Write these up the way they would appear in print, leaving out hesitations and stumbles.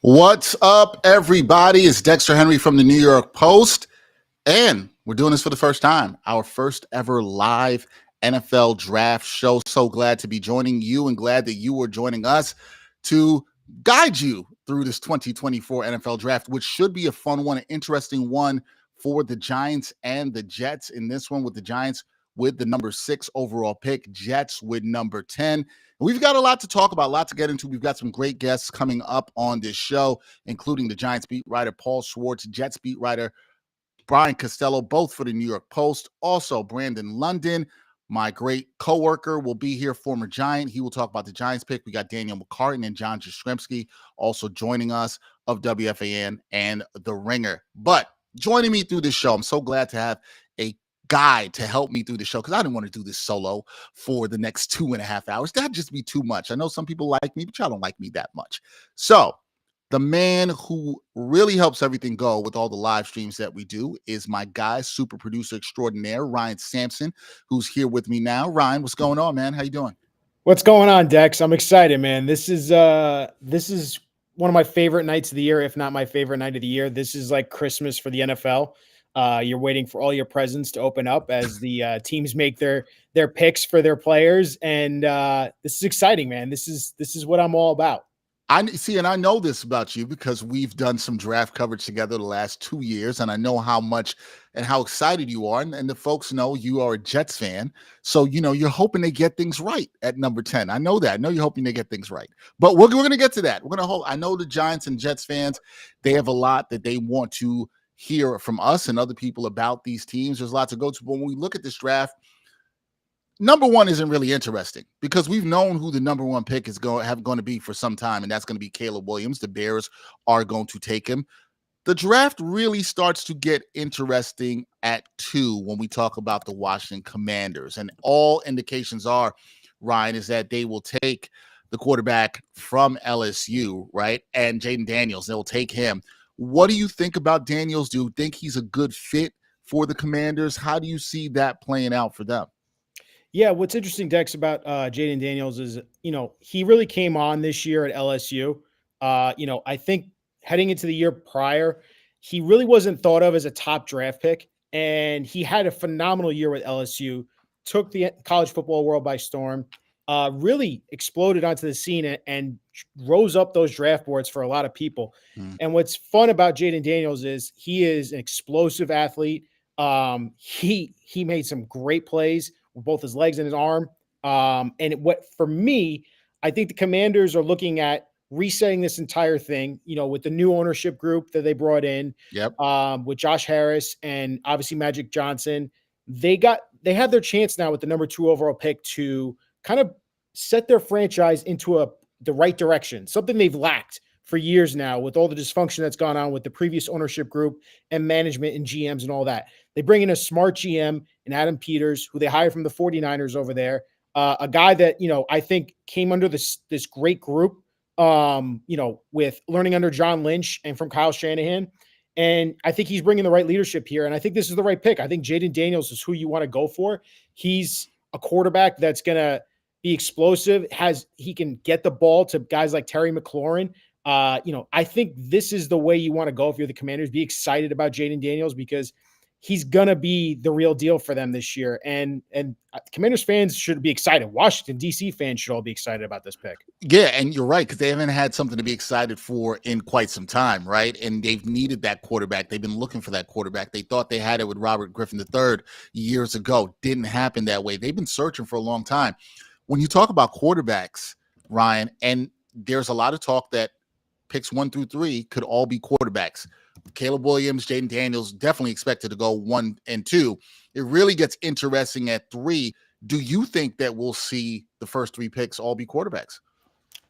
What's up, everybody? It's Dexter Henry from the New York Post, and we're doing this for the first time. Our first ever live NFL draft show. So glad to be joining you and glad that you are joining us to guide you through this 2024 NFL draft, which should be a fun one, an interesting one for the Giants and the Jets. In this one, with the Giants with the number 6 overall pick, Jets with number 10. We've got a lot to talk about, a lot to get into. We've got some great guests coming up on this show, including the Giants beat writer Paul Schwartz, Jets beat writer Brian Costello, both for the New York Post. Also, Brandon London, my great coworker, will be here, former Giant. He will talk about the Giants pick. We got Danielle McCartan and John Jastrzemski also joining us of WFAN and The Ringer. But joining me through this show, I'm so glad to have a guy to help me through the show because I didn't want to do this solo for the next 2.5 hours. That'd just be too much. I know some people like me, but y'all don't like me that much. So the man who really helps everything go with all the live streams that we do is my guy, super producer extraordinaire, Ryan Sampson, who's here with me now. Ryan, what's going on, man? How you doing? What's going on, Dex? I'm excited, man. This is one of my favorite nights of the year, if not my favorite night of the year. This is like Christmas for the NFL. You're waiting for all your presents to open up as the teams make their picks for their players, and this is exciting, man. This is what I'm all about. I see, and I know this about you because we've done some draft coverage together the last 2 years, and I know how much and how excited you are, and the folks know you are a Jets fan, so you're hoping they get things right at number 10. I know that. I know you're hoping they get things right, but we're going to get to that. We're going to hope. I know the Giants and Jets fans, they have a lot that they want to hear from us and other people about these teams. There's a lot to go to, but when we look at this draft, number one isn't really interesting because we've known who the number one pick is going to be for some time, and that's going to be Caleb Williams. The Bears are going to take him. The draft really starts to get interesting at 2 when we talk about the Washington Commanders, and all indications are, Ryan, is that they will take the quarterback from LSU, right? And Jayden Daniels, they'll take him. What do you think about Daniels? Do you think he's a good fit for the Commanders? How do you see that playing out for them? Yeah, what's interesting, Dex, about Jayden Daniels is, he really came on this year at LSU. I think heading into the year prior, he really wasn't thought of as a top draft pick, and he had a phenomenal year with LSU, took the college football world by storm, really exploded onto the scene and rose up those draft boards for a lot of people. And what's fun about Jayden Daniels is he is an explosive athlete. He made some great plays with both his legs and his arm. For me, I think the Commanders are looking at resetting this entire thing, with the new ownership group that they brought in, with Josh Harris and obviously Magic Johnson. They had their chance now with the number 2 overall pick to kind of set their franchise into the right direction, something they've lacked for years now with all the dysfunction that's gone on with the previous ownership group and management and GMs and all that. They bring in a smart GM and Adam Peters, who they hired from the 49ers over there, a guy that, I think came under this great group, with learning under John Lynch and from Kyle Shanahan. And I think he's bringing the right leadership here. And I think this is the right pick. I think Jayden Daniels is who you want to go for. He's a quarterback that's going to be explosive. He can get the ball to guys like Terry McLaurin. I think this is the way you want to go if you're the Commanders. Be excited about Jayden Daniels because he's going to be the real deal for them this year. And Commanders fans should be excited. Washington, D.C. fans should all be excited about this pick. Yeah, and you're right, because they haven't had something to be excited for in quite some time, right? And they've needed that quarterback. They've been looking for that quarterback. They thought they had it with Robert Griffin III years ago. Didn't happen that way. They've been searching for a long time. When you talk about quarterbacks, Ryan, and there's a lot of talk that picks 1 through 3 could all be quarterbacks. Caleb Williams, Jayden Daniels, definitely expected to go 1 and 2. It really gets interesting at 3. Do you think that we'll see the first 3 picks all be quarterbacks?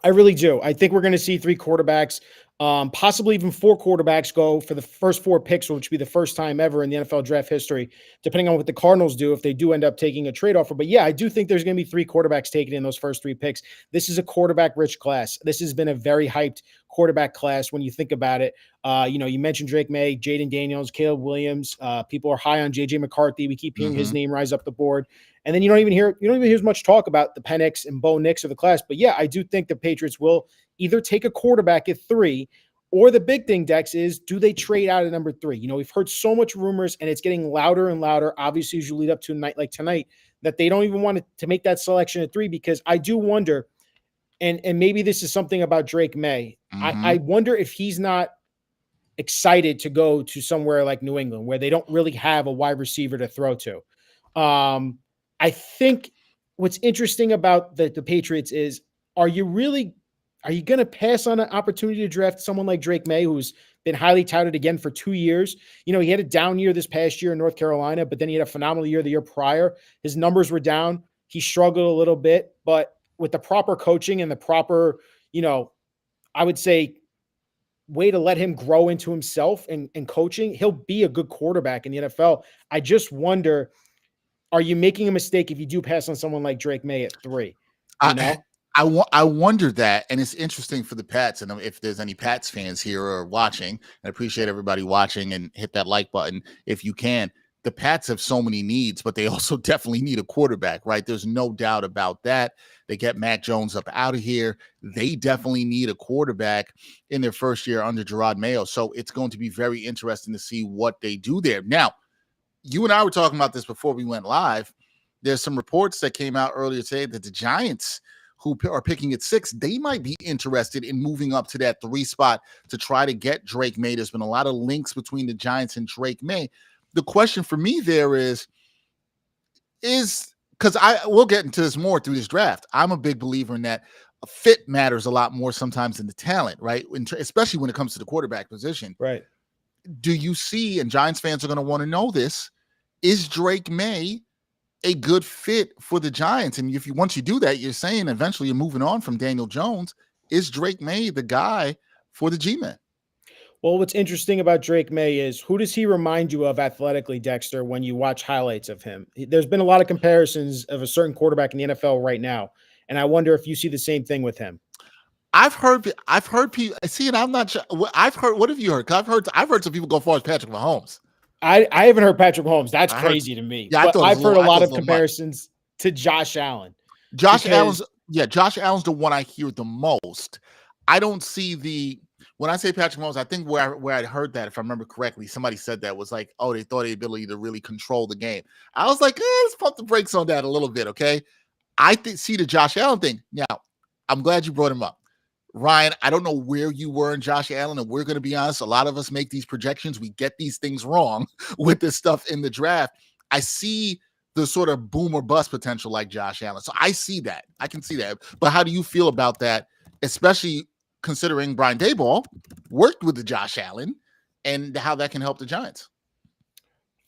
I really do. I think we're going to see 3 quarterbacks, possibly even 4 quarterbacks go for the first 4 picks, which would be the first time ever in the NFL draft history, depending on what the Cardinals do if they do end up taking a trade offer. But yeah, I do think there's going to be 3 quarterbacks taken in those first 3 picks. This is a quarterback-rich class. This has been a very hyped quarterback class when you think about it. You mentioned Drake Maye, Jayden Daniels, Caleb Williams. People are high on JJ McCarthy. We keep hearing his name rise up the board. And then you don't even hear as much talk about the Penix and Bo Nix of the class. But yeah, I do think the Patriots will either take a quarterback at 3 Or the big thing, Dex, is do they trade out at number 3? We've heard so much rumors, and it's getting louder and louder, obviously, as you lead up to a night like tonight, that they don't even want to make that selection at 3, because I do wonder, and maybe this is something about Drake Maye. I wonder if he's not excited to go to somewhere like New England, where they don't really have a wide receiver to throw to. I think what's interesting about the Patriots is, are you going to pass on an opportunity to draft someone like Drake Maye, who's been highly touted again for 2 years? He had a down year this past year in North Carolina, but then he had a phenomenal year the year prior. His numbers were down. He struggled a little bit, but with the proper coaching and the proper, I would say, way to let him grow into himself and coaching, he'll be a good quarterback in the NFL. I just wonder, are you making a mistake if you do pass on someone like Drake Maye at 3? I wonder that, and it's interesting for the Pats, and if there's any Pats fans here or watching, I appreciate everybody watching, and hit that like button if you can. The Pats have so many needs, but they also definitely need a quarterback, right? There's no doubt about that. They get Mac Jones up out of here. They definitely need a quarterback in their first year under Gerard Mayo. So it's going to be very interesting to see what they do there. Now, you and I were talking about this before we went live. There's some reports that came out earlier today that the Giants, who are picking at 6, they might be interested in moving up to that 3 spot to try to get Drake Maye. There's been a lot of links between the Giants and Drake Maye. The question for me there is because we'll get into this more through this draft. I'm a big believer in that fit matters a lot more sometimes than the talent, right? Especially when it comes to the quarterback position. Right. Do you see, and Giants fans are going to want to know this, is Drake Maye a good fit for the Giants? And once you do that, you're saying eventually you're moving on from Daniel Jones. Is Drake Maye the guy for the G-Men? Well, what's interesting about Drake Maye is, who does he remind you of athletically, Dexter, when you watch highlights of him? There's been a lot of comparisons of a certain quarterback in the NFL right now, and I wonder if you see the same thing with him. I've heard people see, and I'm not sure. I've heard. What have you heard? I've heard some people go as far as Patrick Mahomes. I haven't heard Patrick Mahomes. That's crazy to me. Yeah, but I've heard a lot of comparisons to Josh Allen. Josh Allen's the one I hear the most. I don't see when I say Patrick Mahomes, I think where I heard that, if I remember correctly, somebody said that was like, oh, they thought the ability to really control the game. I was like, let's pump the brakes on that a little bit, okay? I see the Josh Allen thing. Now, I'm glad you brought him up. Ryan, I don't know where you were in Josh Allen, and we're going to be honest, a lot of us make these projections. We get these things wrong with this stuff in the draft. I see the sort of boom or bust potential like Josh Allen. So I see that. I can see that. But how do you feel about that, especially considering Brian Daboll worked with the Josh Allen, and how that can help the Giants?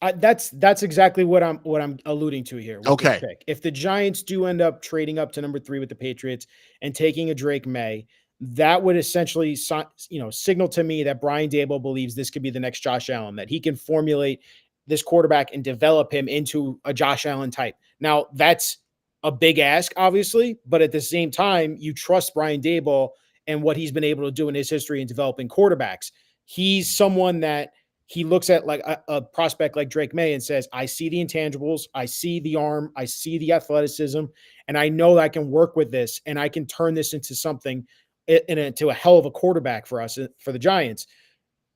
That's exactly what I'm alluding to here. Okay. If the Giants do end up trading up to number 3 with the Patriots and taking a Drake Maye, that would essentially, signal to me that Brian Daboll believes this could be the next Josh Allen, that he can formulate this quarterback and develop him into a Josh Allen type. Now, that's a big ask, obviously, but at the same time, you trust Brian Daboll and what he's been able to do in his history in developing quarterbacks. He's someone that he looks at like a prospect like Drake Maye and says, I see the intangibles, I see the arm, I see the athleticism, and I know that I can work with this and I can turn this into something, into a hell of a quarterback for us, for the Giants.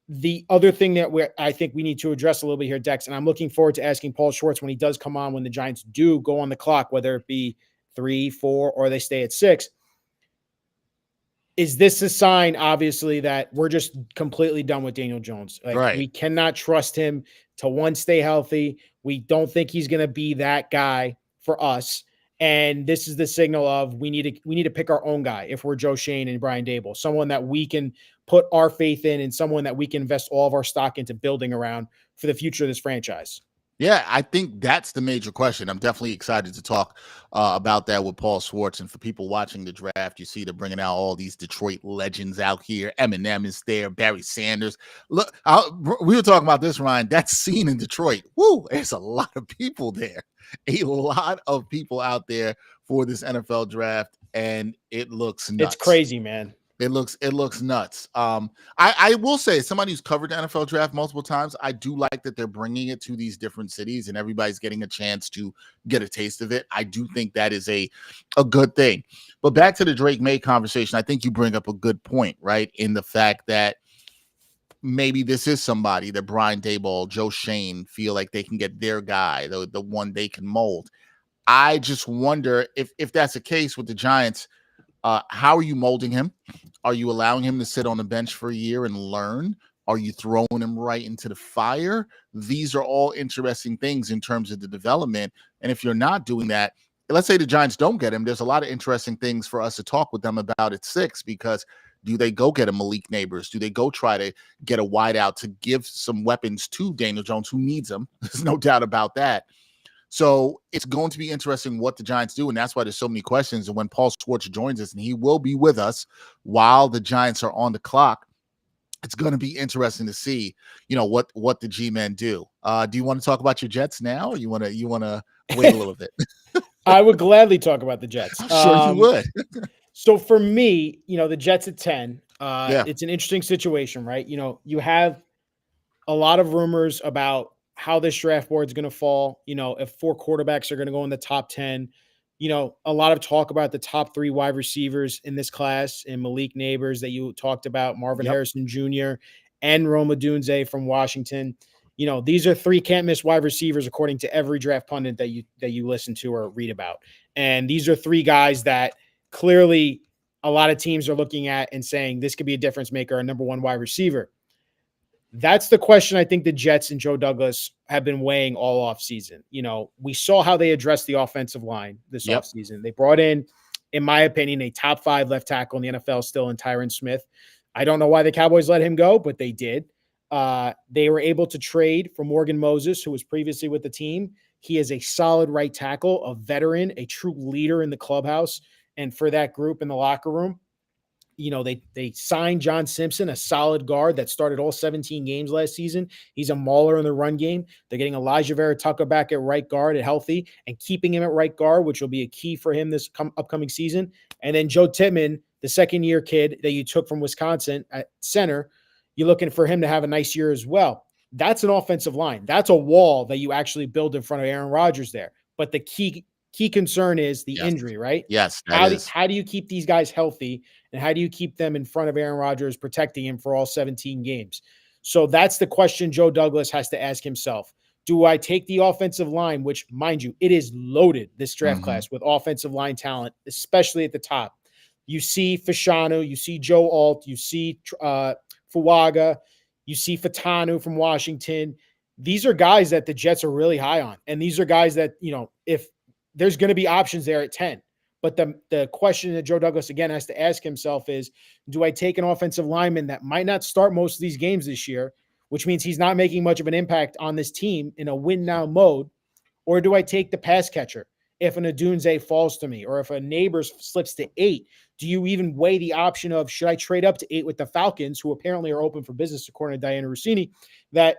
The other thing that I think we need to address a little bit here, Dex, and I'm looking forward to asking Paul Schwartz when he does come on, when the Giants do go on the clock, whether it be 3, 4, or they stay at 6. Is this a sign, obviously, that we're just completely done with Daniel Jones? Right. We cannot trust him to stay healthy. We don't think he's going to be that guy for us. And this is the signal of we need to pick our own guy if we're Joe Schoen and Brian Daboll, someone that we can put our faith in and someone that we can invest all of our stock into building around for the future of this franchise. Yeah, I think that's the major question. I'm definitely excited to talk about that with Paul Schwartz. And for people watching the draft, you see they're bringing out all these Detroit legends out here. Eminem is there, Barry Sanders. Look, we were talking about this, Ryan. That scene in Detroit. Woo, there's a lot of people there. A lot of people out there for this NFL draft, and it looks nuts. It's crazy, man. It looks nuts. I will say, somebody who's covered the NFL draft multiple times, I do like that they're bringing it to these different cities and everybody's getting a chance to get a taste of it. I do think that is a good thing. But back to the Drake Maye conversation, I think you bring up a good point, right? In the fact that maybe this is somebody that Brian Daboll, Joe Shane feel like they can get their guy, the one they can mold. I just wonder if that's the case with the Giants. How are you molding him? Are you allowing him to sit on the bench for a year and learn? Are you throwing him right into the fire? These are all interesting things in terms of the development. And if you're not doing that, let's say the Giants don't get him, there's a lot of interesting things for us to talk with them about at 6, because do they go get a Malik Neighbors? Do they go try to get a wideout to give some weapons to Daniel Jones, who needs them? There's no doubt about that. So it's going to be interesting what the Giants do, and that's why there's so many questions. And when Paul Schwartz joins us, and he will be with us while the Giants are on the clock, it's going to be interesting to see, what the G-men do. Do you want to talk about your Jets now, or you want to wait a little bit? I would gladly talk about the Jets. I'm sure you would. So for me, the Jets at 10, Yeah. It's an interesting situation, right? You have a lot of rumors about how this draft board is going to fall, if 4 quarterbacks are going to go in the top 10, a lot of talk about the top 3 wide receivers in this class, and Malik Neighbors that you talked about, Marvin Harrison Jr. and Rome Odunze from Washington. These are 3 can't miss wide receivers according to every draft pundit that you listen to or read about. And these are 3 guys that clearly a lot of teams are looking at and saying this could be a difference maker, a number 1 wide receiver. That's the question I think the Jets and Joe Douglas have been weighing all offseason. We saw how they addressed the offensive line this offseason. They brought in my opinion, a top 5 left tackle in the NFL still in Tyron Smith. I don't know why the Cowboys let him go, but they did. They were able to trade for Morgan Moses, who was previously with the team. He is a solid right tackle, a veteran, a true leader in the clubhouse and for that group in the locker room. They signed John Simpson, a solid guard that started all 17 games last season. He's a mauler in the run game. They're getting Elijah Vera Tucker back at right guard at healthy and keeping him at right guard, which will be a key for him this upcoming season. And then Joe Tittman, the second-year kid that you took from Wisconsin at center, you're looking for him to have a nice year as well. That's an offensive line. That's a wall that you actually build in front of Aaron Rodgers there. But the key concern is the injury, right? Yes. How do you keep these guys healthy, and how do you keep them in front of Aaron Rodgers, protecting him for all 17 games? So that's the question Joe Douglas has to ask himself. Do I take the offensive line, which, mind you, it is loaded, this draft class, with offensive line talent, especially at the top. You see Fashanu, you see Joe Alt, you see Fuaga, you see Fautanu from Washington. These are guys that the Jets are really high on. And these are guys that, if there's going to be options there at 10. But the question that Joe Douglas, again, has to ask himself is, do I take an offensive lineman that might not start most of these games this year, which means he's not making much of an impact on this team in a win-now mode, or do I take the pass catcher if an Odunze falls to me, or if a Neighbors slips to 8? Do you even weigh the option of, should I trade up to 8 with the Falcons, who apparently are open for business, according to Diana Rossini, that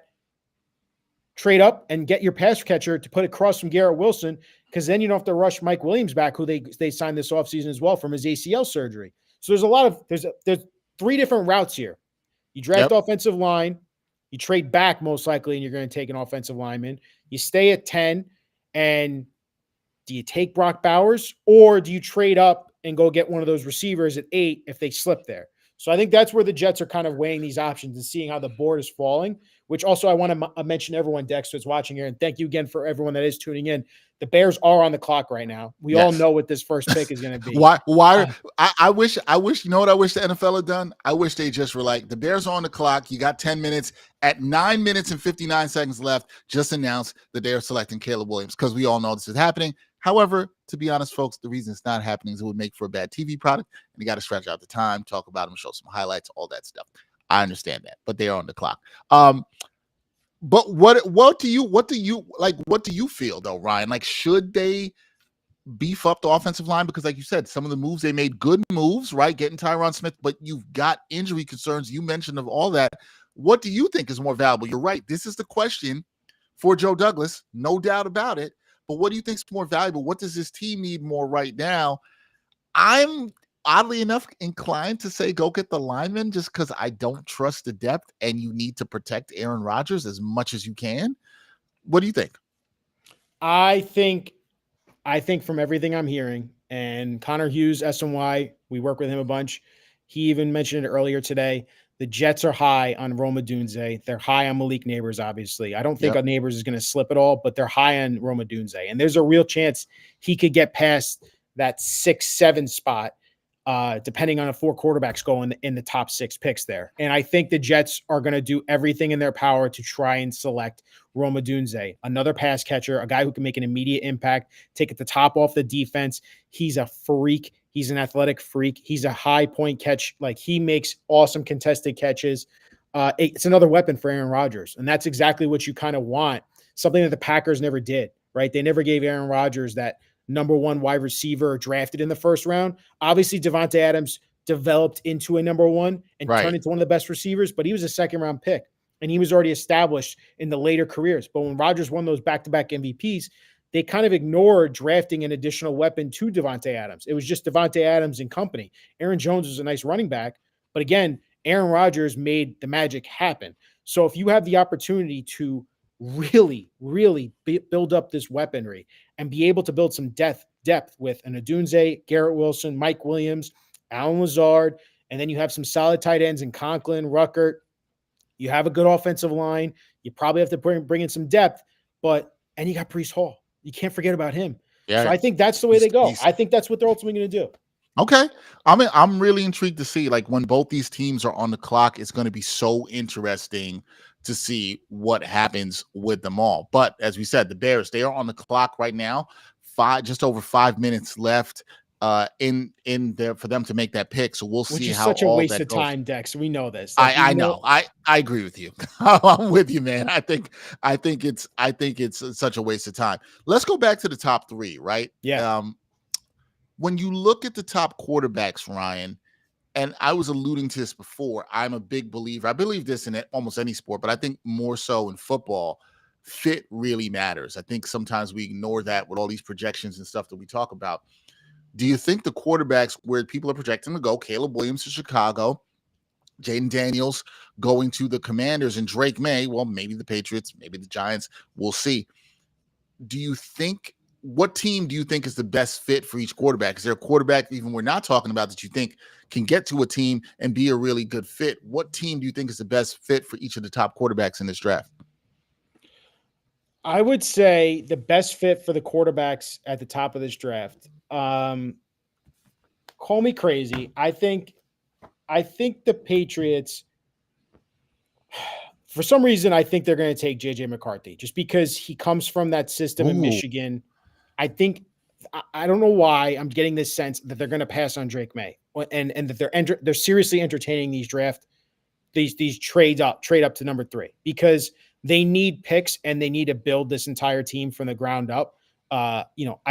trade up and get your pass catcher to put across from Garrett Wilson, because then you don't have to rush Mike Williams back, who they signed this offseason as well from his ACL surgery. So there's 3 different routes here. You draft offensive line, you trade back most likely, and you're going to take an offensive lineman. You stay at 10, and do you take Brock Bowers, or do you trade up and go get one of those receivers at 8 if they slip there? So I think that's where the Jets are kind of weighing these options and seeing how the board is falling, which also I want to mention everyone, Dexter, that's watching here. And thank you again for everyone that is tuning in. The Bears are on the clock right now. We all know what this first pick is going to be. Why? I wish, you know what I wish the NFL had done? I wish they just were like, the Bears are on the clock. You got 10 minutes. At 9 minutes and 59 seconds left, just announce that they are selecting Caleb Williams, because we all know this is happening. However, to be honest, folks, the reason it's not happening is it would make for a bad TV product, and you got to stretch out the time, talk about them, show some highlights, all that stuff. I understand that, but they are on the clock. But what do you feel though, Ryan? Like, should they beef up the offensive line? Because like you said, some of the moves they made, good moves, right? Getting Tyron Smith, but you've got injury concerns. You mentioned of all that. What do you think is more valuable? You're right. This is the question for Joe Douglas, no doubt about it. But what do you think is more valuable? What does this team need more right now? I'm oddly enough inclined to say go get the lineman, just because I don't trust the depth, and you need to protect Aaron Rodgers as much as you can. What do you think? I think from everything I'm hearing, and Connor Hughes, SNY, we work with him a bunch. He even mentioned it earlier today, The Jets are high on Rome Odunze. They're high on Malik Neighbors, obviously. I don't think Yep. Neighbors is going to slip at all, but they're high on Rome Odunze. And there's a real chance he could get past that 6-7 spot, depending on if 4 quarterbacks go in the top 6 picks there. And I think the Jets are going to do everything in their power to try and select Rome Odunze, another pass catcher, a guy who can make an immediate impact, take the top off the defense. He's a freak. He's an athletic freak. He's a high point catch. Like, he makes awesome contested catches. It's another weapon for Aaron Rodgers. And that's exactly what you kind of want. Something that the Packers never did, right? They never gave Aaron Rodgers that number 1 wide receiver drafted in the first round. Obviously, Devontae Adams developed into a number 1 and turned into one of the best receivers, but he was a second-round pick, and he was already established in the later careers. But when Rodgers won those back-to-back MVPs, they kind of ignored drafting an additional weapon to Devontae Adams. It was just Devontae Adams and company. Aaron Jones was a nice running back, but again, Aaron Rodgers made the magic happen. So if you have the opportunity to really, really build up this weaponry and be able to build some depth with an Odunze, Garrett Wilson, Mike Williams, Alan Lazard, and then you have some solid tight ends in Conklin, Ruckert. You have a good offensive line. You probably have to bring in some depth, and you got Breece Hall. You can't forget about him. Yeah. So I think that's the way they go. I think that's what they're ultimately going to do. Okay. I'm really intrigued to see, like, when both these teams are on the clock, it's going to be so interesting to see what happens with them all. But as we said, the Bears, they are on the clock right now. Just over 5 minutes left in there for them to make that pick. So we'll see how all that goes. Which is such a waste of time, Dex. We know this. I know. I agree with you. I'm with you, man. I think it's such a waste of time. Let's go back to the top 3, right? Yeah. When you look at the top quarterbacks, Ryan, and I was alluding to this before, I'm a big believer. I believe this in almost any sport, but I think more so in football, fit really matters. I think sometimes we ignore that with all these projections and stuff that we talk about. Do you think the quarterbacks where people are projecting to go, Caleb Williams to Chicago, Jayden Daniels going to the Commanders, and Drake Maye, well, maybe the Patriots, maybe the Giants, we'll see. What team do you think is the best fit for each quarterback? Is there a quarterback, even we're not talking about, that you think can get to a team and be a really good fit? What team do you think is the best fit for each of the top quarterbacks in this draft? I would say the best fit for the quarterbacks at the top of this draft. Call me crazy. I think the Patriots, for some reason, I think they're going to take JJ McCarthy just because he comes from that system in Michigan. I don't know why I'm getting this sense that they're going to pass on Drake Maye and that they're seriously entertaining these trade up to number 3 because they need picks and they need to build this entire team from the ground up. I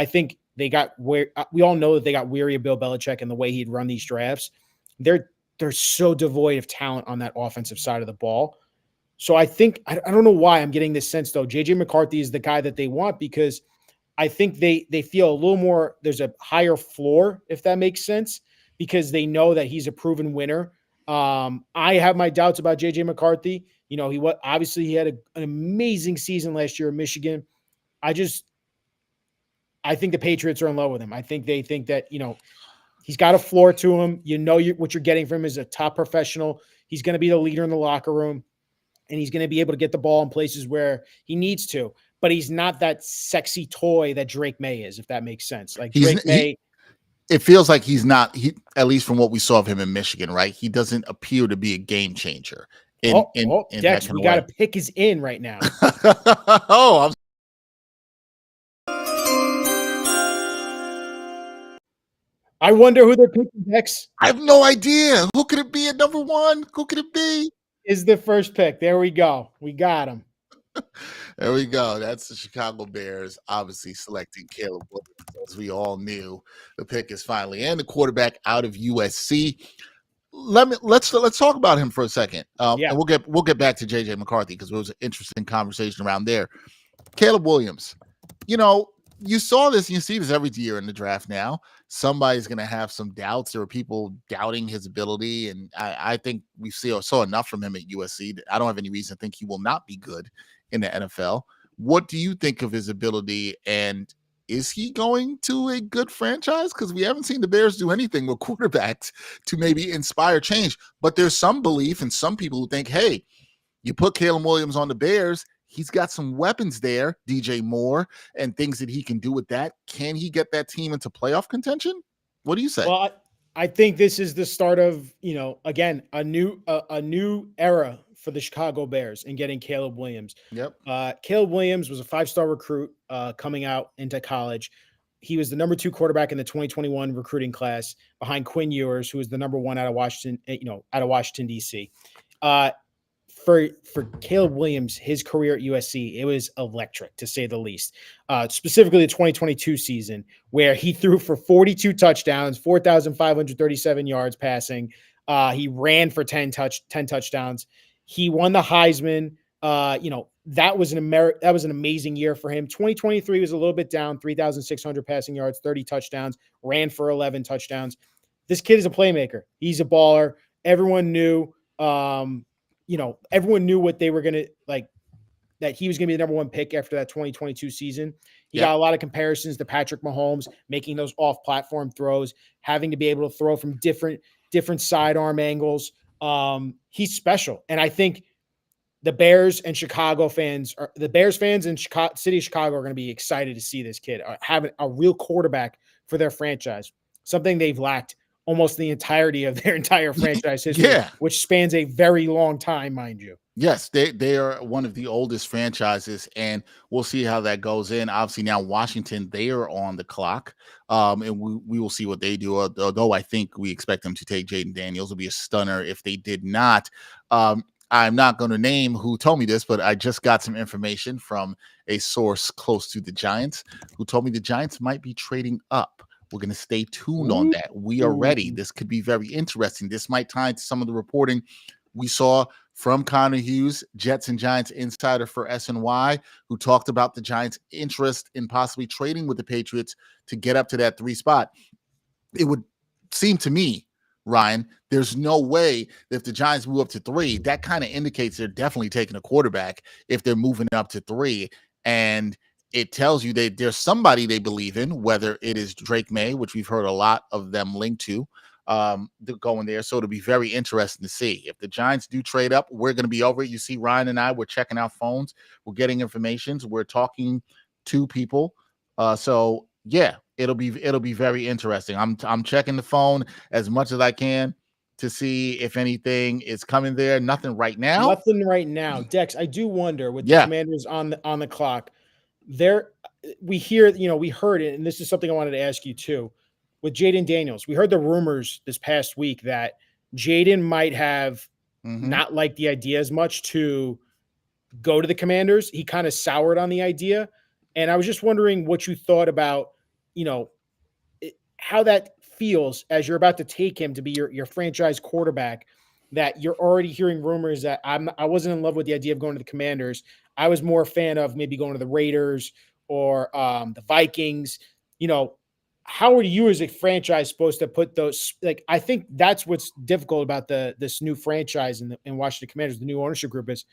think we all know that they got weary of Bill Belichick and the way he'd run these drafts. They're so devoid of talent on that offensive side of the ball. So I think, I don't know why I'm getting this sense though. JJ McCarthy is the guy that they want because I think they feel a little more, there's a higher floor, if that makes sense, because they know that he's a proven winner. I have my doubts about JJ McCarthy. Obviously he had an amazing season last year in Michigan. I think the Patriots are in love with him. I think they think that, he's got a floor to him. What you're getting from him is a top professional. He's going to be the leader in the locker room, and he's going to be able to get the ball in places where he needs to. But he's not that sexy toy that Drake Maye is, if that makes sense. Like Drake Maye, it feels like he's not. At least from what we saw of him in Michigan, right? He doesn't appear to be a game changer. Dex, we got to pick his in right now. I wonder who they're picking next. I have no idea. Who could it be at number 1? Who could it be? Is the first pick. There we go. We got him. There we go. That's the Chicago Bears, obviously selecting Caleb Williams, as we all knew. The pick is finally in. The quarterback out of USC. Let's talk about him for a second. And we'll get back to JJ McCarthy because it was an interesting conversation around there. Caleb Williams, you saw this and you see this every year in the draft now. Somebody's going to have some doubts. There are people doubting his ability, and I think we saw enough from him at USC that I don't have any reason to think he will not be good in the NFL. What do you think of his ability, and is he going to a good franchise? Because we haven't seen the Bears do anything with quarterbacks to maybe inspire change. But there's some belief and some people who think, hey, you put Caleb Williams on the Bears, he's got some weapons there, DJ Moore, and things that he can do with that. Can he get that team into playoff contention? What do you say? Well, I think this is the start of, again, a new era for the Chicago Bears in getting Caleb Williams. Yep. Caleb Williams was a 5-star recruit coming out into college. He was the number 2 quarterback in the 2021 recruiting class behind Quinn Ewers, who was the number 1 out of Washington, D.C. For Caleb Williams, his career at USC, it was electric, to say the least. Specifically the 2022 season, where he threw for 42 touchdowns, 4,537 yards passing. He ran for 10 touchdowns. He won the Heisman. That was an amazing year for him. 2023 was a little bit down, 3,600 passing yards, 30 touchdowns, ran for 11 touchdowns. This kid is a playmaker. He's a baller. Everyone knew. Everyone knew what they were going to that he was going to be the number 1 pick after that 2022 season. He got a lot of comparisons to Patrick Mahomes, making those off-platform throws, having to be able to throw from different sidearm angles. He's special. And I think the Bears and the Bears fans in city of Chicago are going to be excited to see this kid having a real quarterback for their franchise, something they've lacked almost the entirety of their entire franchise history, which spans a very long time, mind you. Yes, they are one of the oldest franchises, and we'll see how that goes in. Obviously, now Washington, they are on the clock, and we will see what they do. Although I think we expect them to take Jayden Daniels. It would be a stunner if they did not. I'm not going to name who told me this, but I just got some information from a source close to the Giants who told me the Giants might be trading up. We're going to stay tuned on that. We are ready. This could be very interesting. This might tie into some of the reporting we saw from Connor Hughes, Jets and Giants insider for SNY, who talked about the Giants' interest in possibly trading with the Patriots to get up to that 3 spot. It would seem to me, Ryan, there's no way that if the Giants move up to 3, that kind of indicates they're definitely taking a quarterback if they're moving up to 3. And it tells you that there's somebody they believe in, whether it is Drake Maye, which we've heard a lot of them linked to, going there. So it'll be very interesting to see. If the Giants do trade up, we're going to be over it. You see, Ryan and I, we're checking our phones. We're getting information. We're talking to people. So yeah, it'll be very interesting. I'm checking the phone as much as I can to see if anything is coming there. Nothing right now. Nothing right now. Dex, I do wonder with the Commanders on the clock. We heard it, and this is something I wanted to ask you too. With Jayden Daniels, we heard the rumors this past week that Jayden might have not liked the idea as much to go to the Commanders. He kind of soured on the idea, and I was just wondering what you thought about, how that feels as you're about to take him to be your franchise quarterback. That you're already hearing rumors that I wasn't in love with the idea of going to the Commanders. I was more a fan of maybe going to the Raiders or the Vikings. How are you as a franchise supposed to put those? I think that's what's difficult about this new franchise in Washington Commanders, the new ownership group, is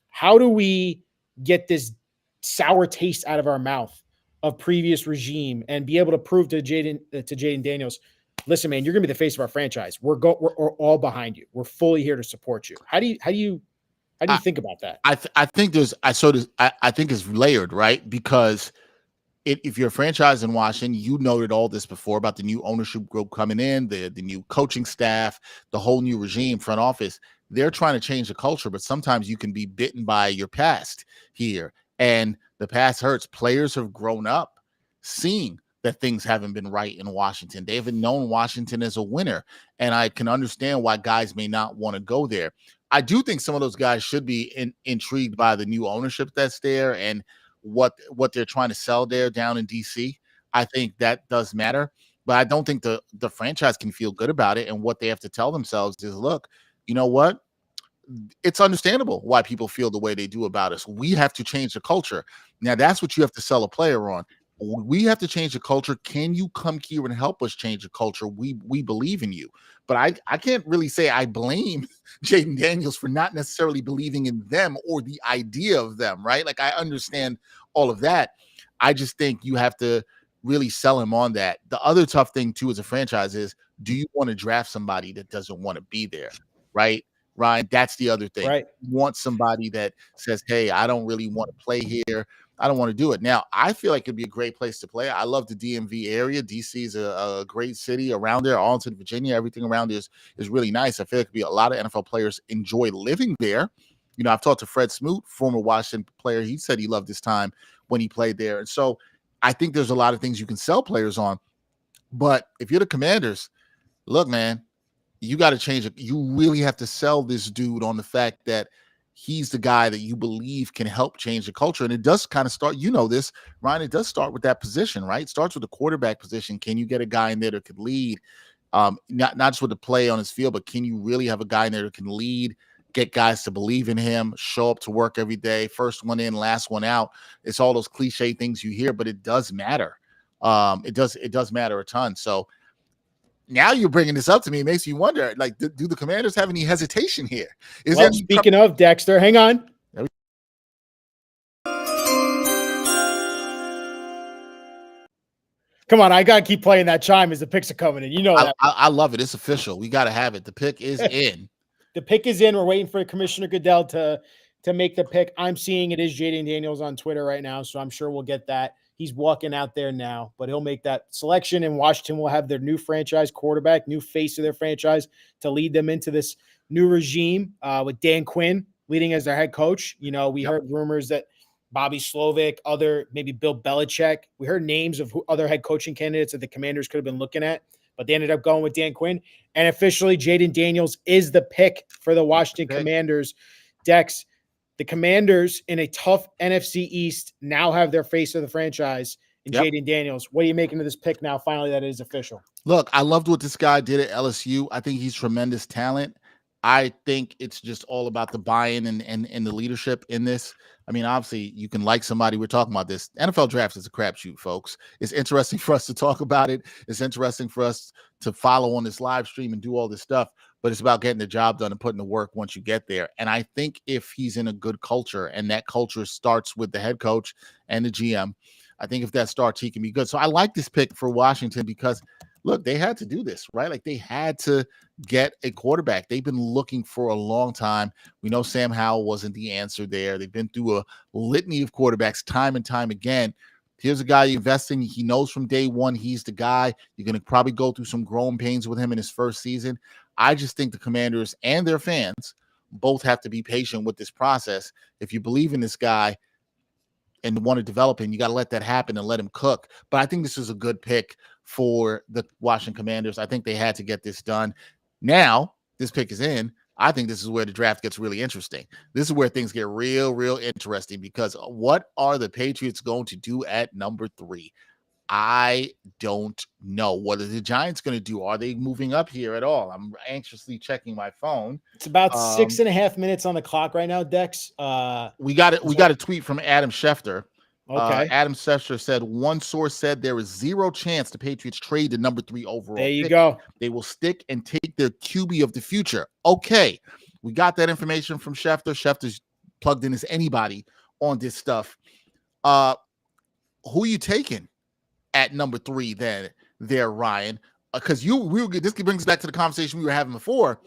how do we get this sour taste out of our mouth of previous regime and be able to prove to Jayden Daniels, listen, man, you're going to be the face of our franchise. We're all behind you. We're fully here to support you. How do you think about that? I think it's layered, right? Because if you're a franchise in Washington, you noted all this before about the new ownership group coming in, the new coaching staff, the whole new regime, front office. They're trying to change the culture, but sometimes you can be bitten by your past here. And the past hurts. Players have grown up seeing that things haven't been right in Washington. They haven't known Washington as a winner. And I can understand why guys may not want to go there. I do think some of those guys should be intrigued by the new ownership that's there and what they're trying to sell there down in DC. I think that does matter, but I don't think the franchise can feel good about it. And what they have to tell themselves is, look, you know what? It's understandable why people feel the way they do about us. We have to change the culture. Now, that's what you have to sell a player on. We have to change the culture. Can you come here and help us change the culture? We believe in you. But I can't really say I blame Jayden Daniels for not necessarily believing in them or the idea of them, right? Like, I understand all of that. I just think you have to really sell him on that. The other tough thing too as a franchise is, do you want to draft somebody that doesn't want to be there, right? Ryan, that's the other thing. Right. You want somebody that says, hey, I don't really want to play here. I don't want to do it. Now, I feel like it'd be a great place to play. I love the DMV area. DC is a great city around there. Arlington, Virginia, everything around there is really nice. I feel like it'd be a lot of NFL players enjoy living there. You know, I've talked to Fred Smoot, former Washington player. He said he loved his time when he played there. And so I think there's a lot of things you can sell players on. But if you're the Commanders, look, man, you got to change it. You really have to sell this dude on the fact that he's the guy that you believe can help change the culture. And it does kind of start, you know this, Ryan, it does start with that position, right? It starts with the quarterback position. Can you get a guy in there that could lead, not just with the play on his field, but can you really have a guy in there that can lead, get guys to believe in him, show up to work every day, first one in, last one out? It's all those cliche things you hear, but it does matter. It does matter a ton. So now you're bringing this up to me. It makes you wonder, like, do the Commanders have any hesitation here? Speaking of Dexter, hang on. Come on, I got to keep playing that chime as the picks are coming in. You know that. I love it. It's official. We got to have it. The pick is in. The pick is in. We're waiting for Commissioner Goodell to make the pick. I'm seeing it is Jayden Daniels on Twitter right now, so I'm sure we'll get that. He's walking out there now, but he'll make that selection, and Washington will have their new franchise quarterback, new face of their franchise, to lead them into this new regime with Dan Quinn leading as their head coach. You know, we heard rumors that Bobby Slovic, maybe Bill Belichick. We heard names of other head coaching candidates that the Commanders could have been looking at, but they ended up going with Dan Quinn. And officially, Jayden Daniels is the pick for the Washington Commanders. Dex, the Commanders in a tough NFC East now have their face of the franchise in Jayden Daniels. What are you making of this pick now, finally, that it is official? Look, I loved what this guy did at LSU. I think he's tremendous talent. I think it's just all about the buy-in and the leadership in this. I mean, obviously, you can like somebody. We're talking about this. NFL draft is a crapshoot, folks. It's interesting for us to talk about it. It's interesting for us to follow on this live stream and do all this stuff. But it's about getting the job done and putting the work once you get there. And I think if he's in a good culture, and that culture starts with the head coach and the GM, I think if that starts, he can be good. So I like this pick for Washington because, look, they had to do this, right? Like, they had to get a quarterback. They've been looking for a long time. We know Sam Howell wasn't the answer there. They've been through a litany of quarterbacks time and time again. Here's a guy you invest in. He knows from day one he's the guy. You're going to probably go through some growing pains with him in his first season. I just think the Commanders and their fans both have to be patient with this process. If you believe in this guy and want to develop him, you got to let that happen and let him cook. But I think this is a good pick for the Washington Commanders. I think they had to get this done. Now, this pick is in. I think this is where the draft gets really interesting. This is where things get real interesting, because what are the Patriots going to do at number 3? I don't know. What are the Giants going to do? Are they moving up here at all? I'm anxiously checking my phone. It's about 6.5 minutes on the clock right now, Dex. We got it. We got a tweet from Adam Schefter. Okay. Adam Schefter said, one source said there is 0 chance the Patriots trade the number 3 overall. There you go. They will stick and take their QB of the future. Okay. We got that information from Schefter. Schefter's plugged in as anybody on this stuff. Who are you taking at number 3 then there, Ryan? Because this brings us back to the conversation we were having before.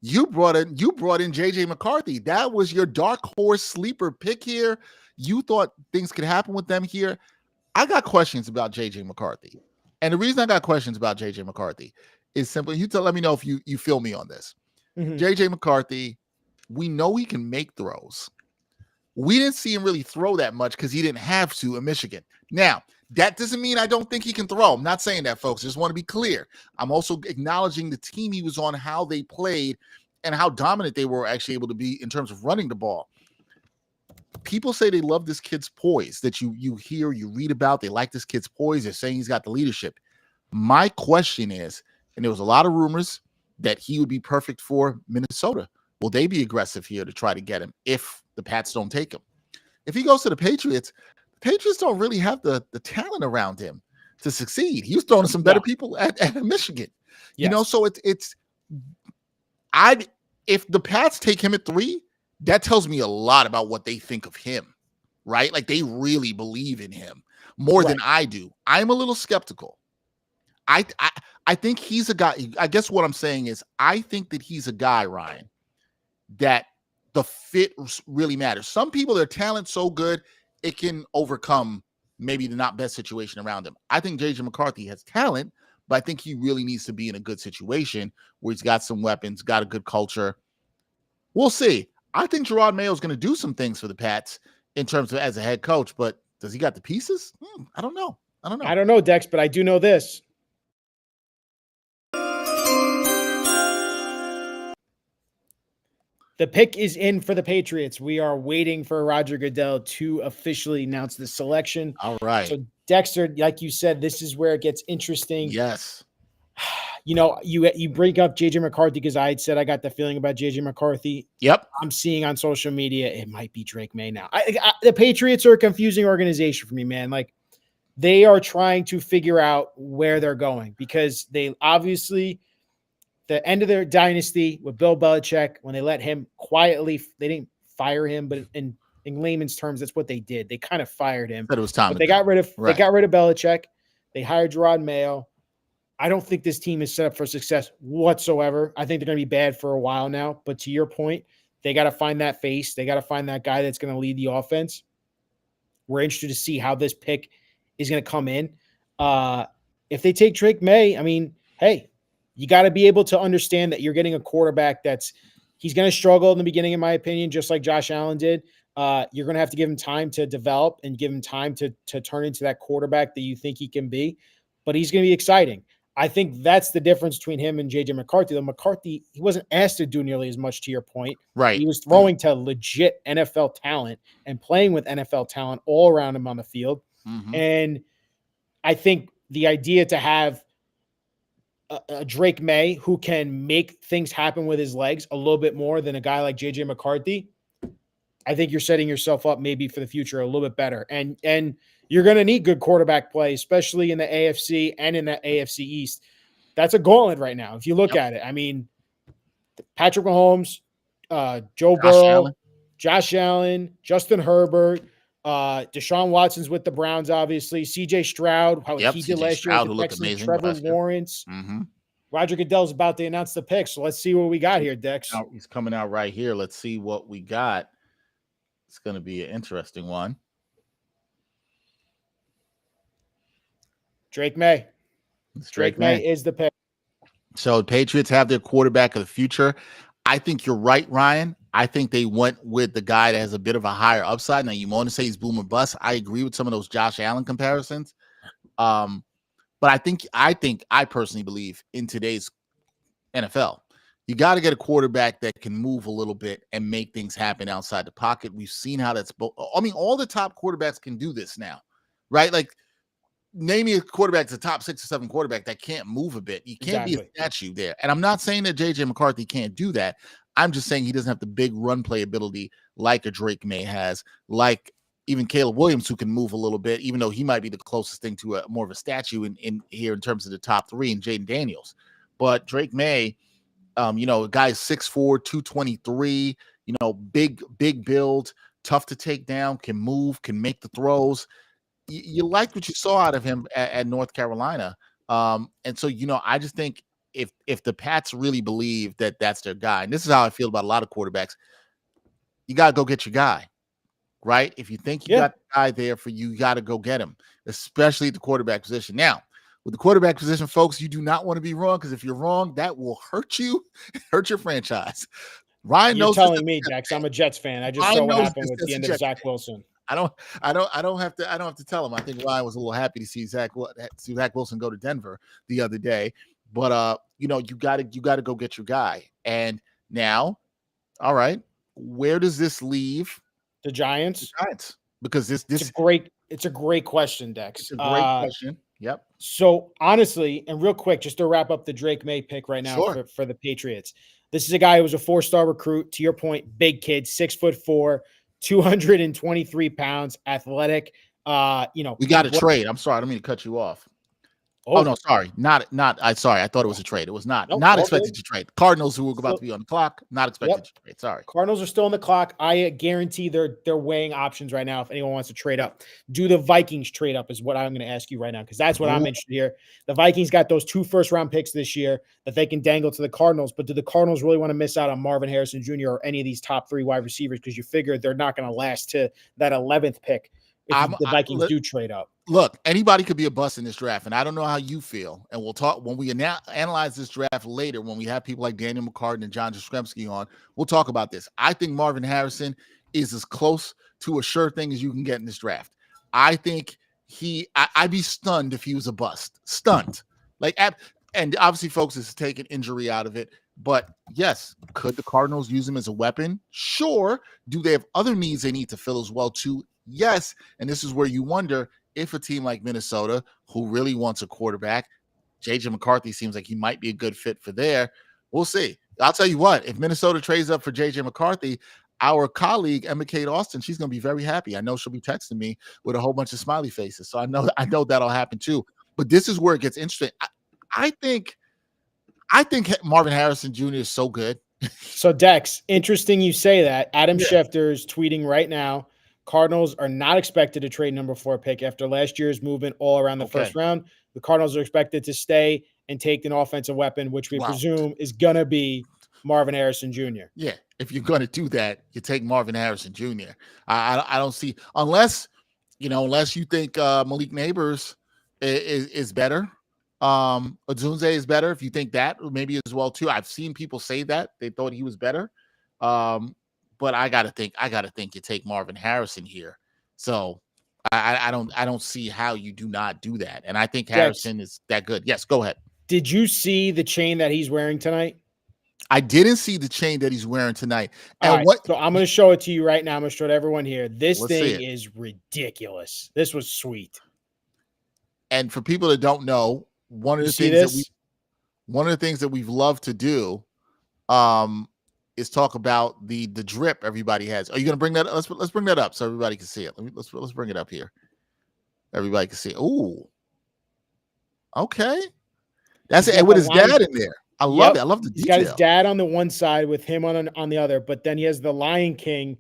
You brought in JJ McCarthy. That was your dark horse sleeper pick here. You thought things could happen with them here. I got questions about JJ McCarthy. And the reason I got questions about JJ McCarthy is simply, let me know if you feel me on this. Mm-hmm. JJ McCarthy, we know he can make throws. We didn't see him really throw that much because he didn't have to in Michigan. Now, that doesn't mean I don't think he can throw. I'm not saying that, folks. I just want to be clear. I'm also acknowledging the team he was on, how they played, and how dominant they were actually able to be in terms of running the ball. People say they love this kid's poise that you hear, you read about. They like this kid's poise. They're saying he's got the leadership. My question is, and there was a lot of rumors that he would be perfect for Minnesota. Will they be aggressive here to try to get him if the Pats don't take him? If he goes to the Patriots don't really have the talent around him to succeed. He was throwing some better people at Michigan. Yes. You know, so if the Pats take him at 3, that tells me a lot about what they think of him, right? Like, they really believe in him. more than I do. I'm a little skeptical. I think he's a guy. I guess what I'm saying is I think that he's a guy, Ryan, that the fit really matters. Some people, their talent's so good, it can overcome maybe the not best situation around him. I think JJ McCarthy has talent, but I think he really needs to be in a good situation where he's got some weapons, got a good culture. We'll see. I think Gerard Mayo is going to do some things for the Pats in terms of as a head coach, but does he got the pieces? I don't know. I don't know, Dex, but I do know this. The pick is in for the Patriots. We are waiting for Roger Goodell to officially announce the selection. All right. So, Dexter, like you said, this is where it gets interesting. Yes. You know, you bring up JJ McCarthy because I had said I got the feeling about JJ McCarthy. Yep. I'm seeing on social media it might be Drake Maye now. The Patriots are a confusing organization for me, man. Like, they are trying to figure out where they're going because they obviously – the end of their dynasty with Bill Belichick, when they let him quietly, they didn't fire him, but in layman's terms, that's what they did. They kind of fired him. But it was time. But they got rid of Belichick. They hired Gerard Mayo. I don't think this team is set up for success whatsoever. I think they're going to be bad for a while now. But to your point, they got to find that face. They got to find that guy that's going to lead the offense. We're interested to see how this pick is going to come in. If they take Drake Maye, I mean, hey, you got to be able to understand that you're getting a quarterback he's going to struggle in the beginning, in my opinion, just like Josh Allen did. You're going to have to give him time to develop and give him time to turn into that quarterback that you think he can be. But he's going to be exciting. I think that's the difference between him and JJ McCarthy. Though McCarthy, he wasn't asked to do nearly as much, to your point. Right. He was throwing to legit NFL talent and playing with NFL talent all around him on the field. Mm-hmm. And I think the idea to have a Drake Maye who can make things happen with his legs a little bit more than a guy like JJ McCarthy, I think you're setting yourself up maybe for the future a little bit better. And you're going to need good quarterback play, especially in the AFC and in the AFC East. That's a gauntlet right now. If you look at it, I mean, Patrick Mahomes, Joe Burrow, Josh Allen, Justin Herbert, Deshaun Watson's with the Browns, obviously. CJ Stroud, how he did last year with the Texans, Trevor Lawrence. Mm-hmm. Roger Goodell's about to announce the pick, so let's see what we got here, Dex. He's coming out right here. Let's see what we got. It's going to be an interesting one. Drake Maye. Drake Maye is the pick. So the Patriots have their quarterback of the future. I think you're right, Ryan. I think they went with the guy that has a bit of a higher upside. Now, you want to say he's boom or bust. I agree with some of those Josh Allen comparisons. But I personally believe in today's NFL, you got to get a quarterback that can move a little bit and make things happen outside the pocket. We've seen how that's all the top quarterbacks can do this now, right? Like, name me a quarterback that's a top 6 or 7 quarterback that can't move a bit. You can't be a statue there. And I'm not saying that JJ McCarthy can't do that. I'm just saying he doesn't have the big run play ability like a Drake Maye has, like even Caleb Williams, who can move a little bit, even though he might be the closest thing to more of a statue in here in terms of the top 3, and Jayden Daniels. But Drake Maye, a guy 6'4", 223, big build, tough to take down, can move, can make the throws. You liked what you saw out of him at North Carolina. And so, I just think if the Pats really believe that that's their guy, and this is how I feel about a lot of quarterbacks, you got to go get your guy, right? If you think you got the guy there for you, you got to go get him, especially at the quarterback position. Now, with the quarterback position, folks, you do not want to be wrong, because if you're wrong, that will hurt you, hurt your franchise. Ryan knows. You're telling me, Dex, I'm a Jets fan. I just saw what happened with the end of Zach Wilson. I don't have to tell him. I think Ryan was a little happy to see Zach Wilson go to Denver the other day. But you got to go get your guy. And now, all right, where does this leave the Giants? Because it's a great question, Dex. It's a great question. Yep. So honestly, and real quick, just to wrap up the Drake Maye pick right now for the Patriots. This is a guy who was a 4-star recruit. To your point, big kid, 6'4", 223 pounds, athletic. We got to trade. I'm sorry, I don't mean to cut you off. Oh, no, sorry. Sorry. I thought it was a trade. It was not expected to trade. Cardinals, who were about to be on the clock, not expected to trade. Sorry. Cardinals are still on the clock. I guarantee they're weighing options right now if anyone wants to trade up. Do the Vikings trade up is what I'm going to ask you right now, because that's what I'm interested in here. The Vikings got those 2 first-round picks this year that they can dangle to the Cardinals, but do the Cardinals really want to miss out on Marvin Harrison Jr. or any of these top 3 wide receivers, because you figure they're not going to last to that 11th pick if the Vikings do trade up? Look, anybody could be a bust in this draft, and I don't know how you feel. And we'll talk when we analyze this draft later, when we have people like Danielle McCartan and John Jastrzemski on. We'll talk about this. I think Marvin Harrison is as close to a sure thing as you can get in this draft. I think I'd be stunned if he was a bust. Stunned. And obviously, folks, is taking injury out of it. But yes, could the Cardinals use him as a weapon? Sure. Do they have other needs they need to fill as well, too? Yes. And this is where you wonder, if a team like Minnesota, who really wants a quarterback, JJ McCarthy seems like he might be a good fit for there. We'll see. I'll tell you what, if Minnesota trades up for JJ McCarthy, our colleague, Emma Kate Austin, she's going to be very happy. I know she'll be texting me with a whole bunch of smiley faces. So I know that'll happen too. But this is where it gets interesting. I think Marvin Harrison Jr. is so good. So, Dex, interesting you say that. Adam Schefter is tweeting right now, Cardinals are not expected to trade number 4 pick after last year's movement all around the first round. The Cardinals are expected to stay and take an offensive weapon, which we presume is going to be Marvin Harrison Jr. Yeah, if you're going to do that, you take Marvin Harrison Jr. I don't see, unless you think Malik Neighbors is better. Odunze is better. If you think that, maybe as well too. I've seen people say that they thought he was better. But I gotta think you take Marvin Harrison here. So I don't see how you do not do that. And I think Harrison is that good. Yes, go ahead. Did you see the chain that he's wearing tonight? I didn't see the chain that he's wearing tonight. And so I'm going to show it to you right now. I'm going to show it to everyone here. This thing is ridiculous. This was sweet. And for people that don't know, one of the things that we've loved to do, is talk about the drip everybody has. Are you going to bring that up? Let's bring that up so everybody can see it. Let's bring it up here. Everybody can see it. Ooh. Okay. That's it. And with his dad in there. I love it. I love the detail. He's got his dad on the one side with him on the other, but then he has the Lion King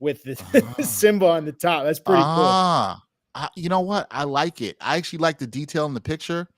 with the Simba on the top. That's pretty cool. You know what? I like it. I actually like the detail in the picture.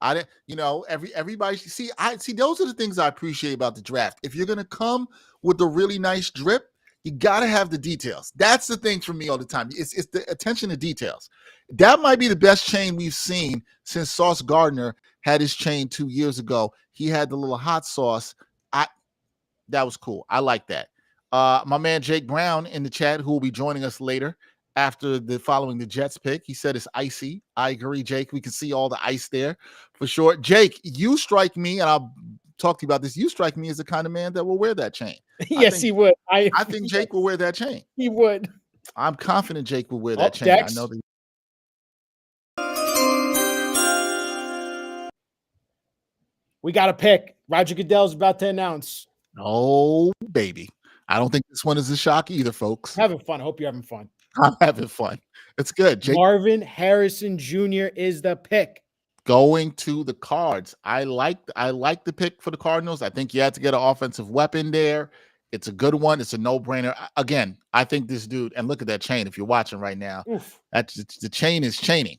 Everybody see. Those are the things I appreciate about the draft. If you're gonna come with a really nice drip, you gotta have the details. That's the thing for me all the time. It's the attention to details. That might be the best chain we've seen since Sauce Gardner had his chain 2 years ago. He had the little hot sauce. That was cool. I like that. My man Jake Brown in the chat, who will be joining us later after following the Jets pick. He said it's icy. I agree, Jake. We can see all the ice there for sure. Jake, you strike me, and I'll talk to you about this. You strike me as the kind of man that will wear that chain. Yes, he would. I think Jake will wear that chain. He would. I'm confident Jake will wear that chain. Dex. I know that. We got a pick. Roger Goodell's about to announce. Oh, baby. I don't think this one is a shock either, folks. Having fun. Hope you're having fun. I'm having fun. It's good. Jake, Marvin Harrison Jr. is the pick. Going to the Cards. I like the pick for the Cardinals. I think you had to get an offensive weapon there. It's a good one. It's a no-brainer. Again, I think this dude, and look at that chain if you're watching right now. The chain is chaining,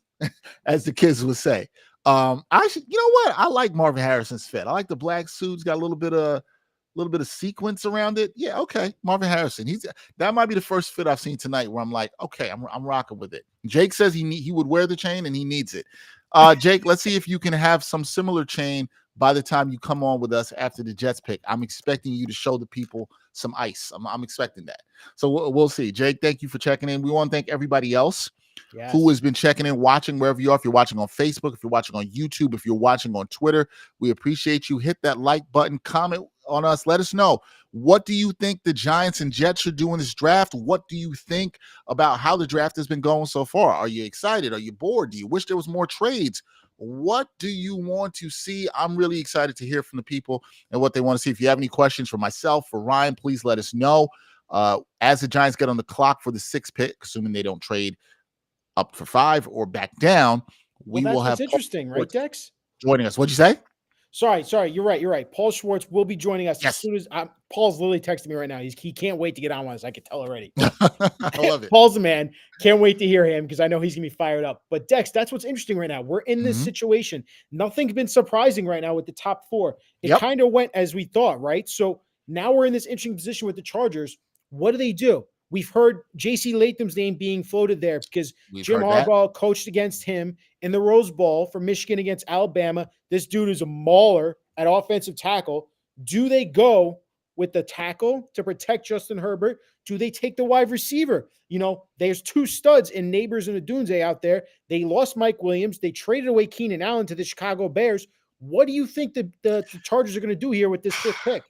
as the kids would say. You know what? I like Marvin Harrison's fit. I like the black suits, got a little bit of sequence around it. Yeah, okay. Marvin Harrison. That might be the first fit I've seen tonight where I'm like, okay, I'm rocking with it. Jake says he would wear the chain and he needs it. Jake, let's see if you can have some similar chain by the time you come on with us after the Jets pick. I'm expecting you to show the people some ice. I'm expecting that. So we'll see. Jake, thank you for checking in. We want to thank everybody else who has been checking in, watching wherever you are. If you're watching on Facebook, if you're watching on YouTube, if you're watching on Twitter, we appreciate you. Hit that like button, comment on us. Let us know, what do you think the Giants and Jets should do in this draft? What do you think about how the draft has been going so far? Are you excited? Are you bored? Do you wish there was more trades? What do you want to see? I'm really excited to hear from the people and what they want to see. If you have any questions for myself, for Ryan, please let us know. As the Giants get on the clock for the 6th pick, assuming they don't trade up for 5 or back down, Well, We will that's what's have Paul interesting, right, Schwartz Dex? joining us. What'd you say? Sorry. You're right. Paul Schwartz will be joining us as Yes. soon as Paul's literally texting me right now. He can't wait to get on with us. I can tell already. I love it. Paul's the man. Can't wait to hear him because I know he's gonna be fired up. But Dex, that's what's interesting right now. We're in this Mhm. situation. Nothing's been surprising right now with the top four. It Yep. kind of went as we thought, right? So now we're in this interesting position with the Chargers. What do? We've heard JC Latham's name being floated there because We've Jim heard that. Harbaugh coached against him in the Rose Bowl for Michigan against Alabama. This dude is a mauler at offensive tackle. Do they go with the tackle to protect Justin Herbert? Do they take the wide receiver? There's two studs in Neighbors and Adunze out there. They lost Mike Williams. They traded away Keenan Allen to the Chicago Bears. What do you think the Chargers are going to do here with this fifth pick?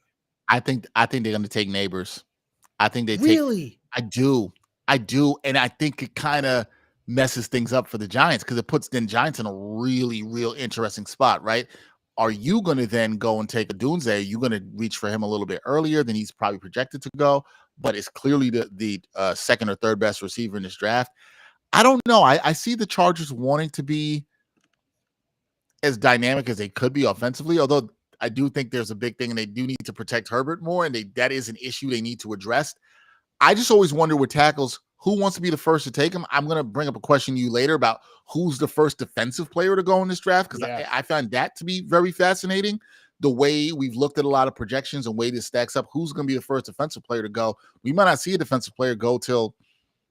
I think they're going to take Neighbors. I think they take. Really? I do, and I think it kind of messes things up for the Giants because it puts the Giants in a really, real interesting spot, right? Are you going to then go and take a Dunze? Are you going to reach for him a little bit earlier than he's probably projected to go? But it's clearly the second or third best receiver in this draft. I don't know. I see the Chargers wanting to be as dynamic as they could be offensively, although I do think there's a big thing and they do need to protect Herbert more, and that is an issue they need to address. I just always wonder with tackles, who wants to be the first to take him? I'm going to bring up a question to you later about who's the first defensive player to go in this draft because I found that to be very fascinating. The way we've looked at a lot of projections and way this stacks up, who's going to be the first defensive player to go? We might not see a defensive player go till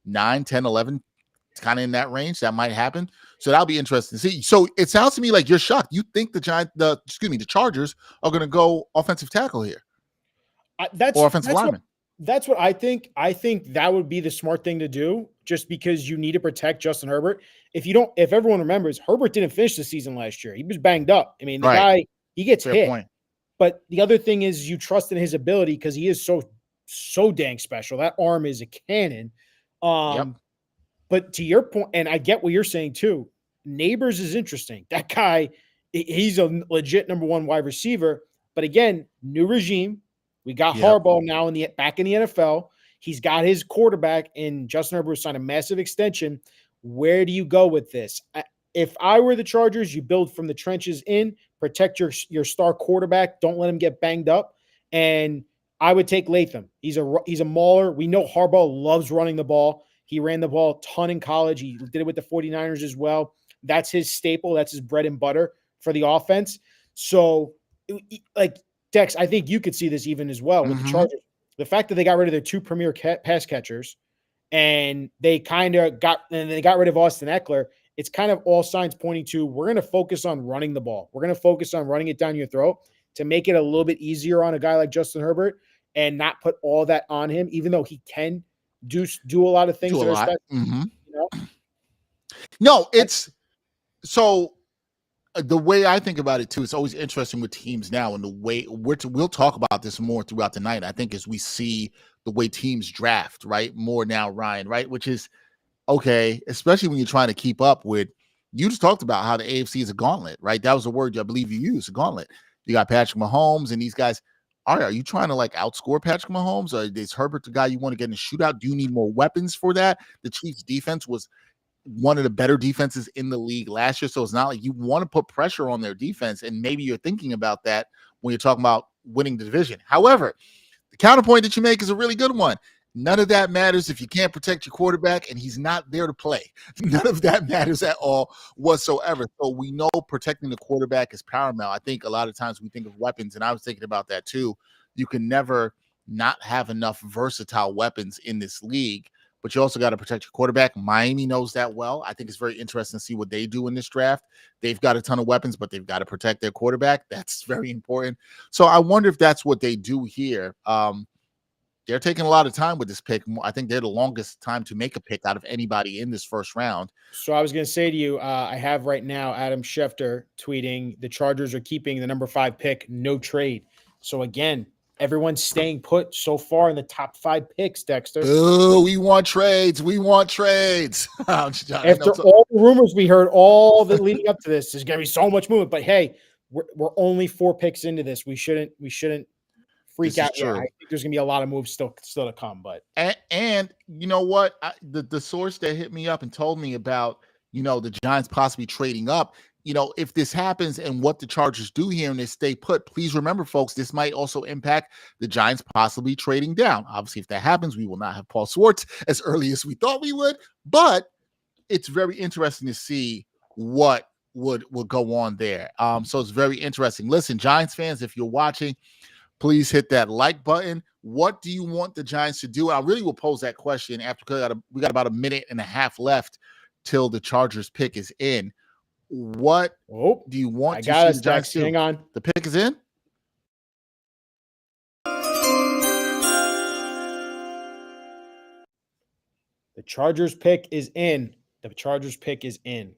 9, 10, 11. It's kind of in that range. That might happen. So that'll be interesting to see. So it sounds to me like you're shocked. You think the Chargers are going to go offensive tackle here, or offensive lineman. That's what I think. I think that would be the smart thing to do just because you need to protect Justin Herbert. If everyone remembers, Herbert didn't finish the season last year. He was banged up. I mean, the guy, he gets Fair hit. Point. But the other thing is you trust in his ability because he is so dang special. That arm is a cannon. But to your point, and I get what you're saying too, Neighbors is interesting. That guy, he's a legit number one wide receiver. But again, new regime. We got Harbaugh now back in the NFL. He's got his quarterback, and Justin Herbert signed a massive extension. Where do you go with this? If I were the Chargers, you build from the trenches in, protect your star quarterback, don't let him get banged up, and I would take Latham. He's a mauler. We know Harbaugh loves running the ball. He ran the ball a ton in college. He did it with the 49ers as well. That's his staple. That's his bread and butter for the offense. So, Dex, I think you could see this even as well with the Chargers. The fact that they got rid of their two premier pass catchers and they got rid of Austin Eckler, it's kind of all signs pointing to we're going to focus on running the ball. We're going to focus on running it down your throat to make it a little bit easier on a guy like Justin Herbert and not put all that on him, even though he can do a lot of things. No, it's so the way I think about it too, it's always interesting with teams now and the way we'll talk about this more throughout the night. I think as we see the way teams draft, right? More now, Ryan, right? Which is okay, especially when you're trying to keep up with, you just talked about how the AFC is a gauntlet, right? That was a word I believe you used, a gauntlet. You got Patrick Mahomes and these guys. Are you trying to outscore Patrick Mahomes? Or is Herbert the guy you want to get in a shootout? Do you need more weapons for that? The Chiefs defense was one of the better defenses in the league last year. So it's not like you want to put pressure on their defense. And maybe you're thinking about that when you're talking about winning the division. However, the counterpoint that you make is a really good one. None of that matters if you can't protect your quarterback and he's not there to play. None of that matters at all whatsoever. So we know protecting the quarterback is paramount. I think a lot of times we think of weapons, and I was thinking about that too. You can never not have enough versatile weapons in this league, but you also got to protect your quarterback. Miami knows that well. I think it's very interesting to see what they do in this draft. They've got a ton of weapons, but they've got to protect their quarterback. That's very important. So I wonder if that's what they do here. They're taking a lot of time with this pick. I think they're the longest time to make a pick out of anybody in this first round. So I was going to say to you, I have right now Adam Schefter tweeting the Chargers are keeping the number 5 pick, no trade. So again, everyone's staying put so far in the top 5 picks, Dexter. Oh, we want trades. After all the rumors we heard all the leading up to this, there's going to be so much movement. But hey, we're only 4 picks into this. We shouldn't freak out. I think there's gonna be a lot of moves still to come. But and you know what? The source that hit me up and told me about the Giants possibly trading up. If this happens and what the Chargers do here and they stay put, please remember, folks, this might also impact the Giants possibly trading down. Obviously, if that happens, we will not have Paul Schwartz as early as we thought we would, but it's very interesting to see what would go on there. So it's very interesting. Listen, Giants fans, if you're watching, please hit that like button. What do you want the Giants to do? I really will pose that question after we got about a minute and a half left till the Chargers pick is in. What do you want to see the Giants do? Hang on. The pick is in? The Chargers pick is in. The Chargers pick is in.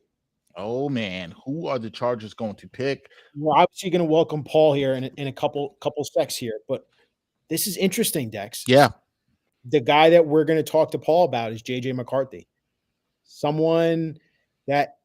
Oh, man. Who are the Chargers going to pick? We're obviously going to welcome Paul here in a couple secs here, but this is interesting, Dex. Yeah. The guy that we're going to talk to Paul about is JJ McCarthy. Someone that,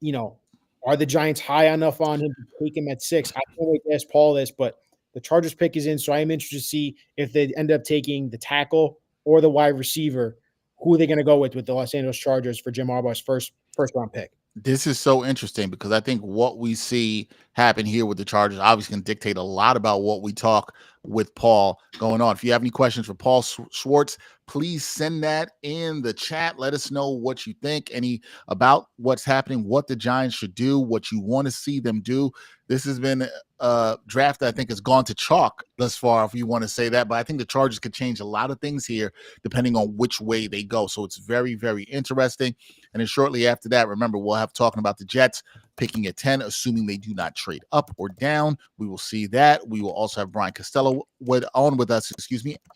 are the Giants high enough on him to take him at 6? I can't wait to ask Paul this, but the Chargers pick is in, so I am interested to see if they end up taking the tackle or the wide receiver. Who are they going to go with the Los Angeles Chargers for Jim Harbaugh's first round pick? This is so interesting because I think what we see happen here with the Chargers obviously can dictate a lot about what we talk with Paul going on. If you have any questions for Paul Schwartz, please send that in the chat. Let us know what you think, about what's happening, what the Giants should do, what you want to see them do. This has been a draft that I think has gone to chalk thus far, if you want to say that. But I think the Chargers could change a lot of things here depending on which way they go. So it's very, very interesting. And then shortly after that, remember, we'll have talking about the Jets picking at 10, assuming they do not trade up or down. We will see that. We will also have Brian Costello with us,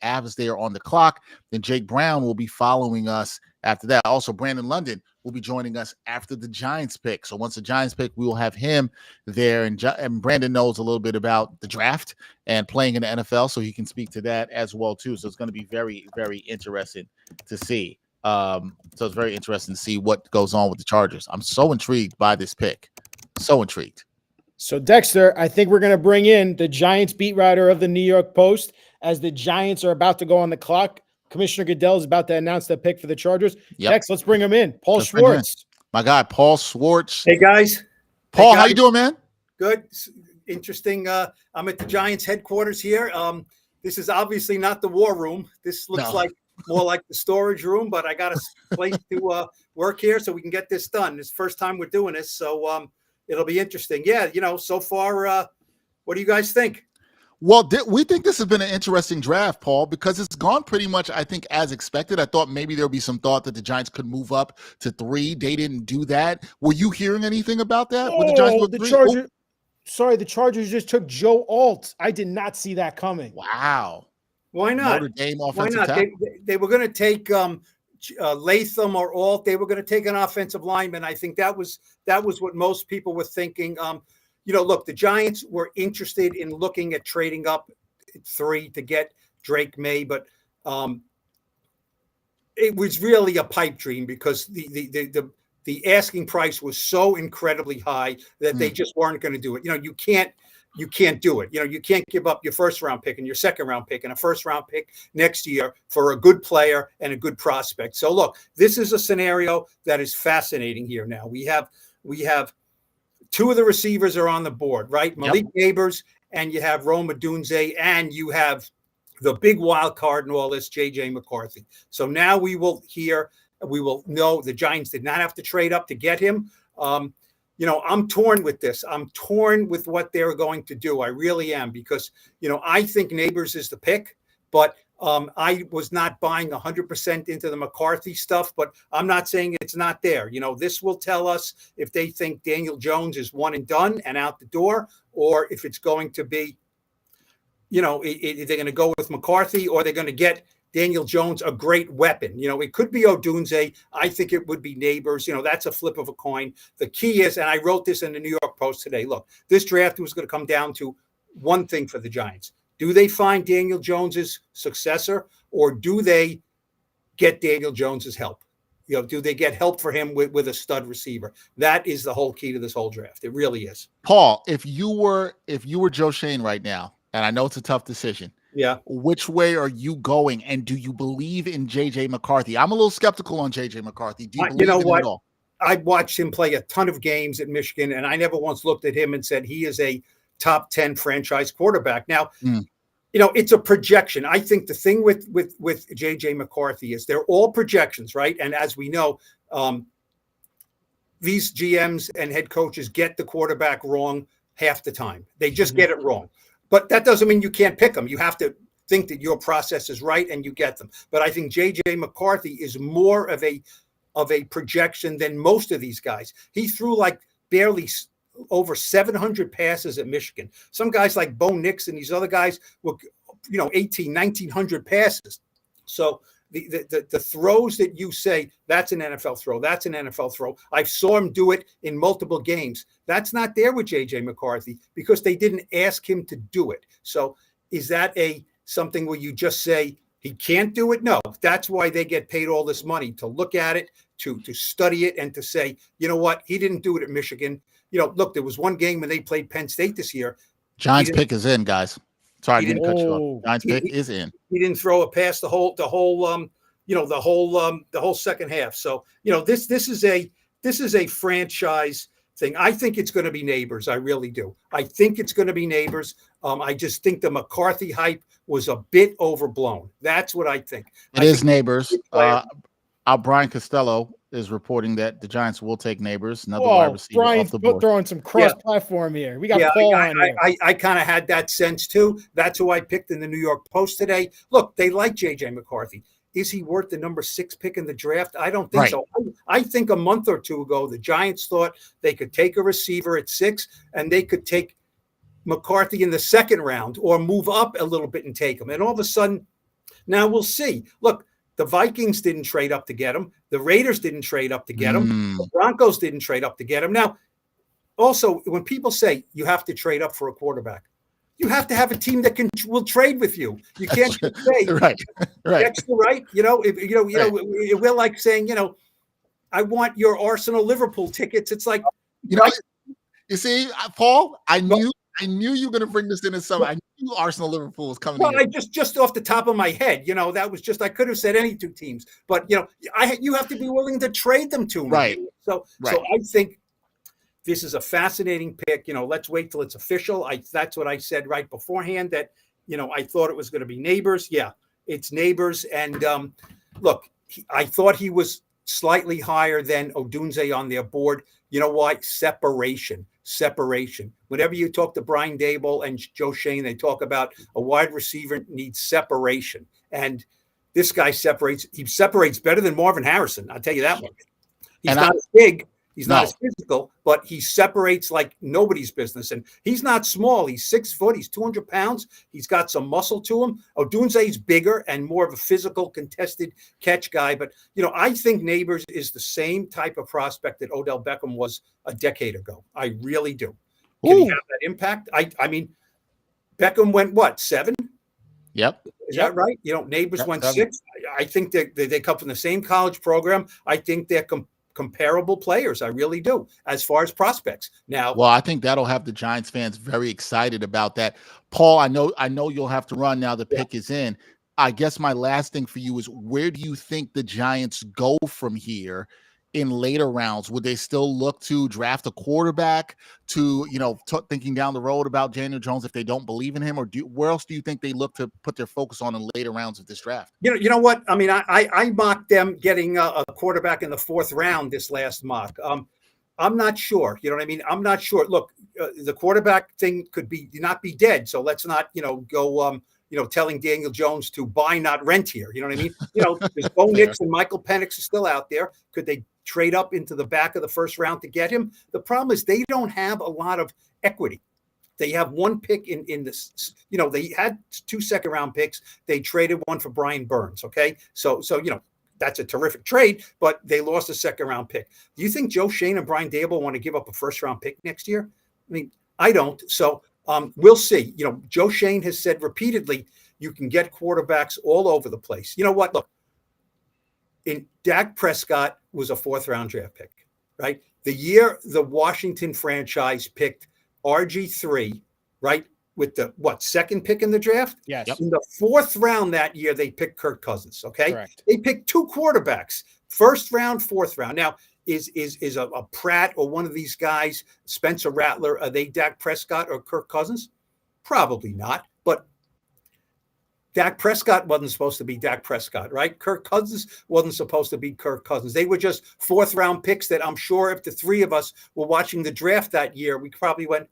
as they are on the clock. Then Jake Brown will be following us after that. Also, Brandon London will be joining us after the Giants pick. So once the Giants pick, we will have him there. And Brandon knows a little bit about the draft and playing in the NFL, so he can speak to that as well, too. So it's going to be very, very interesting to see. So it's very interesting to see what goes on with the Chargers. I'm so intrigued by this pick. So intrigued. So, Dexter, I think we're going to bring in the Giants beat writer of the New York Post as the Giants are about to go on the clock. Commissioner Goodell is about to announce the pick for the Chargers. Yep. Dex, let's bring him in. Paul Schwartz. My guy, Paul Schwartz. Hey, guys. Paul, how you doing, man? Good. Interesting. I'm at the Giants headquarters here. This is obviously not the war room. This looks like more like the storage room, but I got a place to work here so we can get this done. It's the first time we're doing this, so it'll be interesting. Yeah, so far, what do you guys think? Well, we think this has been an interesting draft, Paul, because it's gone pretty much, I think, as expected. I thought maybe there'll be some thought that the Giants could move up to 3. They didn't do that. Were you hearing anything about that? The Chargers just took Joe Alt. I did not see that coming. Wow. Why not? Notre Dame offensive tackle. They were going to take Latham or Alt. They were going to take an offensive lineman. I think that was what most people were thinking. Look, the Giants were interested in looking at trading up 3 to get Drake Maye, but it was really a pipe dream because the asking price was so incredibly high that they just weren't going to do it. You can't do it. You can't give up your first round pick and your second round pick and a first round pick next year for a good player and a good prospect. So look, this is a scenario that is fascinating here. Now we have 2 of the receivers are on the board, right? Malik Neighbors, and you have Rome Odunze, and you have the big wild card in all this, JJ McCarthy. So now we will know the Giants did not have to trade up to get him. I'm torn with this. I'm torn with what they're going to do. I really am, because, I think Neighbors is the pick, but I was not buying 100% into the McCarthy stuff, but I'm not saying it's not there. This will tell us if they think Daniel Jones is one and done and out the door, or if it's going to be, they're going to go with McCarthy, or they're going to get Daniel Jones, a great weapon. It could be Odunze. I think it would be Neighbors. That's a flip of a coin. The key is, and I wrote this in the New York Post today, look, this draft was going to come down to one thing for the Giants. Do they find Daniel Jones's successor, or do they get Daniel Jones's help? Do they get help for him with a stud receiver? That is the whole key to this whole draft. It really is. Paul, if you were Joe Schoen right now, and I know it's a tough decision, which way are you going? And do you believe in JJ McCarthy? I'm a little skeptical on JJ McCarthy. Do you believe in it at all? I watched him play a ton of games at Michigan, and I never once looked at him and said he is a top 10 franchise quarterback. Now, it's a projection. I think the thing with JJ McCarthy is they're all projections, right? And as we know, these GMs and head coaches get the quarterback wrong half the time. They just get it wrong. But that doesn't mean you can't pick them. You have to think that your process is right and you get them. But I think JJ McCarthy is more of a projection than most of these guys. He threw like barely over 700 passes at Michigan. Some guys like Bo Nix and these other guys were, 1,900 passes. So the throws that you say, that's an NFL throw, that's an NFL throw. I saw him do it in multiple games. That's not there with JJ McCarthy because they didn't ask him to do it. So is that something where you just say he can't do it? No, that's why they get paid all this money, to look at it, to study it, and to say, you know what, he didn't do it at Michigan. Look, there was one game when they played Penn State this year. Giants pick is in, guys. Sorry, I didn't cut you off. Giants pick is in. He didn't throw a pass the whole second half. So, this is a franchise thing. I think it's going to be Neighbors. I really do. I think it's going to be Neighbors. I just think the McCarthy hype was a bit overblown. That's what I think. It is Neighbors. Our Brian Costello is reporting that the Giants will take Neighbors, another wide receiver off the board. Throwing some cross-platform here. We got Paul on here. I kind of had that sense too. That's who I picked in the New York Post today. Look, they like JJ McCarthy. Is he worth the number 6 pick in the draft? I don't think so. I think a month or two ago, the Giants thought they could take a receiver at 6 and they could take McCarthy in the second round or move up a little bit and take him. And all of a sudden, now we'll see. Look, the Vikings didn't trade up to get him. The Raiders didn't trade up to get him. The Broncos didn't trade up to get him. Now, also, when people say you have to trade up for a quarterback, you have to have a team that will trade with you. You can't just say, right. Dexter, right? We're like saying, I want your Arsenal Liverpool tickets. It's like, you see, Paul, I knew you were going to bring this in as something. I knew Arsenal Liverpool was coming. Well, I just off the top of my head, that was just, I could have said any two teams, but you have to be willing to trade them to me. Right. So I think this is a fascinating pick. Let's wait till it's official. That's what I said right beforehand, that, I thought it was going to be Neighbors. Yeah, it's Neighbors. And look, I thought he was slightly higher than Odunze on their board. You know why? Separation. Whenever you talk to Brian Daboll and Joe Shane, they talk about a wide receiver needs separation. And this guy separates. He separates better than Marvin Harrison. I'll tell you that much. He's not as big. He's not as physical, but he separates like nobody's business. And he's not small. He's 6 foot. He's 200 pounds. He's got some muscle to him. Odunze's bigger and more of a physical contested catch guy. But, I think Neighbors is the same type of prospect that Odell Beckham was a decade ago. I really do. Can he have that impact? I mean, Beckham went, 7? Yep. Is that right? Neighbors went 6. I think that they come from the same college program. I think they're comparable players. I really do, as far as prospects. Now, well, I think that'll have the Giants fans very excited about that. Paul, I know you'll have to run now. The pick is in. I guess my last thing for you is, where do you think the Giants go from here in later rounds? Would they still look to draft a quarterback, to, thinking down the road about Daniel Jones if they don't believe in him? Or where else do you think they look to put their focus on in later rounds of this draft? You know what? I mean, I mocked them getting a quarterback in the 4th round this last mock. I'm not sure. You know what I mean? I'm not sure. Look, the quarterback thing could not be dead. So let's not, go, telling Daniel Jones to buy, not rent here. You know what I mean? There's Bo Nix and Michael Penix are still out there. Could they trade up into the back of the 1st round to get him? The problem is they don't have a lot of equity. They have 1 pick in this, they had 2 second-round picks. They traded 1 for Brian Burns. Okay. So, that's a terrific trade, but they lost a 2nd-round pick. Do you think Joe Shane and Brian Daboll want to give up a 1st-round pick next year? I mean, I don't. So we'll see. Joe Shane has said repeatedly, you can get quarterbacks all over the place. You know what? Look, Dak Prescott was a 4th-round draft pick, right? The year the Washington franchise picked RG3, right, with the 2nd pick in the draft? Yes. In the 4th round that year, they picked Kirk Cousins, okay? Correct. They picked 2 quarterbacks, 1st round, 4th round. Now, is a Pratt or one of these guys, Spencer Rattler, are they Dak Prescott or Kirk Cousins? Probably not. But Dak Prescott wasn't supposed to be Dak Prescott, right? Kirk Cousins wasn't supposed to be Kirk Cousins. They were just fourth-round picks that I'm sure if the three of us were watching the draft that year, we probably went,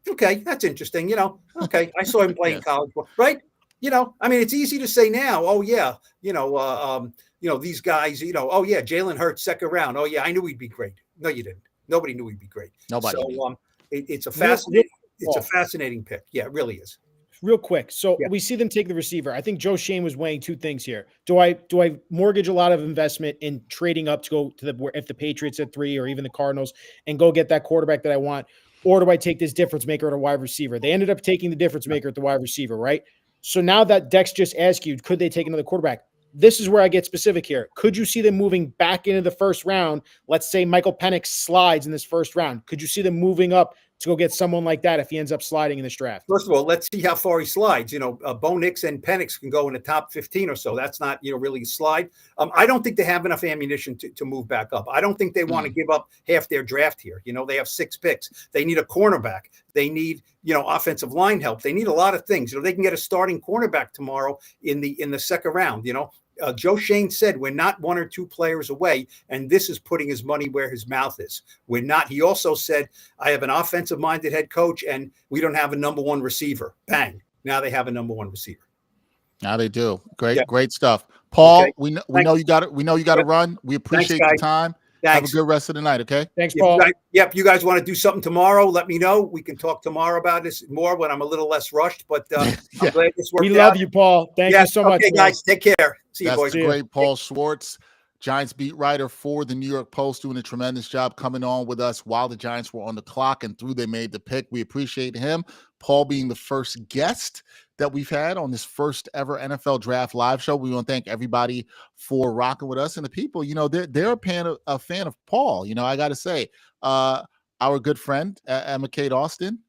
okay, that's interesting. Okay, I saw him playing college, right? I mean, it's easy to say now, oh, yeah, these guys, oh, yeah, Jalen Hurts, second round. Oh, yeah, I knew he'd be great. No, you didn't. Nobody knew he'd be great. Nobody. So it's a fascinating pick. Yeah, it really is. Real quick. So we see them take the receiver. I think Joe Shane was weighing two things here. Do I mortgage a lot of investment in trading up to go to if the Patriots at 3 or even the Cardinals and go get that quarterback that I want? Or do I take this difference maker at a wide receiver? They ended up taking the difference maker at the wide receiver, right? So now that Dex just asked you, could they take another quarterback? This is where I get specific here. Could you see them moving back into the first round? Let's say Michael Penix slides in this first round. Could you see them moving up to go get someone like that if he ends up sliding in this draft? First of all, let's see how far he slides. Bo Nix and Penix can go in the top 15 or so. That's not, really a slide. I don't think they have enough ammunition to move back up. I don't think they want to give up half their draft here. They have 6 picks. They need a cornerback. They need, offensive line help. They need a lot of things. They can get a starting cornerback tomorrow in the second round. Joe Shane said we're not 1 or 2 players away, and this is putting his money where his mouth is. We're not. He also said, I have an offensive-minded head coach, and we don't have a number 1 receiver. Bang. Now they have a number 1 receiver. Now they do. Great stuff. Paul, okay. we know you got to run. We appreciate the time. Thanks. Have a good rest of the night, okay? Thanks, Paul. If you guys want to do something tomorrow, let me know. We can talk tomorrow about this more when I'm a little less rushed, but I'm glad this worked out. We love you, Paul. Thank you so much. Okay, guys, take care. See you, boys. That's great. Paul Schwartz, Giants beat writer for the New York Post, doing a tremendous job coming on with us while the Giants were on the clock and through they made the pick. We appreciate him. Paul being the first guest that we've had on this first ever NFL Draft live show. We want to thank everybody for rocking with us, and the people, they're a fan of Paul. I got to say, our good friend Emma Kate Austin,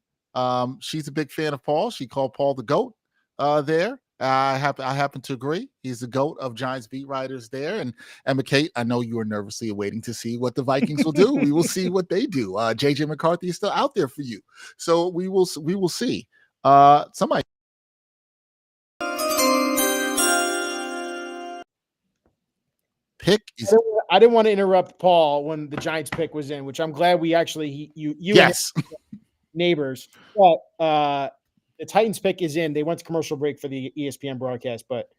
she's a big fan of Paul. She called Paul the GOAT there. I happen to agree. He's the GOAT of Giants beat writers there. And Emma Kate, I know you are nervously awaiting to see what the Vikings will do. We will see what they do. JJ McCarthy is still out there for you, so we will see. Somebody. Pick is. I didn't want to interrupt Paul when the Giants pick was in, which I'm glad we actually you Yes. Neighbors. But the Titans pick is in. They went to commercial break for the ESPN broadcast, but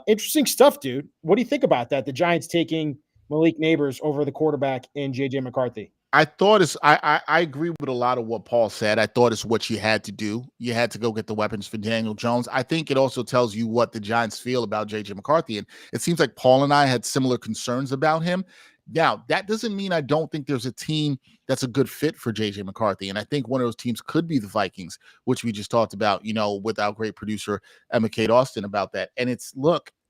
interesting stuff, dude. What do you think about that? The Giants taking Malik Neighbors over the quarterback in JJ McCarthy. I thought I agree with a lot of what Paul said. I thought it's what you had to do. You had to go get the weapons for Daniel Jones. I think it also tells you what the Giants feel about JJ McCarthy. And it seems like Paul and I had similar concerns about him. Now, that doesn't mean I don't think there's a team that's a good fit for JJ McCarthy. And I think one of those teams could be the Vikings, which we just talked about, with our great producer, Emma Kate Austin, about that. And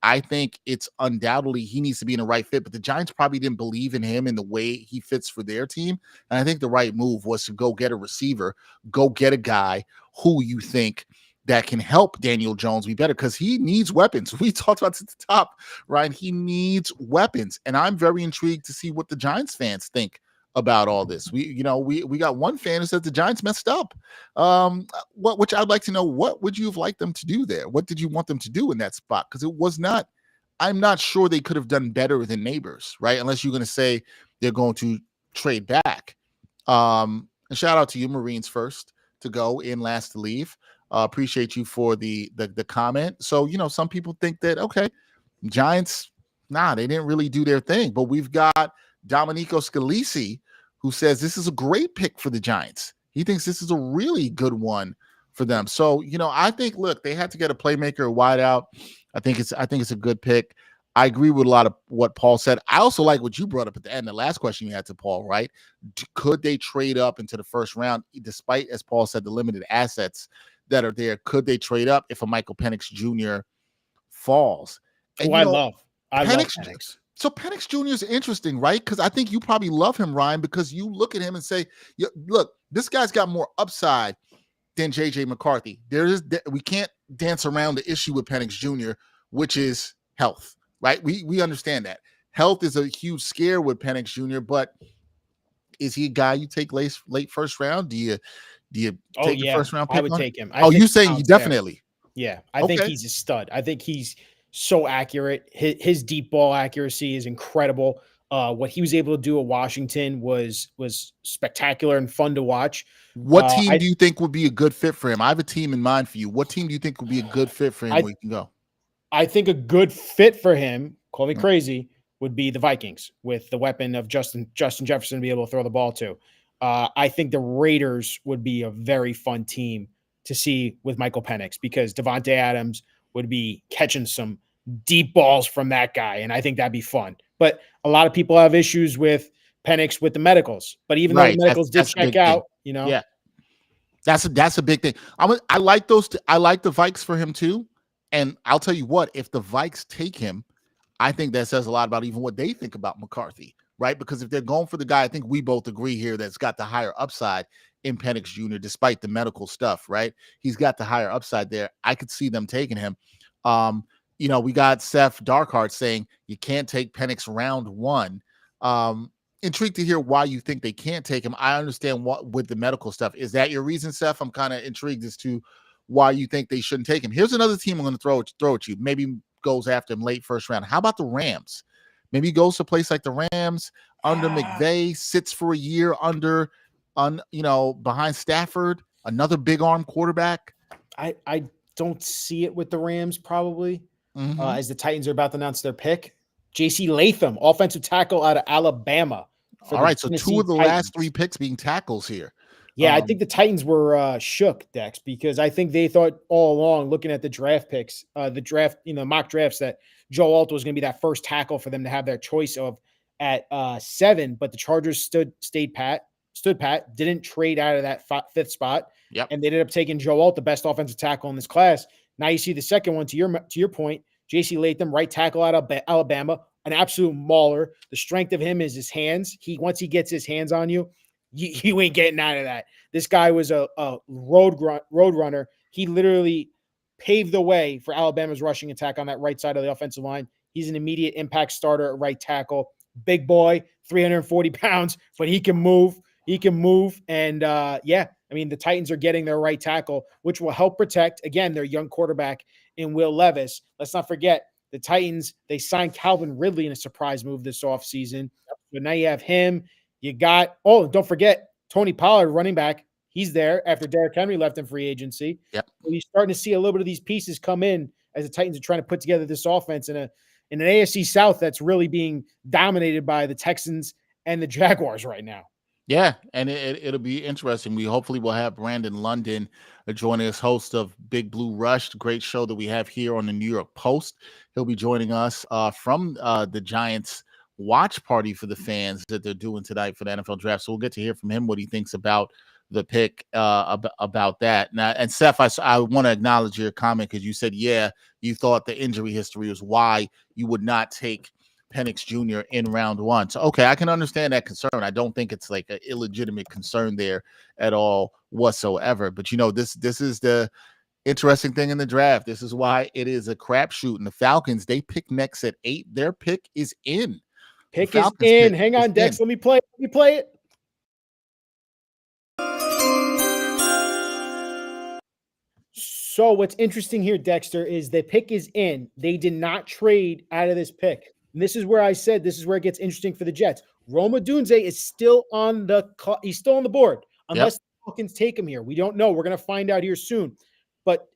I think it's undoubtedly he needs to be in the right fit, but the Giants probably didn't believe in him in the way he fits for their team. And I think the right move was to go get a receiver, go get a guy who you think that can help Daniel Jones be better, because he needs weapons. We talked about it at the top, right? He needs weapons. And I'm very intrigued to see what the Giants fans think about all this. We got one fan who says the Giants messed up. Which I'd like to know, what would you have liked them to do there? What did you want them to do in that spot? Because I'm not sure they could have done better than Neighbors, right? Unless you're going to say they're going to trade back. And shout out to you, Marines first to go in, last to leave. Appreciate you for the comment. So, some people think that, okay, Giants, they didn't really do their thing, but we've got Domenico Scalisi, who says this is a great pick for the Giants. He thinks this is a really good one for them. So, I think, look, they had to get a playmaker, a wideout. I think it's a good pick. I agree with a lot of what Paul said. I also like what you brought up at the end, the last question you had to Paul, right? Could they trade up into the first round, despite, as Paul said, the limited assets that are there? Could they trade up if a Michael Penix Jr. falls? And, I love Penix. So Penix Jr. is interesting, right? Because I think you probably love him, Ryan, because you look at him and say, look, this guy's got more upside than JJ McCarthy. We can't dance around the issue with Penix Jr., which is health, right? We understand that. health is a huge scare with Penix Jr., but is he a guy you take late first round? Do you take the first round pick? I would take him. You saying you definitely? Yeah, I think he's a stud. I think he's so accurate. His deep ball accuracy is incredible. What he was able to do at Washington was spectacular and fun to watch. What team do you think would be a good fit for him? I have a team in mind for you. What team do you think would be a good fit for him where he can go? I think a good fit for him, call me crazy, would be the Vikings with the weapon of Justin Jefferson to be able to throw the ball to. I think the Raiders would be a very fun team to see with Michael Penix because Devontae Adams would be catching some deep balls from that guy, and I think that'd be fun. But a lot of people have issues with Penix with the medicals. But even though the medicals did check out, yeah, that's a big thing. I like those. I like the Vikes for him too. And I'll tell you what, if the Vikes take him, I think that says a lot about even what they think about McCarthy, right? Because if they're going for the guy, I think we both agree here that's got the higher upside in Penix Jr., despite the medical stuff, right? He's got the higher upside there. I could see them taking him. We got Seth Darkheart saying you can't take Penix round one. Intrigued to hear why you think they can't take him. I understand what with the medical stuff. Is that your reason, Seth? I'm kind of intrigued as to why you think they shouldn't take him. Here's another team I'm going to throw at you. Maybe goes after him late first round. How about the Rams? Maybe he goes to a place like the Rams under McVay, sits for a year behind Stafford, another big arm quarterback. I don't see it with the Rams probably as the Titans are about to announce their pick. JC Latham, offensive tackle out of Alabama. All right, so two of the last three picks being tackles here. Yeah, I think the Titans were shook, Dex, because I think they thought all along, looking at the draft picks, mock drafts, that Joe Alt was going to be that first tackle for them to have their choice of at 7. But the Chargers stood pat, didn't trade out of that fifth spot, and they ended up taking Joe Alt, the best offensive tackle in this class. Now you see the second one. To your point, JC Latham, right tackle out of Alabama, an absolute mauler. The strength of him is his hands. Once he gets his hands on you, you ain't getting out of that. This guy was a road runner. He literally paved the way for Alabama's rushing attack on that right side of the offensive line. He's an immediate impact starter at right tackle. Big boy, 340 pounds, but he can move. And the Titans are getting their right tackle, which will help protect, again, their young quarterback in Will Levis. Let's not forget, the Titans, they signed Calvin Ridley in a surprise move this offseason. So now you have him. You got, don't forget, Tony Pollard, running back. He's there after Derrick Henry left in free agency. Yep. So you're starting to see a little bit of these pieces come in as the Titans are trying to put together this offense in an AFC South that's really being dominated by the Texans and the Jaguars right now. Yeah, and it'll be interesting. We hopefully will have Brandon London joining us, host of Big Blue Rush, the great show that we have here on the New York Post. He'll be joining us from the Giants watch party for the fans that they're doing tonight for the NFL draft. So we'll get to hear from him what he thinks about the pick, about that. Now, and Seth, I want to acknowledge your comment because you said, you thought the injury history was why you would not take Penix Jr. in round one. So, okay, I can understand that concern. I don't think it's like an illegitimate concern there at all whatsoever. But, this is the interesting thing in the draft. This is why it is a crapshoot. And the Falcons, they pick next at 8. Their pick is in. Pick is in. Hang on, Dex. Let me play it. So what's interesting here, Dexter, is the pick is in. They did not trade out of this pick. And this is where I said this is where it gets interesting for the Jets. Rome Odunze is still on he's still on the board unless the Falcons take him here. We don't know. We're going to find out here soon. But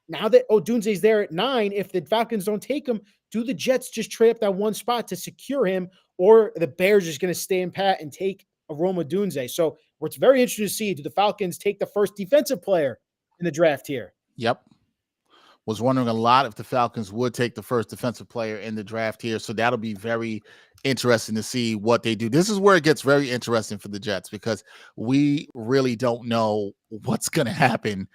now that Odunze is there at 9, if the Falcons don't take him, do the Jets just trade up that one spot to secure him, or the Bears just going to stay in pat and take a Rome Odunze? So what's very interesting to see, do the Falcons take the first defensive player in the draft here? Yep. Was wondering a lot if the Falcons would take the first defensive player in the draft here. So that'll be very interesting to see what they do. This is where it gets very interesting for the Jets because we really don't know what's going to happen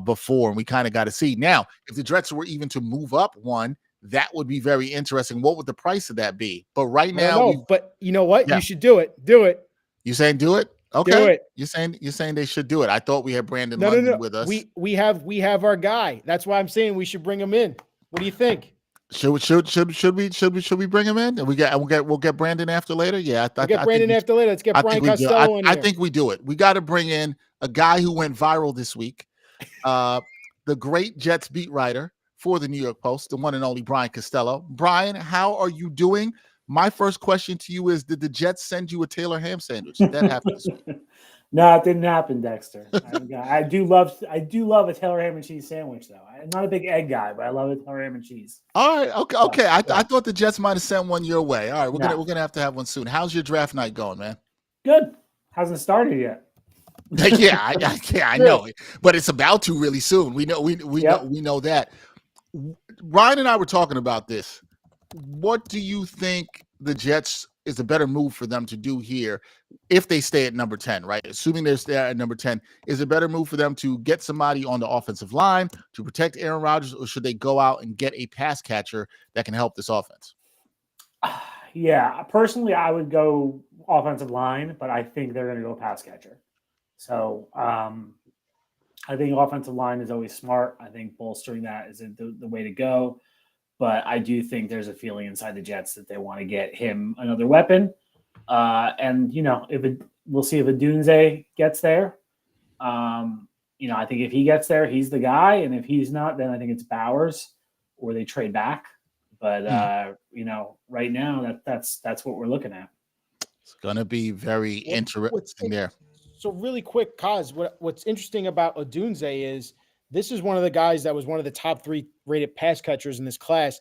before. And we kind of got to see. Now, if the Jets were even to move up one, that would be very interesting. What would the price of that be? But right now, but you know what? Yeah. You should do it. Do it. You saying do it? Okay. Do it. You're saying they should do it. I thought we had Brandon London with us. We have our guy. That's why I'm saying we should bring him in. What do you think? Should we bring him in? We'll get Brandon after later. Yeah, We'll get Brandon after later. Let's get Brian Costello in here. I think we do it. We got to bring in a guy who went viral this week, the great Jets beat writer for the New York Post, the one and only Brian Costello. Brian, how are you doing? My first question to you is: did the Jets send you a Taylor ham sandwich? Did that happen this week? No, it didn't happen, Dexter. I do love a Taylor ham and cheese sandwich, though. I'm not a big egg guy, but I love a Taylor ham and cheese. All right, okay. I thought the Jets might have sent one your way. All right, we're gonna have to have one soon. How's your draft night going, man? Good. Hasn't started yet. I know it, but it's about to really soon. We know that. Ryan and I were talking about this. What do you think the Jets is a better move for them to do here if they stay at number 10, right? Assuming they're there at number 10, is it a better move for them to get somebody on the offensive line to protect Aaron Rodgers, or should they go out and get a pass catcher that can help this offense? Yeah, personally, I would go offensive line, but I think they're going to go pass catcher. So I think offensive line is always smart. I think bolstering that is the way to go. But I do think there's a feeling inside the Jets that they want to get him another weapon. And, we'll see if Odunze gets there. I think if he gets there, he's the guy. And if he's not, then I think it's Bowers or they trade back. But, right now that's what we're looking at. It's going to be very interesting there. So really quick, Kaz, what's interesting about Odunze is this is one of the guys that was one of the top 3 rated pass catchers in this class,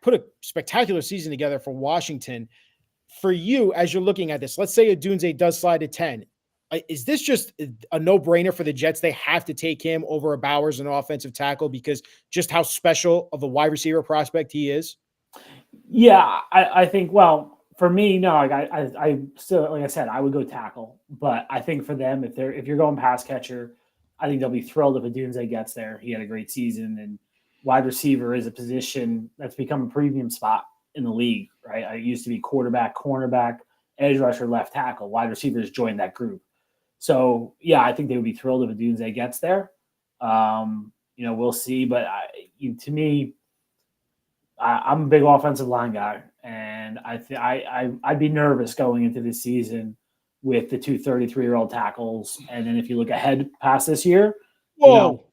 put a spectacular season together for Washington. For you, as you're looking at this, let's say Odunze does slide to 10. Is this just a no-brainer for the Jets? They have to take him over a Bowers, an offensive tackle, because just how special of a wide receiver prospect he is? Yeah, I think, well, for me, no, I still, like I said, I would go tackle. But I think for them, if you're going pass catcher, I think they'll be thrilled if Odunze gets there. He had a great season, and wide receiver is a position that's become a premium spot in the league, right? I used to be quarterback, cornerback, edge rusher, left tackle. Wide receivers joined that group. So, yeah, I think they would be thrilled if Odunze gets there. We'll see. But to me, I'm a big offensive line guy, and I'd be nervous going into this season with the 2 33-year-old tackles. And then if you look ahead past this year. Whoa.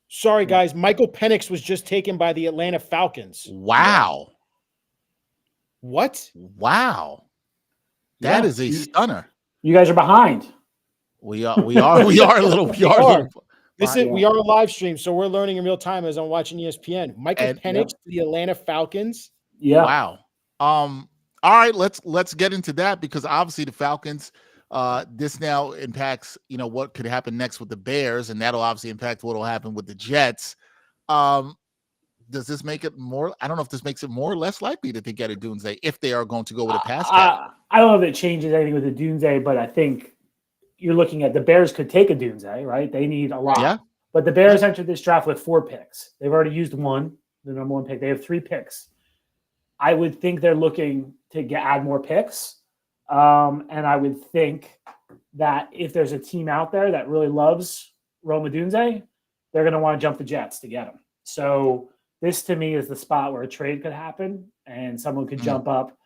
Sorry, guys. Michael Penix was just taken by the Atlanta Falcons. Wow. What? Wow. That is a stunner. You guys are behind. We are a little. We are a live stream, so we're learning in real time as I'm watching ESPN. Michael Penix to the Atlanta Falcons. Yeah. Wow. All right, let's get into that, because obviously the Falcons, this now impacts, what could happen next with the Bears, and that'll obviously impact what will happen with the Jets. Does this make it more? I don't know if this makes it more or less likely that they get a Odunze if they are going to go with a pass catcher. I don't know if it changes anything with the Odunze, but I think you're looking at the Bears could take a Odunze, right? They need a lot. Yeah. But the Bears entered this draft with 4 picks. They've already used one, the number 1 pick. They have 3 picks. I would think they're looking to add more picks. And I would think that if there's a team out there that really loves Rome Odunze, they're going to want to jump the Jets to get him. So this, to me, is the spot where a trade could happen and someone could jump up,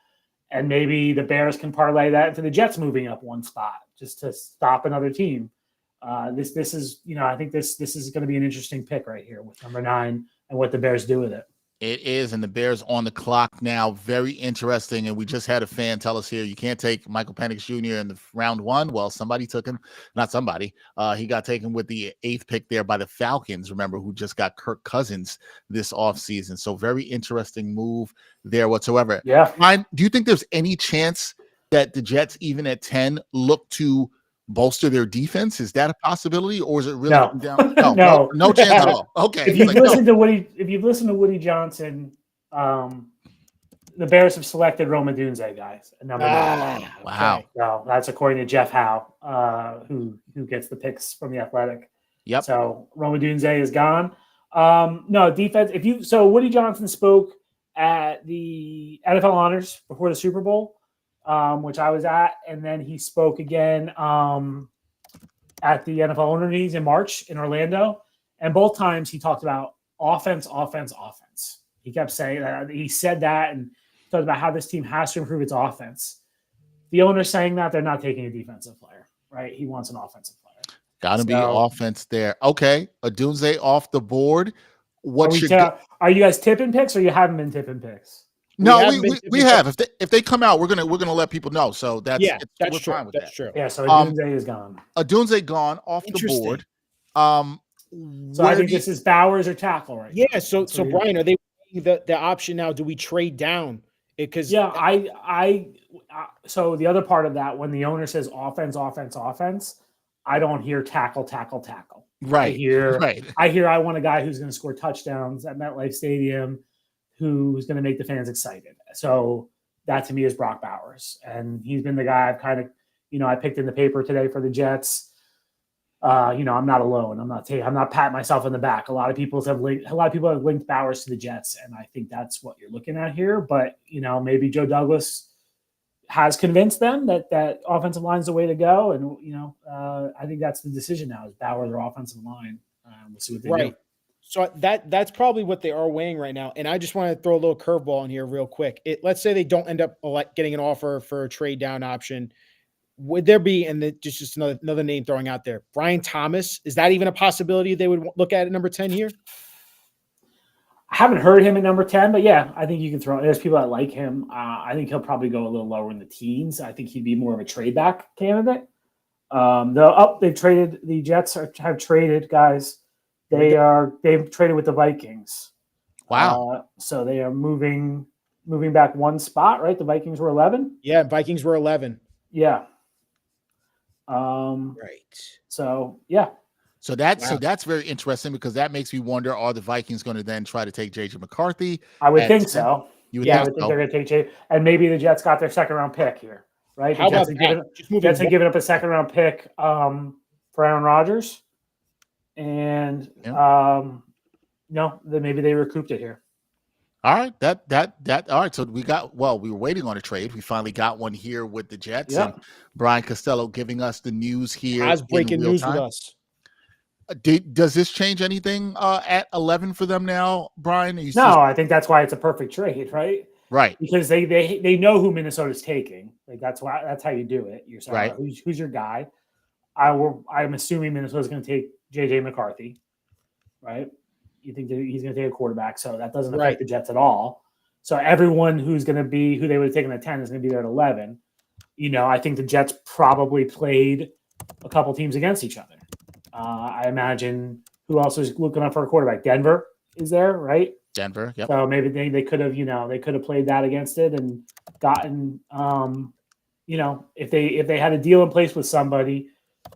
and maybe the Bears can parlay that into the Jets moving up 1 spot just to stop another team. This is, I think this is going to be an interesting pick right here with number 9 and what the Bears do with it. It is, and the Bears on the clock now. Very interesting. And we just had a fan tell us here, you can't take Michael Penix Jr. in the round 1. Well, somebody took him. Not somebody. He got taken with the 8th pick there by the Falcons, remember, who just got Kirk Cousins this offseason. So very interesting move there whatsoever. Yeah. Ryan, do you think there's any chance that the Jets, even at 10, look to bolster their defense? Is that a possibility, or is it really down? No chance at all. Okay. If you've listened to Woody Johnson, the Bears have selected Rome Odunze, guys, at number 9. Wow. So that's according to Jeff Howe, who gets the picks from The Athletic. Yep. So Rome Odunze is gone. No defense. So Woody Johnson spoke at the NFL Honors before the Super Bowl, which I was at, and then he spoke again at the NFL Owner Meetings in March in Orlando, and both times he talked about offense. He kept saying that. He said that and talked about how this team has to improve its offense. The owner's saying that they're not taking a defensive player, right? He wants an offensive player. Got to be offense there. Okay, Odunze off the board. Are you guys tipping picks, or you haven't been tipping picks? No, we have. If they come out, we're gonna let people know. So that's true. Fine with that's true. Yeah. So Odunze is gone. Odunze gone off the board. So I think this is Bowers or tackle, right? Yeah. So Brian, are they the option now? Do we trade down? Because so the other part of that, when the owner says offense, I don't hear tackle. Right. I hear I want a guy who's going to score touchdowns at MetLife Stadium, who's going to make the fans excited. So that to me is Brock Bowers, and he's been the guy I've kind of, I picked in the paper today for the Jets. I'm not alone. I'm not patting myself on the back. A lot of people have linked Bowers to the Jets, and I think that's what you're looking at here. But maybe Joe Douglas has convinced them that offensive line is the way to go, and I think that's the decision now: is Bowers or offensive line. We'll see what they do. So that's probably what they are weighing right now. And I just want to throw a little curveball in here real quick. Let's say they don't end up getting an offer for a trade down option. Would there be, and just another name throwing out there, Brian Thomas? Is that even a possibility they would look at number 10 here? I haven't heard him at number 10, but yeah, I think you can throw. There's people that like him. I think he'll probably go a little lower in the teens. I think he'd be more of a trade back candidate. They've traded. The Jets have traded guys. They've traded with the Vikings. Wow. So they are moving back one spot, right? The Vikings were 11. Yeah, Vikings were 11. Yeah. Right. So yeah. So that's very interesting, because that makes me wonder: are the Vikings going to then try to take JJ McCarthy? I would think so. You would I would think they're going to take JJ, and maybe the Jets got their second round pick here, right? How about that? Jets had given up a second round pick for Aaron Rodgers, and then maybe they recouped it here. All right, all right. So we were waiting on a trade. We finally got one here with the Jets. Yeah. And Brian Costello giving us the news here. As breaking news with us. Does this change anything at 11 for them now, Brian? I think that's why it's a perfect trade, right? Right. Because they know who Minnesota's taking. Like that's how you do it. You're saying, right. Who's your guy? I'm assuming Minnesota's going to take JJ McCarthy, right? You think that he's going to take a quarterback, so that doesn't affect the Jets at all. So everyone who they would have taken at 10 is going to be there at 11. I think the Jets probably played a couple teams against each other. I imagine who else is looking up for a quarterback? Denver is there, right? Denver, yep. So maybe they could have played that against it and gotten if they had a deal in place with somebody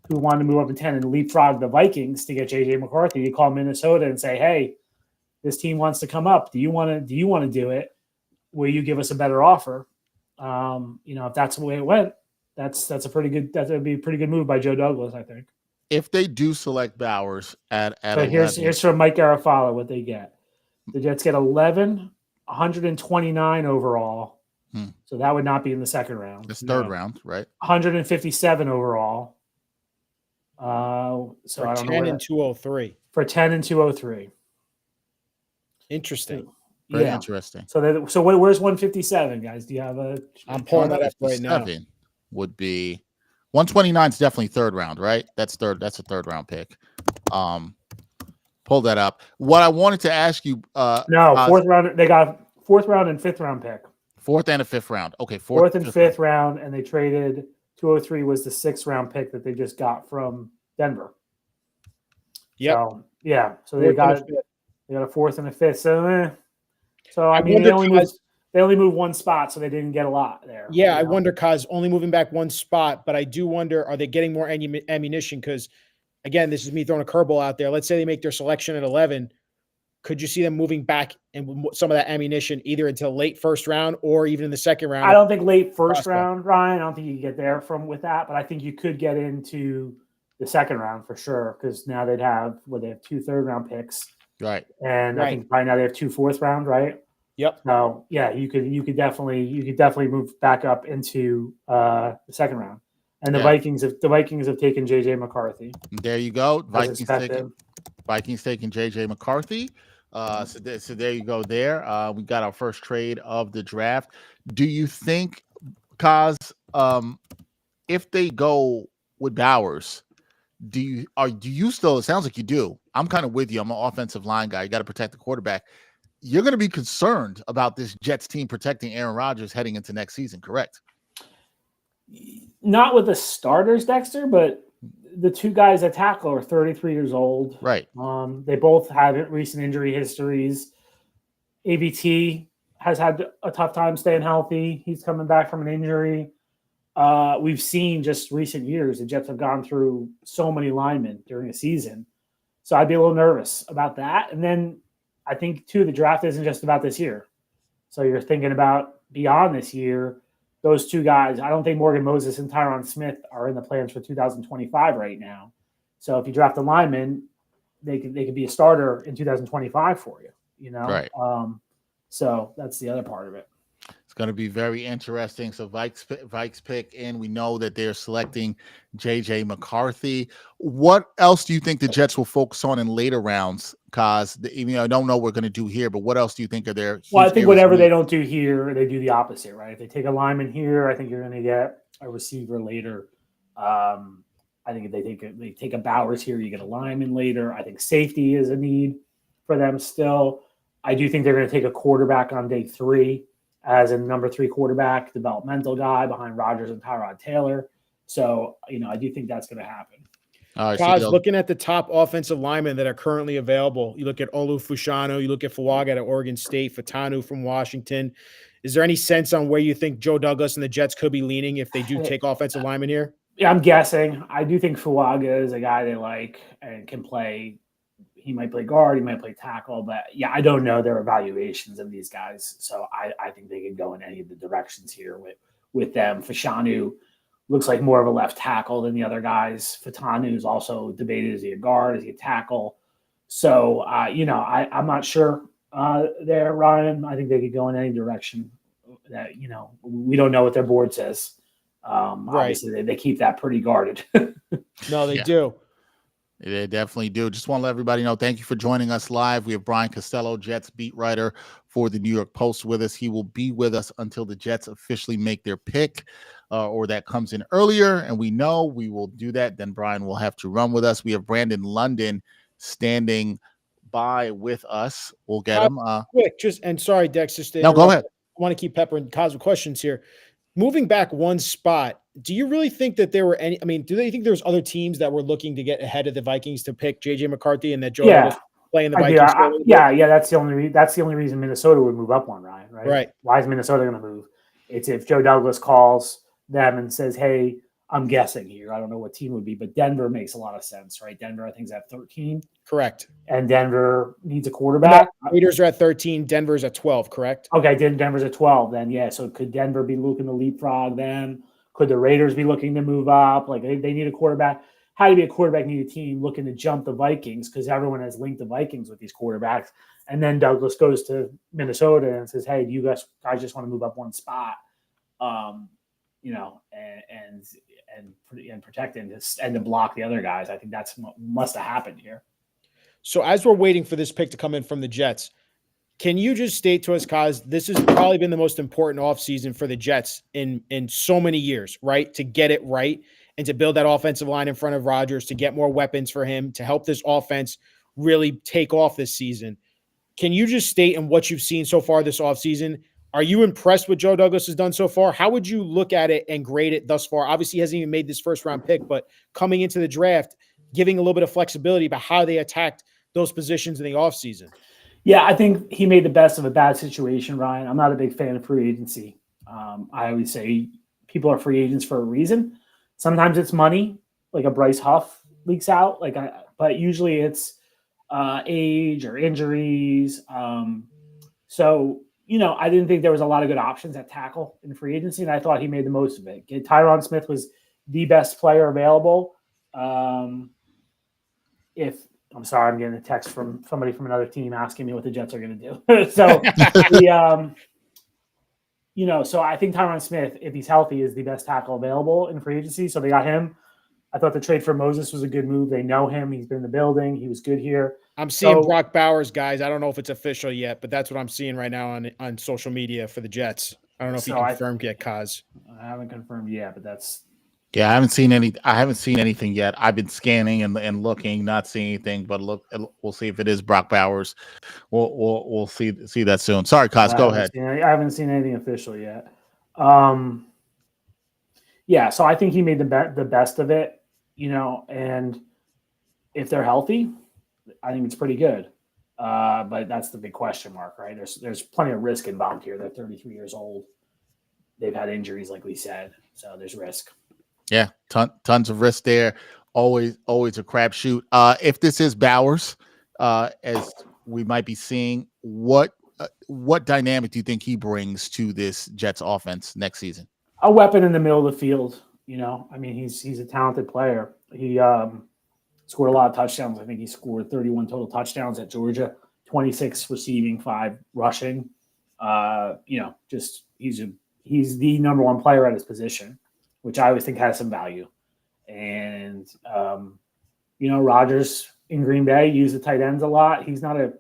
who wanted to move up to 10 and leapfrog the Vikings to get JJ McCarthy, you call Minnesota and say, hey, this team wants to come up. Do you want to do it? Will you give us a better offer? If that's the way it went, that would be a pretty good move by Joe Douglas, I think. If they do select Bowers at so 11. Here's from Mike Garafalo what they get. The Jets get 11, 129 overall. So that would not be in the second round. It's third round, right? 157 overall. So for I don't 10 know and 203. For 10 and 203. Interesting. Very interesting. So where's 157, guys? Do you have a? I'm pulling that up right now. Would be 129 is definitely third round, right? That's a third round pick. Pull that up. What I wanted to ask you, fourth round. They got fourth round and fifth round pick. Fourth and a fifth round. Okay, fourth and fifth round, and they traded 203 was the sixth round pick that they just got from Denver. Yeah. So they got a fourth and a fifth. So I mean, they only moved one spot, so they didn't get a lot there. Yeah, I wonder, Kaz, only moving back one spot, but I do wonder, are they getting more ammunition? Because, again, this is me throwing a curveball out there. Let's say they make their selection at 11. Could you see them moving back and some of that ammunition either into late first round or even in the second round? I don't think late first round, Ryan. I don't think you can get there with that, but I think you could get into the second round for sure, because now they have 2 third round picks. Right. And I think right now they have 2 fourth round, right? Yep. So yeah, you could definitely move back up into the second round. And the Vikings have taken JJ McCarthy. There you go. Vikings taking JJ McCarthy. So there you go. There, we got our first trade of the draft. Do you think, Kaz, if they go with Bowers, do you still? It sounds like you do. I'm kind of with you. I'm an offensive line guy. You got to protect the quarterback. You're going to be concerned about this Jets team protecting Aaron Rodgers heading into next season, correct? Not with the starters, Dexter, but the two guys at tackle are 33 years old. Right. They both have recent injury histories. AVT has had a tough time staying healthy. He's coming back from an injury. We've seen just recent years the Jets have gone through so many linemen during a season. So I'd be a little nervous about that. And then I think, too, the draft isn't just about this year. So you're thinking about beyond this year, those two guys. I don't think Morgan Moses and Tyron Smith are in the plans for 2025 right now. So if you draft a lineman, they could be a starter in 2025 for you, you know? Right. So that's the other part of it. It's going to be very interesting. So Vikes pick in. We know that they're selecting JJ McCarthy. What else do you think the Jets will focus on in later rounds? Because I don't know what we're going to do here, but what else do you think are there? Well, I think whatever they don't do here, they do the opposite, right? If they take a lineman here, I think you're going to get a receiver later. I think if they take a Bowers here, you get a lineman later. I think safety is a need for them still. I do think they're going to take a quarterback on day 3 as a number 3 quarterback, developmental guy behind Rodgers and Tyrod Taylor. So, I do think that's going to happen. All right, Guys, looking at the top offensive linemen that are currently available, you look at Olu Fashanu, you look at Fuaga at Oregon State, Fautanu from Washington. Is there any sense on where you think Joe Douglas and the Jets could be leaning if they do take offensive linemen here? Yeah, I'm guessing. I do think Fuaga is a guy they like and can play. He might play guard, he might play tackle, but yeah, I don't know their evaluations of these guys. So I think they could go in any of the directions here with them. Fashanu looks like more of a left tackle than the other guys. Fautanu is also debated, is he a guard, is he a tackle? So, I'm not sure there, Ryan. I think they could go in any direction that, we don't know what their board says. Obviously, they keep that pretty guarded. No, they do. They definitely do. Just want to let everybody know, thank you for joining us live. We have Brian Costello, Jets beat writer for the New York Post with us. He will be with us until the Jets officially make their pick or that comes in earlier. And we know we will do that. Then Brian will have to run with us. We have Brandon London standing by with us. We'll get him. Quick, sorry, Dex, no, go ahead. I want to keep peppering Cosmo questions here. Moving back one spot, do you really think that there were do they think there's other teams that were looking to get ahead of the Vikings to pick JJ McCarthy and that Joe was playing the Vikings? That's the only reason Minnesota would move up one, Ryan, right? Right. Why is Minnesota going to move? It's if Joe Douglas calls them and says, hey, I'm guessing here. I don't know what team would be, but Denver makes a lot of sense, right? Denver, I think, is at 13. Correct. And Denver needs a quarterback. Raiders are at 13. Denver's at 12, correct? Okay, Denver's at 12 then, yeah. So could Denver be looking to leapfrog them? Could the Raiders be looking to move up? Like they need a quarterback. How do you be a quarterback need a team looking to jump the Vikings? Because everyone has linked the Vikings with these quarterbacks. And then Douglas goes to Minnesota and says, hey, do you guys just want to move up one spot? And protect him and to block the other guys. I think that's what must have happened here. So as we're waiting for this pick to come in from the Jets, can you just state to us, Kaz, this has probably been the most important offseason for the Jets in so many years, right? To get it right and to build that offensive line in front of Rodgers, to get more weapons for him, to help this offense really take off this season. Can you just state in what you've seen so far this offseason, are you impressed with Joe Douglas has done so far? How would you look at it and grade it thus far? Obviously, he hasn't even made this first-round pick, but coming into the draft, giving a little bit of flexibility about how they attacked those positions in the offseason. Yeah, I think he made the best of a bad situation, Ryan. I'm not a big fan of free agency. I always say people are free agents for a reason. Sometimes it's money, like a Bryce Huff leaks out, but usually it's age or injuries. I didn't think there was a lot of good options at tackle in free agency, and I thought he made the most of it. Tyron Smith was the best player available. I'm sorry, I'm getting a text from somebody from another team asking me what the Jets are going to do. So I think Tyron Smith, if he's healthy, is the best tackle available in free agency. So they got him. I thought the trade for Moses was a good move. They know him. He's been in the building. He was good here. I'm seeing Brock Bowers, guys. I don't know if it's official yet, but that's what I'm seeing right now on social media for the Jets. I don't know if you confirmed yet, Kaz. I haven't confirmed yet, but that's. Yeah, I haven't seen anything yet. I've been scanning and looking, not seeing anything. But look, we'll see if it is Brock Bowers. We'll see that soon. Sorry, Kaz, go ahead. I haven't seen anything official yet. Yeah, so I think he made the best of it, and if they're healthy, I think it's pretty good. But that's the big question mark, right? There's plenty of risk involved here. They're 33 years old. They've had injuries, like we said, so there's risk. Yeah, tons of risk there. Always a crapshoot. If this is Bowers, as we might be seeing, what dynamic do you think he brings to this Jets offense next season? A weapon in the middle of the field. I mean, he's a talented player. He scored a lot of touchdowns. I think he scored 31 total touchdowns at Georgia, 26 receiving, 5 rushing. Just he's the number one player at his position, which I always think has some value. And, Rodgers in Green Bay used the tight ends a lot. I'm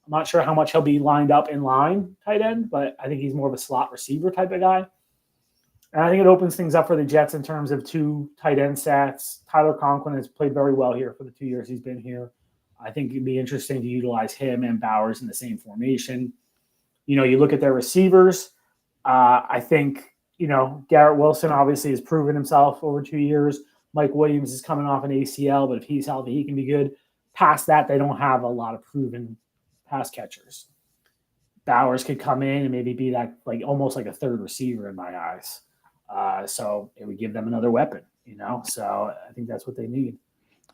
not sure how much he'll be lined up in line tight end, but I think he's more of a slot receiver type of guy. And I think it opens things up for the Jets in terms of 2 tight end stats. Tyler Conklin has played very well here for the 2 years he's been here. I think it'd be interesting to utilize him and Bowers in the same formation. You look at their receivers. I think, Garrett Wilson obviously has proven himself over 2 years. Mike Williams is coming off an ACL, but if he's healthy, he can be good. Past that, they don't have a lot of proven pass catchers. Bowers could come in and maybe be that almost like a third receiver in my eyes. So it would give them another weapon, So I think that's what they need.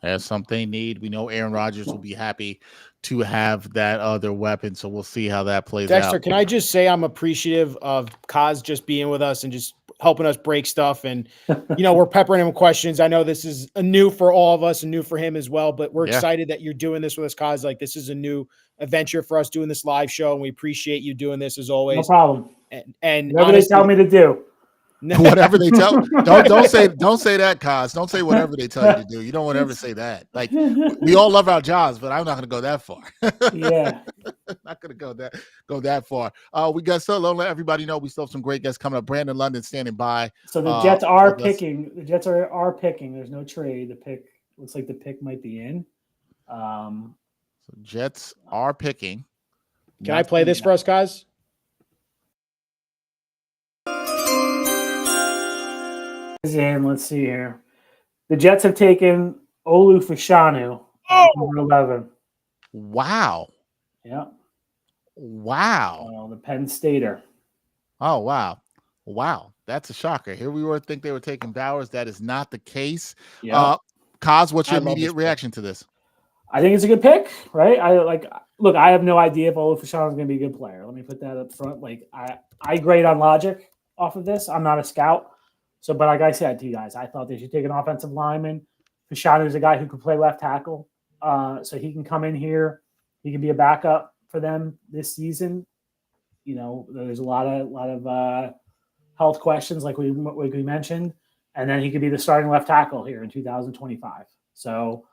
That's something they need. We know Aaron Rodgers will be happy to have that other weapon, so we'll see how that plays out. Dexter, can I just say I'm appreciative of Kaz just being with us and just helping us break stuff. And, we're peppering him with questions. I know this is new for all of us and new for him as well, but we're excited that you're doing this with us, Kaz. This is a new adventure for us doing this live show, and we appreciate you doing this as always. No problem. And whatever honestly, they tell me to do. Whatever they tell don't say that, Kaz. Don't say whatever they tell you to do. You don't want to ever say that. We all love our jobs, but I'm not going to go that far. Yeah, not going to go that far. We got still let everybody know we still have some great guests coming up. Brandon London standing by. So the Jets are picking. The Jets are picking. There's no trade. The pick looks like the pick might be in. So Jets are picking. Can I play this for us, guys? And let's see here. The Jets have taken Olu Fashanu, number 11. Wow. Yeah. Wow. The Penn Stater. Oh, wow. Wow. That's a shocker. Here we think they were taking Bowers. That is not the case. Yeah. Kaz, what's your immediate reaction to this? I think it's a good pick, right? I have no idea if Olu Fashanu is going to be a good player. Let me put that up front. I grade on logic off of this. I'm not a scout. So, but like I said to you guys, I thought they should take an offensive lineman. Fashanu is a guy who can play left tackle. So he can come in here. He can be a backup for them this season. There's a lot of health questions like we mentioned. And then he could be the starting left tackle here in 2025. So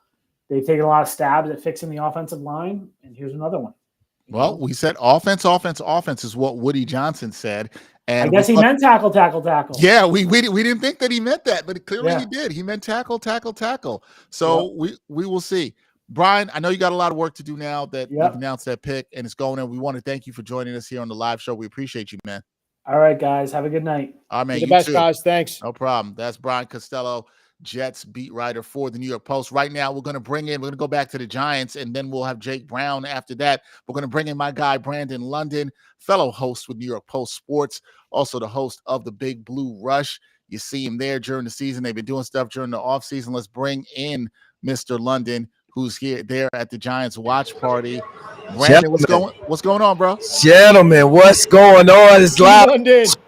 they've taken a lot of stabs at fixing the offensive line. And here's another one. Well, we said offense is what Woody Johnson said. And I guess he meant tackle. Yeah, we didn't think that he meant that, but clearly he did. He meant tackle. So we will see. Brian, I know you got a lot of work to do now that you've announced that pick and it's going in. We want to thank you for joining us here on the live show. We appreciate you, man. All right, guys. Have a good night. All right, man. You're the best, guys. Thanks. No problem. That's Brian Costello, Jets beat writer for the New York Post. Right now, we're going to go back to the Giants, and then we'll have Jake Brown after that. We're going to bring in my guy, Brandon London, fellow host with New York Post Sports, also the host of the Big Blue Rush. You see him there during the season. They've been doing stuff during the offseason. Let's bring in Mr. London, who's there at the Giants watch party. Brandon, what's going on, bro? Gentlemen, what's going on? It's loud.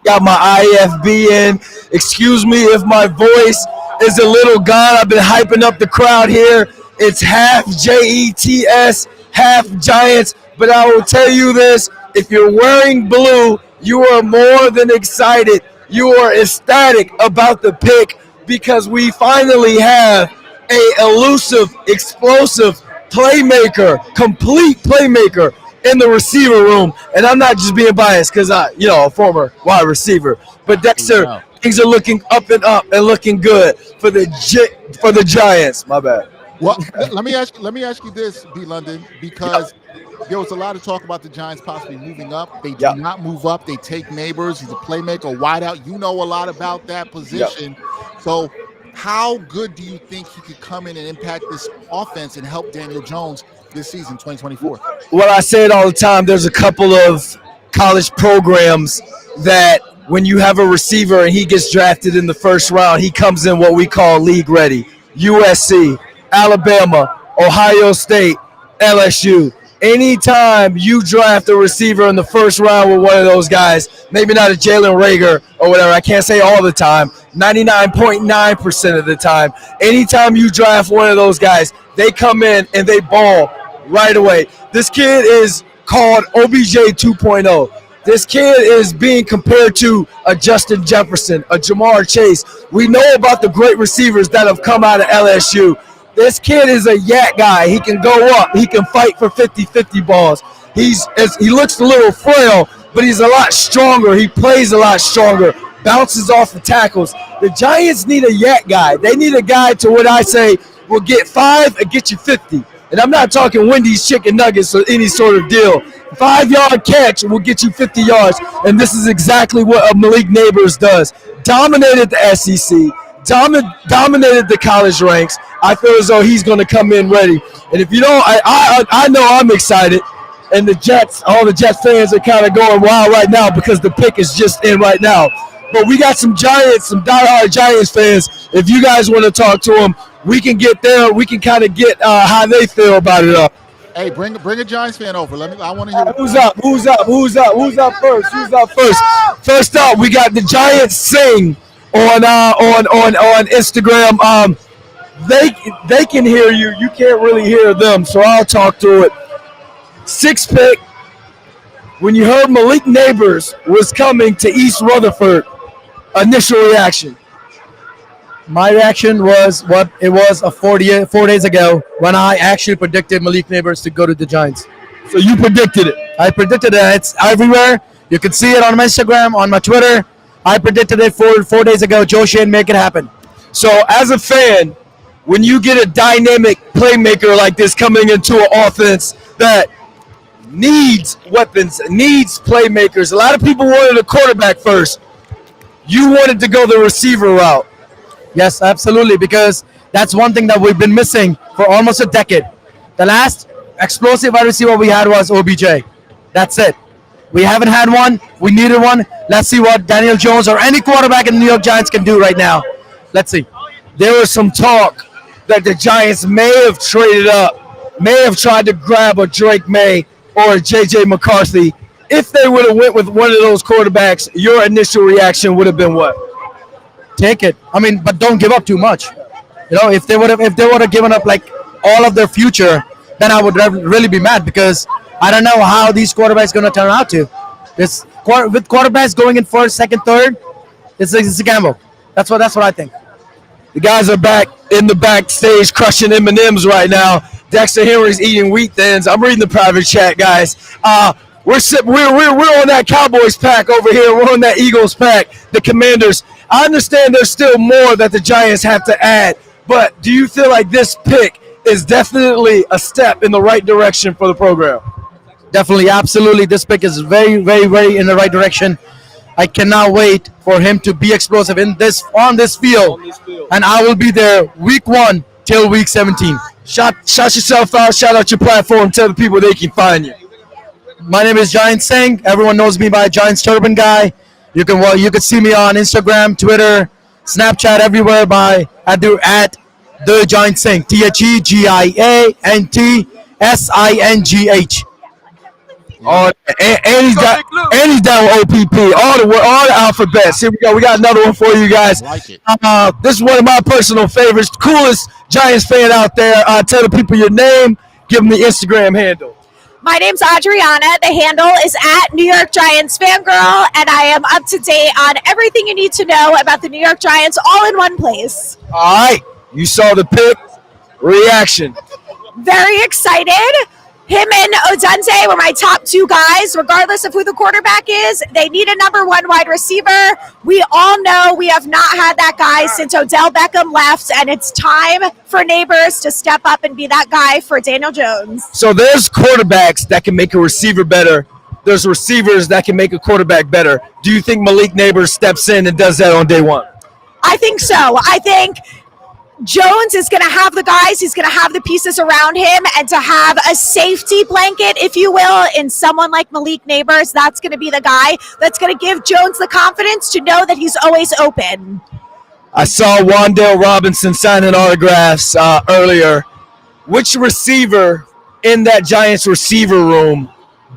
Got my IFB in. Excuse me if my voice is a little gone. I've been hyping up the crowd here. It's half Jets, half Giants. But I will tell you this, if you're wearing blue, you are more than excited. You are ecstatic about the pick because we finally have a elusive, explosive complete playmaker in the receiver room. And I'm not just being biased because a former wide receiver. But Dexter, things are looking up and looking good for the Giants. My bad. Well, let me ask you this, B. London, because there was a lot of talk about the Giants possibly moving up. They do not move up. They take Neighbors. He's a playmaker, wideout. You know a lot about that position. So how good do you think he could come in and impact this offense and help Daniel Jones this season, 2024? Well, I say it all the time. There's a couple of college programs that when you have a receiver and he gets drafted in the first round, he comes in what we call league ready. USC, Alabama, Ohio State, LSU. Anytime you draft a receiver in the first round with one of those guys, maybe not a Jalen Reagor or whatever, I can't say all the time, 99.9% of the time, anytime you draft one of those guys, they come in and they ball right away. This kid is called OBJ 2.0. This kid is being compared to a Justin Jefferson, a Jamar Chase. We know about the great receivers that have come out of LSU. This kid is a yak guy. He can go up. He can fight for 50-50 balls. He looks a little frail, but he's a lot stronger. He plays a lot stronger, bounces off the tackles. The Giants need a yak guy. They need a guy to what I say will get 5 and get you 50. And I'm not talking Wendy's chicken nuggets or any sort of deal. 5-yard catch will get you 50 yards. And this is exactly what Malik Neighbors does. Dominated the SEC. Dominated the college ranks. I feel as though he's going to come in ready. And if you don't, I know I'm excited. And all the Jets fans are kind of going wild right now because the pick is just in right now. But we got some diehard Giants fans. If you guys want to talk to them, we can get there. We can kind of get how they feel about it up. Hey, bring a Giants fan over. I want to hear. Who's up first? First up, we got the Giants sing on Instagram. They can hear you. You can't really hear them, so I'll talk to it. 6th pick. When you heard Malik Neighbors was coming to East Rutherford, initial reaction. My reaction was what it was 4 days ago when I actually predicted Malik Neighbors to go to the Giants. So you predicted it. I predicted it. It's everywhere. You can see it on my Instagram, on my Twitter. I predicted it 4 days ago. Joe Shane, make it happen. So as a fan, when you get a dynamic playmaker like this coming into an offense that needs weapons, needs playmakers, a lot of people wanted a quarterback first. You wanted to go the receiver route. Yes, absolutely, because that's one thing that we've been missing for almost a decade. The last explosive wide receiver we had was OBJ. That's it. We haven't had one. We needed one. Let's see what Daniel Jones or any quarterback in the New York Giants can do right now. Let's see. There was some talk that the Giants may have traded up, may have tried to grab a Drake Maye or a JJ McCarthy. If they would have went with one of those quarterbacks, your initial reaction would have been what? Take it. I mean, but don't give up too much. If they would have given up like all of their future, then I would really be mad because I don't know how these quarterbacks going to turn out to. With quarterbacks going in first, second, third, it's a gamble. That's what I think. The guys are back in the backstage crushing M&Ms right now. Dexter Henry's eating wheat thins. I'm reading the private chat, guys. We're on that Cowboys pack over here. We're on that Eagles pack, the Commanders. I understand there's still more that the Giants have to add, but do you feel like this pick is definitely a step in the right direction for the program? Definitely, absolutely. This pick is very, very, very in the right direction. I cannot wait for him to be explosive on this field, and I will be there week 1 till week 17. Shout yourself out. Shout out your platform. Tell the people they can find you. My name is Giant Singh. Everyone knows me by Giants Turban Guy. You can see me on Instagram, Twitter, Snapchat, everywhere at the Giant Singh. TheGiantsingh. Oh, and he's down with OPP. All the alphabets. Here we go. We got another one for you guys. Like it. This is one of my personal favorites. Coolest Giants fan out there. Tell the people your name. Give them the Instagram handle. My name's Adriana. The handle is at New York Giants Fangirl, and I am up to date on everything you need to know about the New York Giants all in one place. All right. You saw the pick. Reaction. Very excited. Him and Odunze were my top two guys, regardless of who the quarterback is. They need a number one wide receiver. We all know we have not had that guy since Odell Beckham left, and it's time for Neighbors to step up and be that guy for Daniel Jones. So there's quarterbacks that can make a receiver better. There's receivers that can make a quarterback better. Do you think Malik Neighbors steps in and does that on day one? I think so. I think Jones is going to have the guys, he's going to have the pieces around him, and to have a safety blanket, if you will, in someone like Malik Neighbors, that's going to be the guy that's going to give Jones the confidence to know that he's always open. I saw Wan'Dale Robinson signing autographs earlier. Which receiver in that Giants receiver room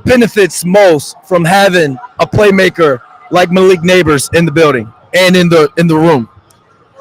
benefits most from having a playmaker like Malik Neighbors in the building and in the room?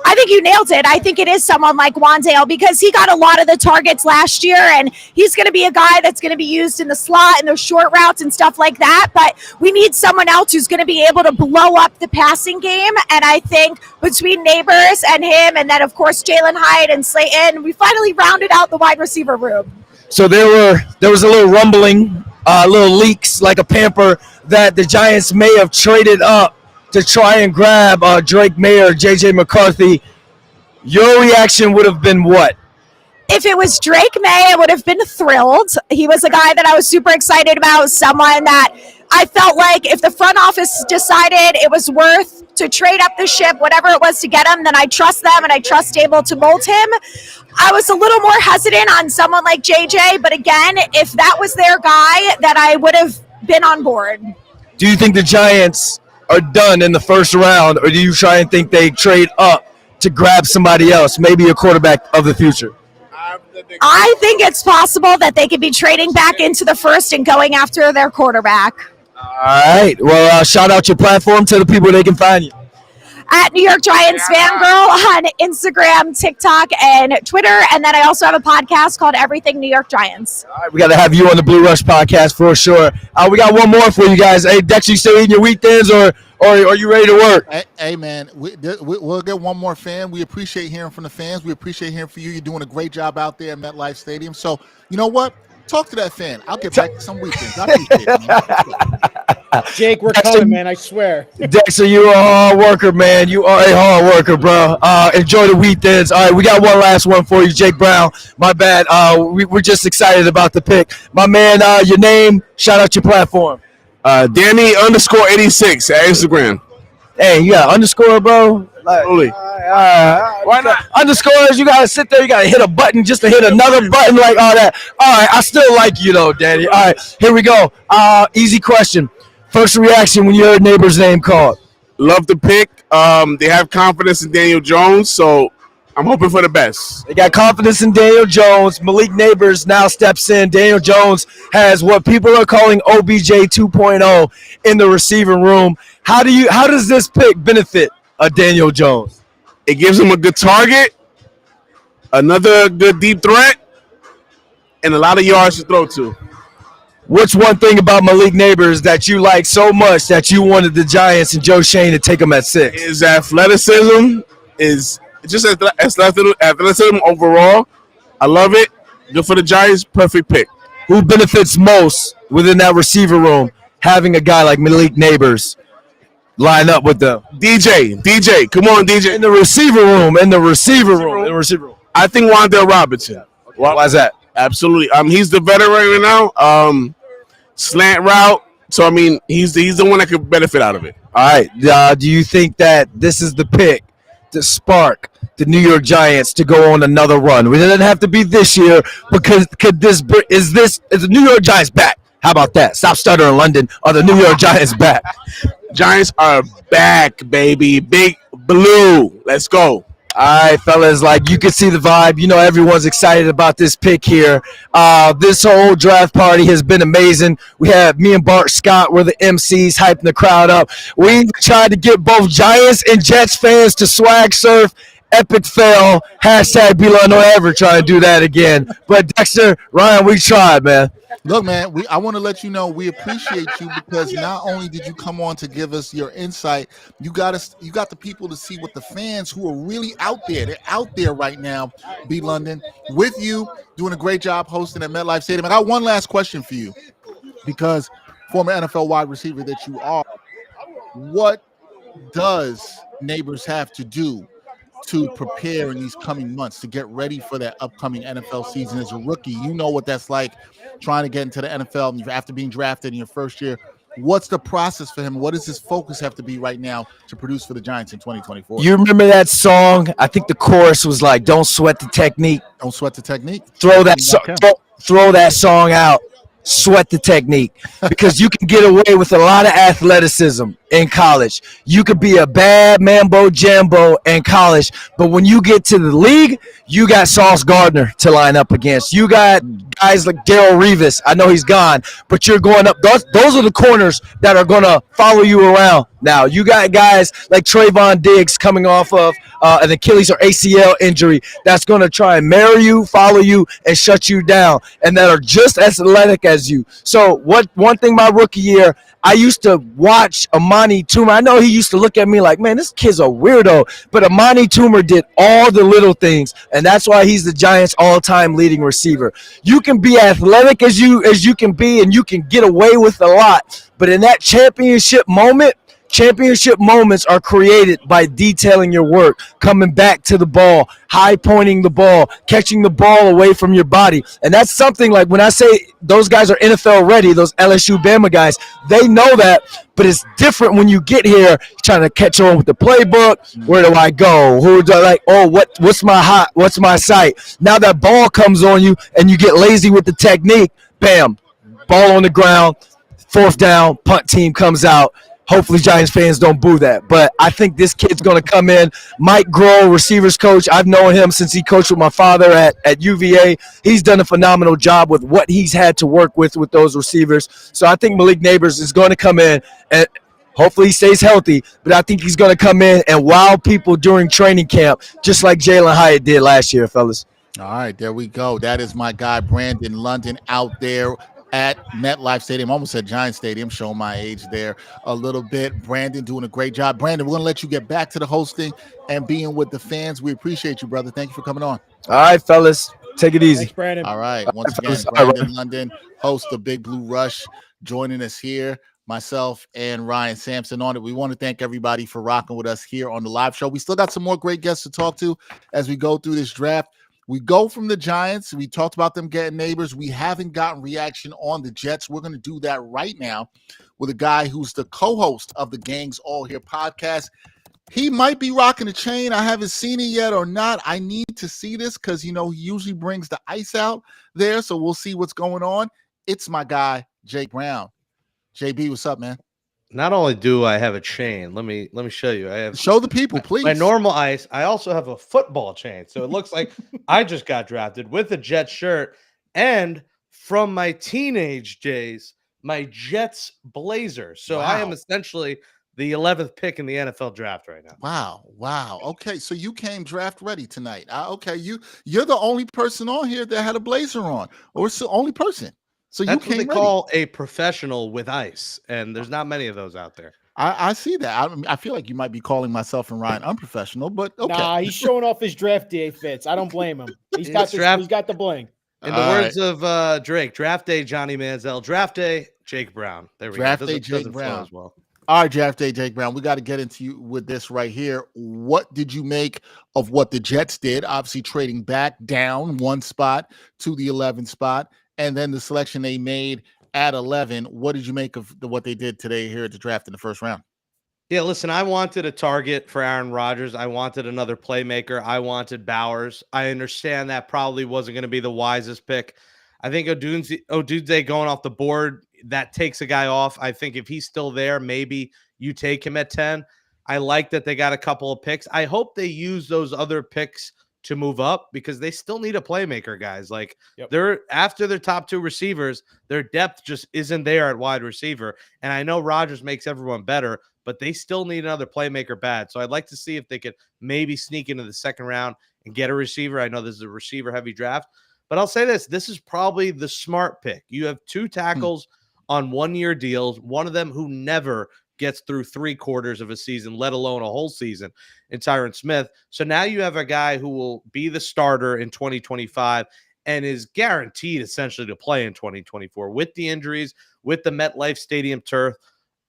I think you nailed it. I think it is someone like Wan'Dale because he got a lot of the targets last year, and he's going to be a guy that's going to be used in the slot and those short routes and stuff like that. But we need someone else who's going to be able to blow up the passing game. And I think between Neighbors and him, and then of course Jalen Hyatt and Slayton, we finally rounded out the wide receiver room. So there was a little rumbling, little leaks like a pamper that the Giants may have traded up to try and grab Drake Maye or JJ McCarthy. Your reaction would have been what? If it was Drake Maye, I would have been thrilled. He was a guy that I was super excited about, someone that I felt like if the front office decided it was worth to trade up the ship, whatever it was to get him, then I trust them and I trust able to mold him. I was a little more hesitant on someone like JJ, but again, if that was their guy, then I would have been on board. Do you think the Giants are done in the first round, or do you try and think they trade up to grab somebody else, maybe a quarterback of the future? I think it's possible that they could be trading back into the first and going after their quarterback. All right. Well, shout out your platform to the people they can find you. At New York Giants Fangirl on Instagram, TikTok, and Twitter. And then I also have a podcast called Everything New York Giants. All right, we got to have you on the Blue Rush podcast for sure. We got one more for you guys. Hey, Dex, you still eating your wheat thins, or are you ready to work? Hey man, we'll get one more fan. We appreciate hearing from the fans. We appreciate hearing from you. You're doing a great job out there at MetLife Stadium. So, you know what? Talk to that fan. I'll get back to some weekends. I appreciate it, man. Jake, we're coming, man. I swear. Dexter, you are a hard worker, man. You are a hard worker, bro. Enjoy the wheat thins. All right, we got one last one for you, Jake Brown. My bad. We're just excited about the pick. My man, your name, shout out your platform. Danny_86 at Instagram. Hey, you got underscore, bro? Totally. Why not? Underscores, you got to sit there. You got to hit a button just to hit another button like all that. All right, I still like you, though, Danny. All right, here we go. Easy question. First reaction when you heard Neighbors' name called? Love the pick. They have confidence in Daniel Jones, so I'm hoping for the best. They got confidence in Daniel Jones. Malik Neighbors now steps in. Daniel Jones has what people are calling OBJ 2.0 in the receiving room. How does this pick benefit Daniel Jones? It gives him a good target, another good deep threat, and a lot of yards to throw to. What's one thing about Malik Neighbors that you like so much that you wanted the Giants and Joe Shane to take him at 6? His athleticism is just athleticism overall. I love it. Good for the Giants. Perfect pick. Who benefits most within that receiver room having a guy like Malik Neighbors line up with them? DJ. Come on, DJ. In the receiver room. I think Wan'Dale Robinson. Why is that? Absolutely. He's the veteran right now. Slant route. So, I mean, he's the one that could benefit out of it. All right. Do you think that this is the pick to spark the New York Giants to go on another run? It doesn't have to be this year, because is the New York Giants back? How about that? Stop stuttering, London. Are the New York Giants back? Giants are back, baby. Big blue. Let's go. All right, fellas, like you can see the vibe. You know, everyone's excited about this pick here. This whole draft party has been amazing. We have me and Bart Scott were the MCs hyping the crowd up. We tried to get both Giants and Jets fans to swag surf. Epic fail. Hashtag Bila, no ever try to do that again. But Dexter, Ryan, we tried, man. Look, man, I want to let you know we appreciate you because not only did you come on to give us your insight, you got the people to see what the fans who are really out there. They're out there right now, B London, with you, doing a great job hosting at MetLife Stadium. I got one last question for you because former NFL wide receiver that you are, what does Neighbors have to do to prepare in these coming months to get ready for that upcoming NFL season as a rookie? You know what that's like, trying to get into the NFL after being drafted in your first year. What's the process for him? What does his focus have to be right now to produce for the Giants in 2024? You remember that song? I think the chorus was like, "Don't sweat the technique. Don't sweat the technique. Throw that song out. Sweat the technique," because you can get away with a lot of athleticism in college. You could be a bad mambo jambo in college, but when you get to the league, you got Sauce Gardner to line up against. You got guys like Darrelle Revis. I know he's gone, but you're going up. Those are the corners that are going to follow you around. Now, you got guys like Trayvon Diggs coming off of an Achilles or ACL injury that's going to try and marry you, follow you, and shut you down, and that are just as athletic as you. So one thing my rookie year, I used to watch Amani Toomer. I know he used to look at me like, man, this kid's a weirdo. But Amani Toomer did all the little things, and that's why he's the Giants' all-time leading receiver. You can be athletic as you can be, and you can get away with a lot. But in that championship moments are created by detailing your work, coming back to the ball, high pointing the ball, catching the ball away from your body. And that's something like when I say those guys are NFL ready, those LSU Bama guys, they know that, but it's different when you get here trying to catch on with the playbook. Where do I go? Who do I like? Oh, what's my sight? Now that ball comes on you and you get lazy with the technique, bam, ball on the ground, fourth down, punt team comes out. Hopefully Giants fans don't boo that. But I think this kid's going to come in. Mike Grohl, receivers coach. I've known him since he coached with my father at UVA. He's done a phenomenal job with what he's had to work with those receivers. So I think Malik Neighbors is going to come in and hopefully he stays healthy. But I think he's going to come in and wow people during training camp, just like Jalen Hyatt did last year, fellas. All right, there we go. That is my guy, Brandon London, out there at MetLife Stadium. Almost at Giant Stadium, showing my age there a little bit. Brandon doing a great job. Brandon, we're going to let you get back to the hosting and being with the fans. We appreciate you, brother. Thank you for coming on. All right, fellas. Take it easy. Thanks, Brandon. All right. Once again, Brandon London, host of Big Blue Rush, joining us here. Myself and Ryan Sampson on it. We want to thank everybody for rocking with us here on the live show. We still got some more great guests to talk to as we go through this draft. We go from the Giants. We talked about them getting Neighbors. We haven't gotten reaction on the Jets. We're going to do that right now with a guy who's the co-host of the Gangs All Here podcast. He might be rocking a chain. I haven't seen it yet or not. I need to see this because, he usually brings the ice out there. So we'll see what's going on. It's my guy, Jake Brown. JB, what's up, man? Not only do I have a chain, let me show you. Show the people, please. My normal ice. I also have a football chain, so it looks like I just got drafted with a Jets shirt, and from my teenage days, my Jets blazer. So wow. I am essentially the 11th pick in the NFL draft right now. Wow. Okay, so you came draft ready tonight. Okay, you're the only person on here that had a blazer on, or it's the only person. So that's you came what they call a professional with ice, and there's not many of those out there. I see that. I feel like you might be calling myself and Ryan unprofessional, but okay. Nah, he's showing off his draft day fits. I don't blame him. He's got the bling. In the words of Drake, draft day Johnny Manziel, draft day Jake Brown. There we go. Draft day Jake Brown as well. All right, draft day Jake Brown. We got to get into you with this right here. What did you make of what the Jets did? Obviously, trading back down one spot to the 11th spot. And then the selection they made at 11. What did you make of what they did today here at the draft in the first round? Yeah, listen, I wanted a target for Aaron Rodgers. I wanted another playmaker. I wanted Bowers. I understand that probably wasn't going to be the wisest pick. I think Odunze going off the board, that takes a guy off. I think if he's still there, maybe you take him at 10. I like that they got a couple of picks. I hope they use those other picks to move up because they still need a playmaker, guys. Like they're after their top two receivers, their depth just isn't there at wide receiver. And I know Rodgers makes everyone better, but they still need another playmaker bad. So I'd like to see if they could maybe sneak into the second round and get a receiver. I know this is a receiver heavy draft, But I'll say this is probably the smart pick. You have two tackles on 1-year deals, one of them who never gets through 3/4 of a season, let alone a whole season, in Tyron Smith. So now you have a guy who will be the starter in 2025 and is guaranteed essentially to play in 2024 with the injuries, with the MetLife Stadium turf.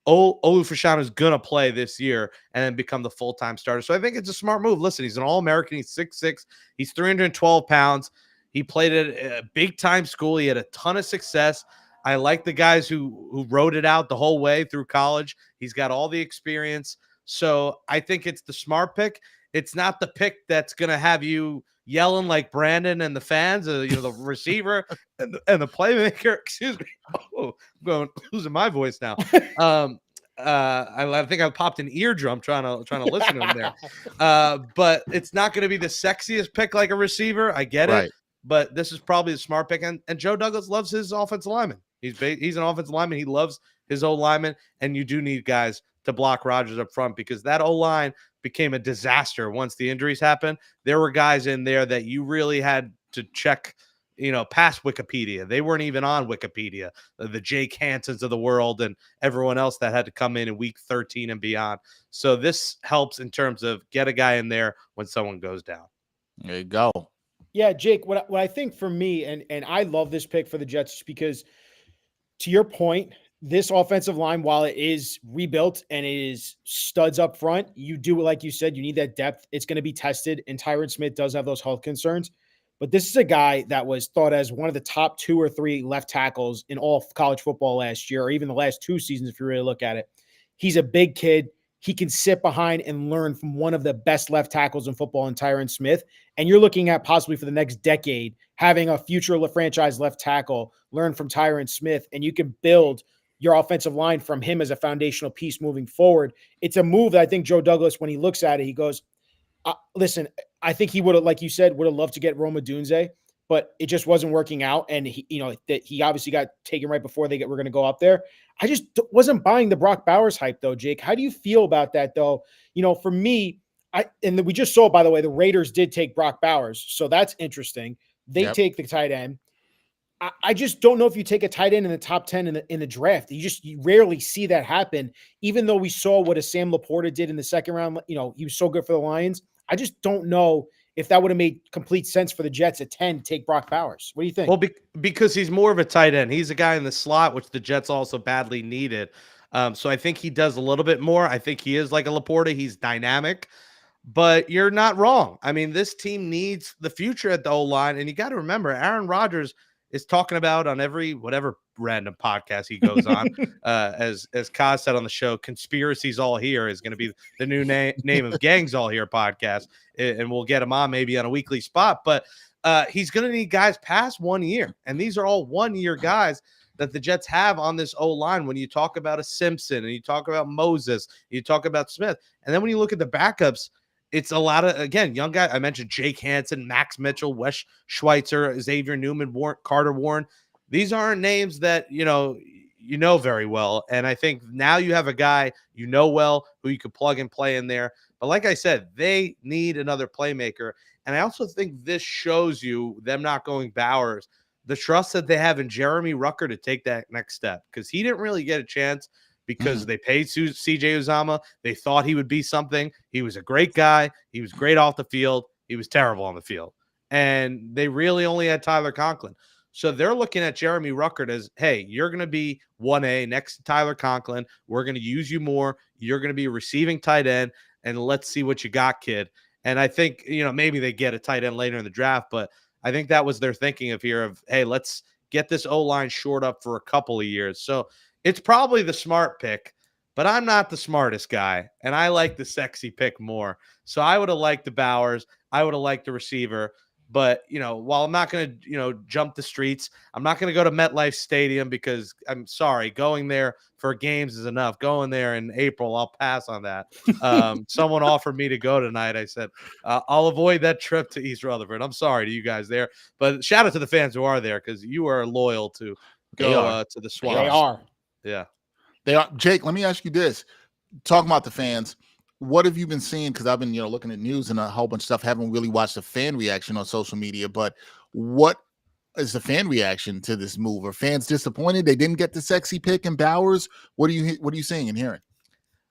Olu Fashanu is going to play this year and then become the full-time starter. So I think it's a smart move. Listen, he's an All-American. He's 6'6". He's 312 pounds. He played at a big-time school. He had a ton of success. I like the guys who wrote it out the whole way through college. He's got all the experience. So I think it's the smart pick. It's not the pick that's going to have you yelling like Brandon and the fans, the receiver and the playmaker. Excuse me. Oh, I'm losing my voice now. I think I popped an eardrum trying to listen to him there. But it's not going to be the sexiest pick like a receiver. I get it. But this is probably the smart pick. And Joe Douglas loves his offensive lineman. He's an offensive lineman. He loves his O-lineman. And you do need guys to block Rodgers up front because that O-line became a disaster once the injuries happened. There were guys in there that you really had to check, past Wikipedia. They weren't even on Wikipedia. The Jake Hansons of the world and everyone else that had to come in week 13 and beyond. So this helps in terms of get a guy in there when someone goes down. There you go. Yeah, Jake, what I think for me, and I love this pick for the Jets because to your point, this offensive line, while it is rebuilt and it is studs up front, you do, like you said, you need that depth. It's going to be tested, and Tyron Smith does have those health concerns. But this is a guy that was thought as one of the top 2 or 3 left tackles in all of college football last year, or even the last 2 seasons if you really look at it. He's a big kid. He can sit behind and learn from one of the best left tackles in football in Tyron Smith. And you're looking at possibly for the next decade, having a future franchise left tackle learn from Tyron Smith, and you can build your offensive line from him as a foundational piece moving forward. It's a move that I think Joe Douglas, when he looks at it, he goes, listen, I think he would have, like you said, would have loved to get Rome Odunze, but it just wasn't working out. And he obviously got taken right before were going to go up there. I just wasn't buying the Brock Bowers hype though, Jake. How do you feel about that though? For me, we just saw, by the way, the Raiders did take Brock Bowers. So that's interesting. They take the tight end. I just don't know if you take a tight end in the top 10 in the draft. You rarely see that happen, even though we saw what a Sam Laporta did in the second round. He was so good for the Lions. I just don't know if that would have made complete sense for the Jets at 10 to take Brock Bowers. What do you think? Well, because he's more of a tight end. He's a guy in the slot, which the Jets also badly needed. So I think he does a little bit more. I think he is like a Laporta. He's dynamic. But you're not wrong. I mean, this team needs the future at the O-line. And you got to remember, Aaron Rodgers is talking about on whatever random podcast he goes on, as Kaz said on the show, Conspiracies All Here is going to be the new name of Gangs All Here podcast. And we'll get him on maybe on a weekly spot. But he's going to need guys past 1 year. And these are all 1-year guys that the Jets have on this O-line. When you talk about a Simpson and you talk about Moses, you talk about Smith. And then when you look at the backups, it's a lot of, again, young guys. I mentioned Jake Hansen, Max Mitchell, Wes Schweitzer, Xavier Newman, Carter Warren. These aren't names that, you know very well. And I think now you have a guy well who you could plug and play in there. But like I said, they need another playmaker. And I also think this shows you, them not going Bowers, the trust that they have in Jeremy Rucker to take that next step, because he didn't really get a chance because they paid CJ Uzomah. They thought he would be something. He was a great guy. He was great off the field. He was terrible on the field. And they really only had Tyler Conklin. So they're looking at Jeremy Ruckert as, hey, you're going to be 1A next to Tyler Conklin. We're going to use you more. You're going to be a receiving tight end, and let's see what you got, kid. And I think, maybe they get a tight end later in the draft, but I think that was their thinking of, hey, let's get this O-line shored up for a couple of years. So it's probably the smart pick, but I'm not the smartest guy, and I like the sexy pick more. So I would have liked the Bowers. I would have liked the receiver. But, while I'm not going to, jump the streets, I'm not going to go to MetLife Stadium because I'm sorry, going there for games is enough. Going there in April, I'll pass on that. Someone offered me to go tonight. I said, I'll avoid that trip to East Rutherford. I'm sorry to you guys there. But shout out to the fans who are there, because you are loyal to go to the Swamp. They are. Yeah. They are. Jake, let me ask you this. Talking about the fans, what have you been seeing? Because I've been, looking at news and a whole bunch of stuff. Haven't really watched the fan reaction on social media, but what is the fan reaction to this move? Are fans disappointed they didn't get the sexy pick in Bowers? What are you seeing and hearing?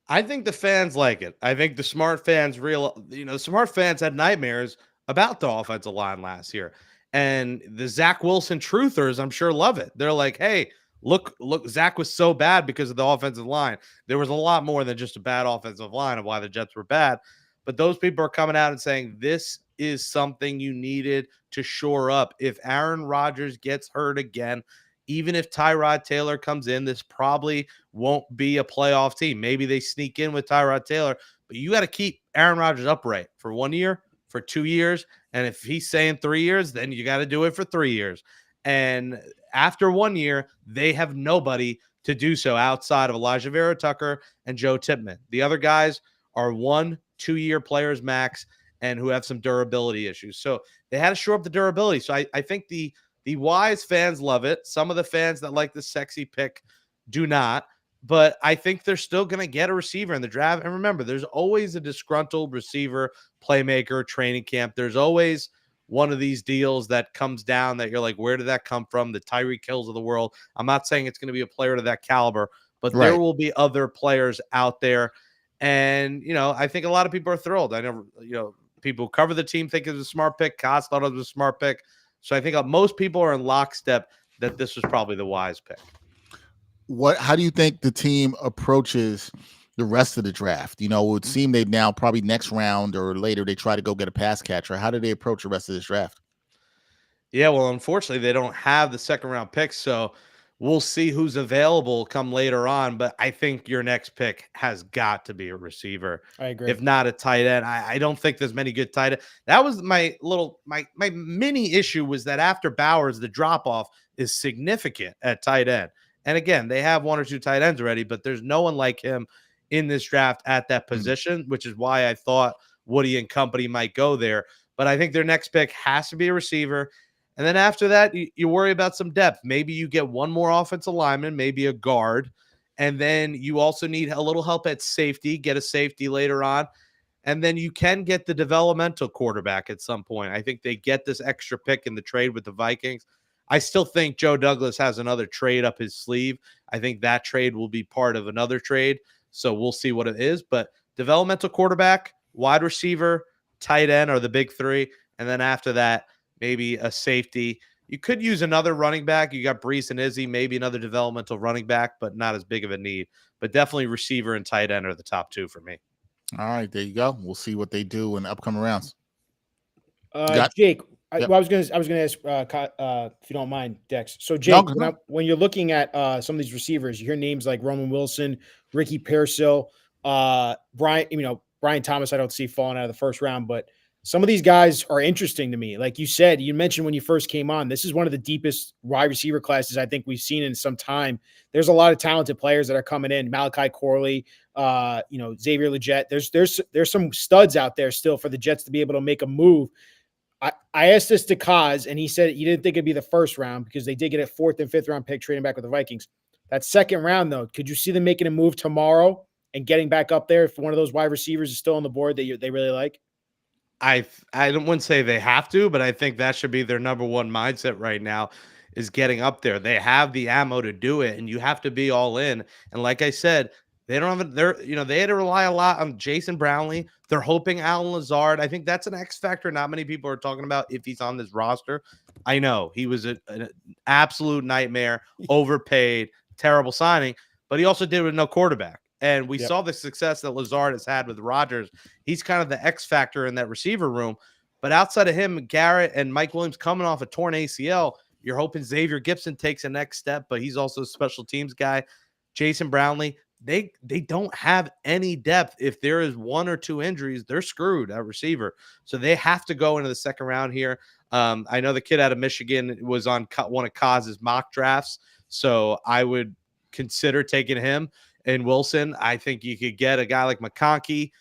I think the fans like it. I think the smart fans smart fans had nightmares about the offensive line last year. And the Zach Wilson truthers, I'm sure, love it. They're like, hey, look, Zach was so bad because of the offensive line. There was a lot more than just a bad offensive line of why the Jets were bad. But those people are coming out and saying this is something you needed to shore up. If Aaron Rodgers gets hurt again, even if Tyrod Taylor comes in, this probably won't be a playoff team. Maybe they sneak in with Tyrod Taylor, but you got to keep Aaron Rodgers upright for 1 year, for 2 years. And if he's saying 3 years, then you got to do it for 3 years. And after 1 year, they have nobody to do so outside of Elijah Vera Tucker and Joe Tippmann. The other guys are 1-2 year players max and who have some durability issues. So they had to shore up the durability. So I think the wise fans love it. Some of the fans that like the sexy pick do not. But I think they're still going to get a receiver in the draft. And remember, there's always a disgruntled receiver, playmaker, training camp. There's always one of these deals that comes down that you're like, where did that come from? The Tyreek Hills of the world. I'm not saying it's going to be a player to that caliber, but there will be other players out there. And, I think a lot of people are thrilled. I know, people who cover the team think it was a smart pick. Koss thought it was a smart pick. So I think most people are in lockstep that this was probably the wise pick. How do you think the team approaches the rest of the draft? It would seem they've now probably next round or later they try to go get a pass catcher. How do they approach the rest of this draft? Yeah, well, unfortunately, they don't have the second round picks, so we'll see who's available come later on. But I think your next pick has got to be a receiver. I agree. If not a tight end, I don't think there's many good tight end. That was my mini issue was that after Bowers, the drop off is significant at tight end. And again, they have 1 or 2 tight ends already, but there's no one like him in this draft at that position, which is why I thought Woody and company might go there. But I think their next pick has to be a receiver. And then after that, you worry about some depth. Maybe you get one more offensive lineman, maybe a guard. And then you also need a little help at safety, get a safety later on. And then you can get the developmental quarterback at some point. I think they get this extra pick in the trade with the Vikings. I still think Joe Douglas has another trade up his sleeve. I think that trade will be part of another trade. So we'll see what it is. But developmental quarterback, wide receiver, tight end are the big 3. And then after that, maybe a safety. You could use another running back. You got Brees and Izzy, maybe another developmental running back, but not as big of a need. But definitely receiver and tight end are the top 2 for me. All right, there you go. We'll see what they do in the upcoming rounds. Jake, I was going to ask if you don't mind, Dex. So Jake, when you're looking at some of these receivers, you hear names like Roman Wilson, Ricky Pearsall, Brian Thomas. I don't see falling out of the first round, but some of these guys are interesting to me. Like you mentioned when you first came on, this is one of the deepest wide receiver classes I think we've seen in some time. There's a lot of talented players that are coming in. Malachi Corley, Xavier Legette. There's some studs out there still for the Jets to be able to make a move. I asked this to Kaz, and he said he didn't think it'd be the first round because they did get a 4th and 5th round pick trading back with the Vikings. That second round, though, could you see them making a move tomorrow and getting back up there if one of those wide receivers is still on the board that they really like? I wouldn't say they have to, but I think that should be their number one mindset right now is getting up there. They have the ammo to do it, and you have to be all in. And like I said, they don't have they had to rely a lot on Jason Brownlee. They're hoping Alan Lazard. I think that's an X factor. Not many people are talking about if he's on this roster. I know he was an absolute nightmare, overpaid, terrible signing, but he also did it with no quarterback. And we saw the success that Lazard has had with Rodgers. He's kind of the X factor in that receiver room. But outside of him, Garrett and Mike Williams coming off a torn ACL, you're hoping Xavier Gipson takes a next step, but he's also a special teams guy. Jason Brownlee, they don't have any depth. If there is 1 or 2 injuries, they're screwed at receiver. So they have to go into the second round here. I know the kid out of Michigan was on one of Kaz's mock drafts, so I would consider taking him. And Wilson, I think you could get a guy like McConkey.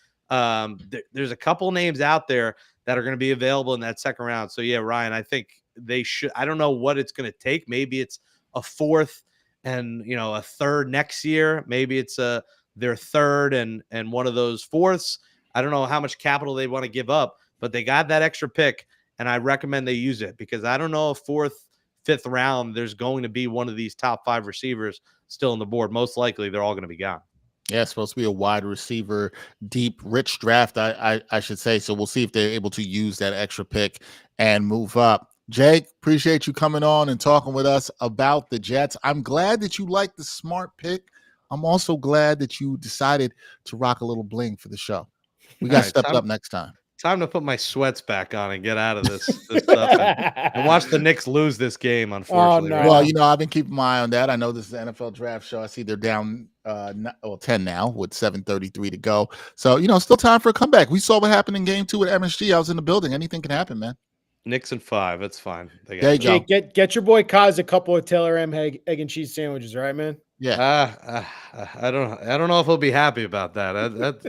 There's a couple names out there that are going to be available in that second round. So, yeah, Ryan, I think they should. I don't know what it's going to take. Maybe it's a 4th and, a 3rd next year. Maybe it's their 3rd and one of those 4ths. I don't know how much capital they want to give up, but they got that extra pick, and I recommend they use it because I don't know if 4th, 5th round, there's going to be one of these top 5 receivers still on the board. Most likely, they're all going to be gone. Yeah, it's supposed to be a wide receiver, deep, rich draft, I should say. So we'll see if they're able to use that extra pick and move up. Jake, appreciate you coming on and talking with us about the Jets. I'm glad that you like the smart pick. I'm also glad that you decided to rock a little bling for the show. We got stepped up next time. Time to put my sweats back on and get out of this stuff and watch the Knicks lose this game, unfortunately. Oh, no. Right Well, now. you know, I've been keeping my eye on that. I know this is the NFL draft show. I see they're down 10 now with 7:33 to go. So, you know, still time for a comeback. We saw what happened in game 2 with MSG. I was in the building. Anything can happen, man. Knicks in 5. That's fine. There you go. Jake, get your boy Kaz a couple of Taylor M egg and cheese sandwiches, all right, man? Yeah. I don't know if he'll be happy about that.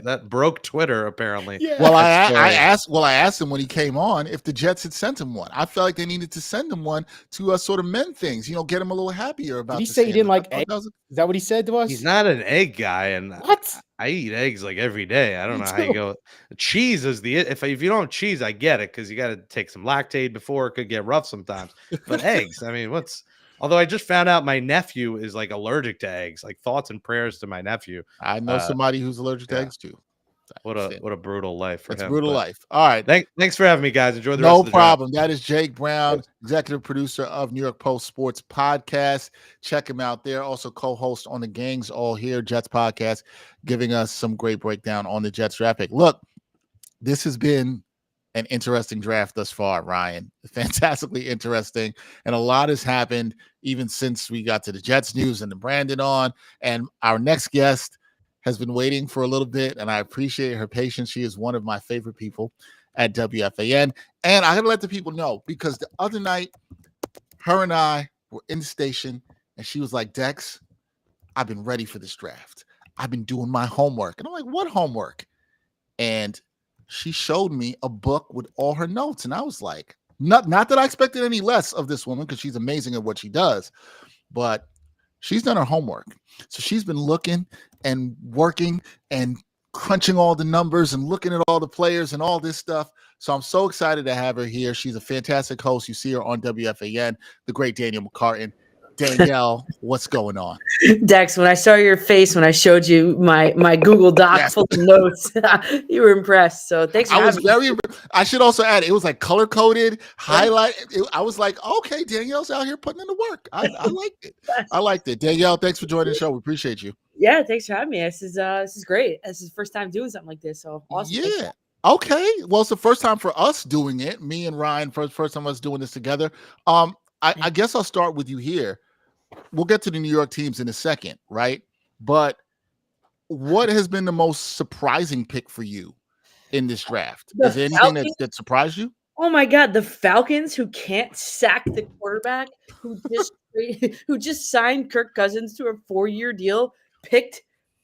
That broke Twitter apparently. Yeah. Well, I asked him when he came on if the Jets had sent him one. I felt like they needed to send him one to sort of mend things, you know, get him a little happier about. Did he say he didn't like eggs? Is that what he said to us? He's not an egg guy, and What? I eat eggs like every day. I don't know how you go. Cheese is if you don't have cheese, I get it because you got to take some lactate before it could get rough sometimes. But eggs, I mean, Although I just found out my nephew is like allergic to eggs. Like thoughts and prayers to my nephew. I know somebody who's allergic to eggs too. What a brutal life for him. It's brutal life. All right. Thanks for having me, guys. Enjoy the rest of the problem. That is Jake Brown, executive producer of New York Post Sports Podcast. Check him out there. Also co-host on the Gangs All Here Jets podcast, giving us some great breakdown on the Jets draft pick. Look, this has been an interesting draft thus far, Ryan. Fantastically interesting. And a lot has happened even since we got to the Jets news and the Brandon on. And our next guest has been waiting for a little bit, and I appreciate her patience. She is one of my favorite people at WFAN. And I got to let the people know, because the other night, her and I were in the station, and she was like, Dex, I've been ready for this draft. I've been doing my homework. And I'm like, what homework? And she showed me a book with all her notes. And I was like, not that I expected any less of this woman, because she's amazing at what she does, but she's done her homework. So she's been looking and working and crunching all the numbers and looking at all the players and all this stuff. So I'm so excited to have her here. She's a fantastic host. You see her on WFAN, the great Danielle McCartan. Danielle, what's going on? Dex, when I saw your face when I showed you my Google Doc full of notes, you were impressed. So thanks for having me. I should also add, it was like color coded, highlighted. I was like, okay, Danielle's out here putting in the work. I liked it. I liked it. Danielle, thanks for joining the show. We appreciate you. Yeah, thanks for having me. This is great. This is the first time doing something like this. So awesome. Yeah. Okay. Well, it's the first time for us doing it. Me and Ryan, first time us doing this together. I guess I'll start with you here. We'll get to the New York teams in a second, right? But what has been the most surprising pick for you in this draft? Is there anything that surprised you? Oh my God, the Falcons, who can't sack the quarterback, who just signed Kirk Cousins to a 4-year deal, picked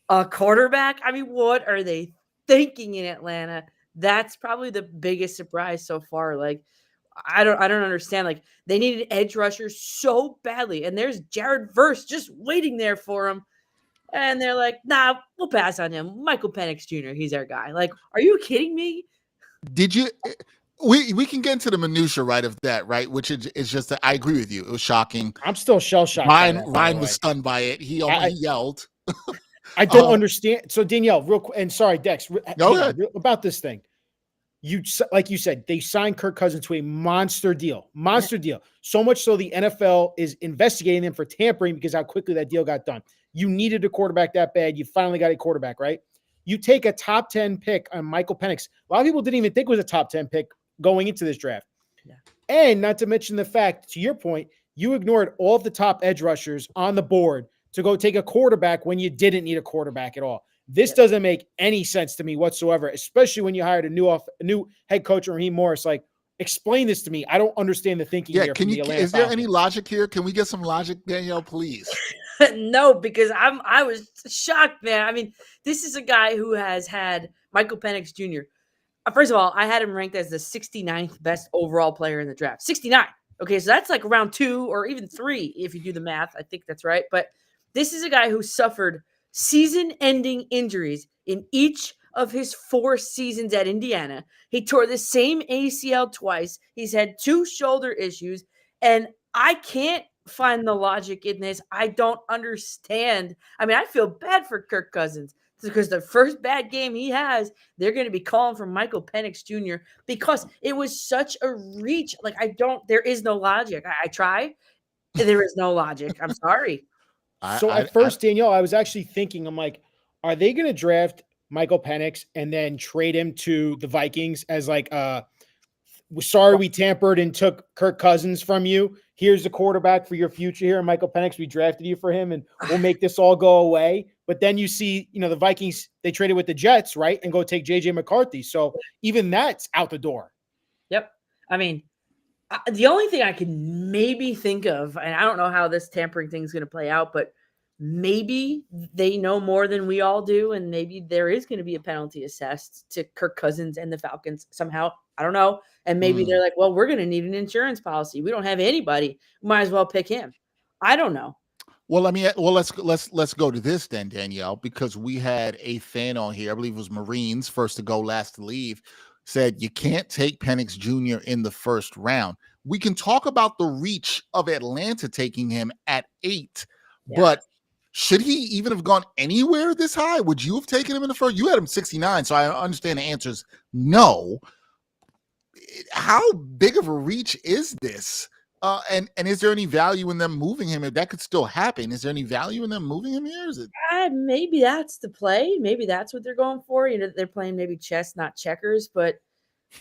a quarterback. I mean, what are they thinking in Atlanta? That's probably the biggest surprise so far. Like, I don't understand. Like, they needed edge rushers so badly, and there's Jared Verse just waiting there for him. And they're like, nah, we'll pass on him. Michael Penix Jr., he's our guy. Like, are you kidding me? Did you we can get into the minutia, right, of that, right? Which is just that I agree with you. It was shocking. I'm still shell-shocked. Ryan was stunned by it. He yelled. I don't understand. So Danielle, real quick, and sorry, Dex, about this thing. Like you said, they signed Kirk Cousins to a monster deal. So much so the NFL is investigating them for tampering because how quickly that deal got done. You needed a quarterback that bad. You finally got a quarterback, right? You take a top 10 pick on Michael Penix. A lot of people didn't even think it was a top 10 pick going into this draft. Yeah. And not to mention the fact, to your point, you ignored all of the top edge rushers on the board to go take a quarterback when you didn't need a quarterback at all. This doesn't make any sense to me whatsoever, especially when you hired a new head coach, Raheem Morris. Like, explain this to me. I don't understand the thinking here. Is there any logic here? Can we get some logic, Danielle, please? No, because I was shocked, man. I mean, this is a guy who has had Michael Penix Jr. First of all, I had him ranked as the 69th best overall player in the draft. 69. Okay, so that's like around 2 or even 3 if you do the math. I think that's right. But this is a guy who suffered season-ending injuries in each of his 4 seasons at Indiana. He tore the same ACL twice. He's had 2 shoulder issues. And I can't find the logic in this. I don't understand. I mean, I feel bad for Kirk Cousins because the first bad game he has, they're going to be calling for Michael Penix Jr. because it was such a reach. Like, there is no logic. I try. There is no logic. I'm sorry. So at first, Danielle, I was actually thinking, I'm like, are they going to draft Michael Penix and then trade him to the Vikings as like, sorry, we tampered and took Kirk Cousins from you. Here's the quarterback for your future here. Michael Penix, we drafted you for him and we'll make this all go away. But then you see, the Vikings, they traded with the Jets, right? And go take JJ McCarthy. So even that's out the door. Yep. I mean, the only thing I can maybe think of, and I don't know how this tampering thing is going to play out, but maybe they know more than we all do. And maybe there is going to be a penalty assessed to Kirk Cousins and the Falcons somehow. I don't know. And maybe they're like, well, we're going to need an insurance policy. We don't have anybody. Might as well pick him. I don't know. Well, let's go to this then, Danielle, because we had a fan on here. I believe it was Marines, first to go, last to leave, said you can't take Penix Jr. in the first round. We can talk about the reach of Atlanta taking him at 8, but should he even have gone anywhere this high? Would you have taken him in the first? You had him 69, so I understand the answer is no. How big of a reach is this? And is there any value in them moving him? If that could still happen, is there any value in them moving him here? Is it? Maybe that's the play. Maybe that's what they're going for. They're playing maybe chess, not checkers. But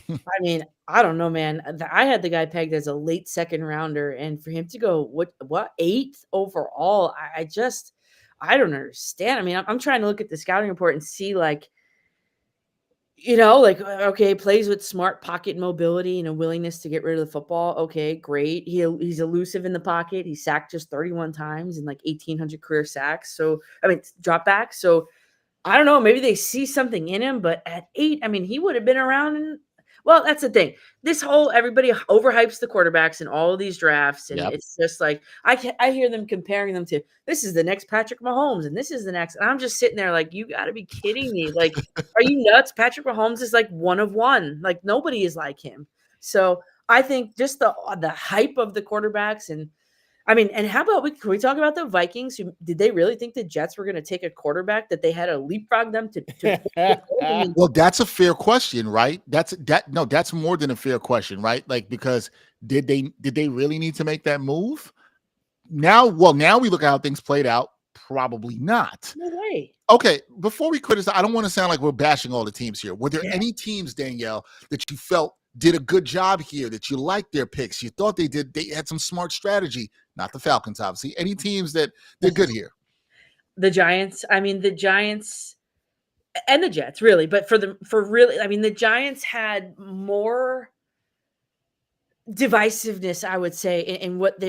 I mean, I don't know, man. I had the guy pegged as a late second rounder, and for him to go what 8th overall, I don't understand. I mean, I'm trying to look at the scouting report and see okay, plays with smart pocket mobility and a willingness to get rid of the football. Okay, great. He's elusive in the pocket. He sacked just 31 times and 1,800 career sacks. So, I mean, drop back. So, I don't know. Maybe they see something in him, but at 8, I mean, he would have been around. Well, that's the thing. Everybody overhypes the quarterbacks in all of these drafts. And it's just like, I hear them comparing them to, this is the next Patrick Mahomes and this is the next. And I'm just sitting there like, you got to be kidding me. Like, are you nuts? Patrick Mahomes is like one of one. Like, nobody is like him. So I think just the hype of the quarterbacks and, I mean, and how about can we talk about the Vikings? Did they really think the Jets were going to take a quarterback that they had to leapfrog them to I mean, well, that's a fair question, right? That's more than a fair question, right? Like, because did they really need to make that move? Now we look at how things played out. Probably not. No way. Okay, before we criticize, I don't want to sound like we're bashing all the teams here. Were there any teams, Danielle, that you felt did a good job here, that you liked their picks? You thought they had some smart strategy? Not the Falcons, obviously. Any teams that they're good here? The Giants. I mean, the Giants and the Jets, really. But I mean, the Giants had more divisiveness, I would say, in what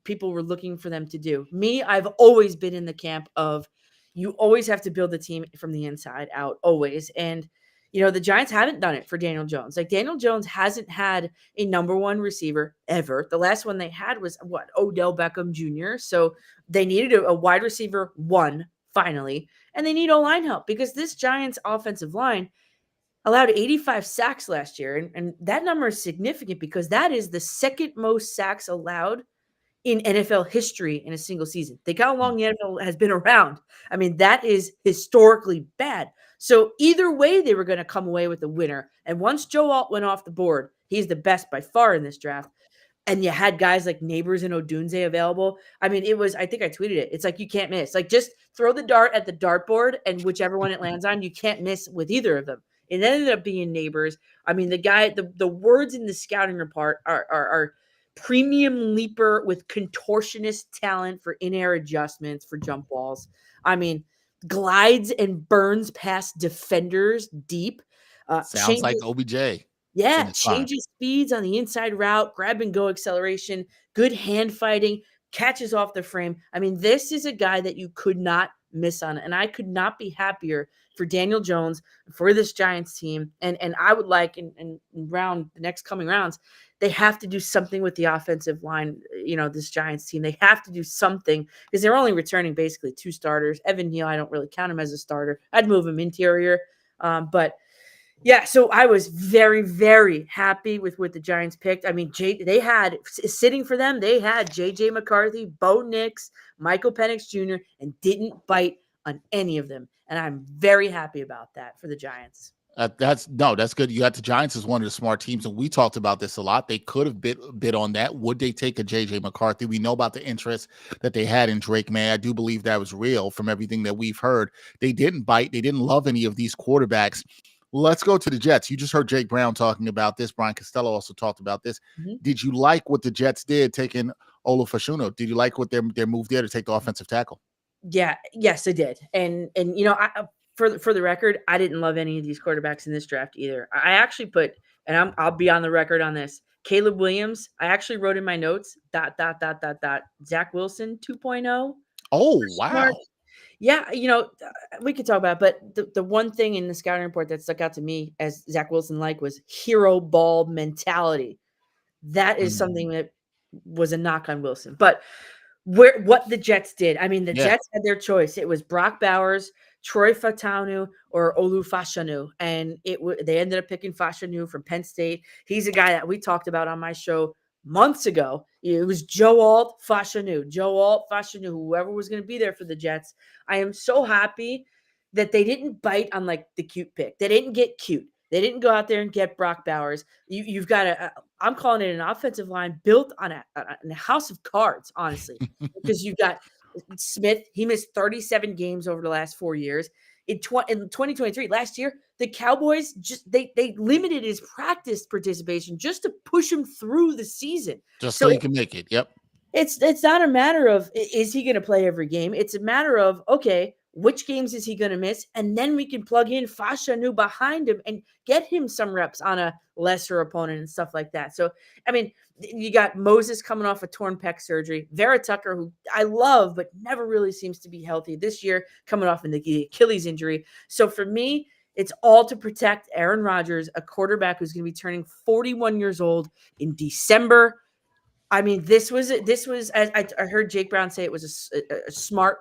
people were looking for them to do. I've always been in the camp of you always have to build the team from the inside out, always. And the Giants haven't done it for Daniel Jones. Like, Daniel Jones hasn't had a number one receiver ever. The last one they had was Odell Beckham Jr. So they needed a wide receiver 1 finally, and they need O-line help because this Giants offensive line allowed 85 sacks last year. And that number is significant because that is the second most sacks allowed in NFL history in a single season. Think how long the NFL has been around. I mean, that is historically bad. So either way, they were going to come away with a winner. And once Joe Alt went off the board, he's the best by far in this draft. And you had guys like Neighbors and Odunze available. I mean, I think I tweeted it. It's like, you can't miss. Like, just throw the dart at the dartboard and whichever one it lands on, you can't miss with either of them. It ended up being Neighbors. I mean, the words in the scouting report are premium leaper with contortionist talent for in-air adjustments for jump balls. I mean, glides and burns past defenders deep. Sounds like OBJ. Yeah, changes speeds on the inside route, grab and go acceleration, good hand fighting, catches off the frame. I mean, this is a guy that you could not miss on. And I could not be happier for Daniel Jones, for this Giants team. And I would like in the next coming rounds, they have to do something with the offensive line. This Giants team, they have to do something because they're only returning basically 2 starters. Evan Neal, I don't really count him as a starter. I'd move him interior. But Yeah, so I was very, very happy with what the Giants picked. I mean, they had sitting for them. They had JJ McCarthy, Bo Nix, Michael Penix Jr., and didn't bite on any of them. And I'm very happy about that for the Giants. That's good. You got the Giants as one of the smart teams, and we talked about this a lot. They could have bid on that. Would they take a JJ McCarthy? We know about the interest that they had in Drake Maye. I do believe that was real from everything that we've heard. They didn't bite. They didn't love any of these quarterbacks. Let's go to the Jets. You just heard Jake Brown talking about this. Brian Costello also talked about this. Mm-hmm. Did you like what the Jets did taking Olu Fashanu? Did you like what their move there to take the offensive tackle? Yeah, yes, I did. And you know, for the record, I didn't love any of these quarterbacks in this draft either. I actually put, and I'll be on the record on this, Caleb Williams. I actually wrote in my notes, ... Zach Wilson 2.0. Oh, wow. Smart. Yeah, you know, we could talk about it, but the one thing in the scouting report that stuck out to me as Zach Wilson was hero ball mentality. That is something that was a knock on Wilson. But what the Jets did, I mean, the Jets had their choice. It was Brock Bowers, Troy Fautanu, or Olu Fashanu, and they ended up picking Fashanu from Penn State. He's a guy that we talked about on my show months ago. It was Joe Alt Fashanu, whoever was going to be there for the Jets. I am so happy that they didn't bite on like the cute pick. They didn't get cute. They didn't go out there and get Brock Bowers. You've got I'm calling it an offensive line built on a house of cards, honestly, because you've got Smith. He missed 37 games over the last 4 years. In 2023, last year, the Cowboys they limited his practice participation just to push him through the season. Just so he can make it. Yep. It's not a matter of is he going to play every game? It's a matter of, okay, which games is he going to miss? And then we can plug in Fashanu behind him and get him some reps on a lesser opponent and stuff like that. So, I mean, you got Moses coming off a torn pec surgery. Vera Tucker, who I love, but never really seems to be healthy this year, coming off the Achilles injury. So for me, it's all to protect Aaron Rodgers, a quarterback who's going to be turning 41 years old in December. I mean, this was I heard Jake Brown say it was a smart,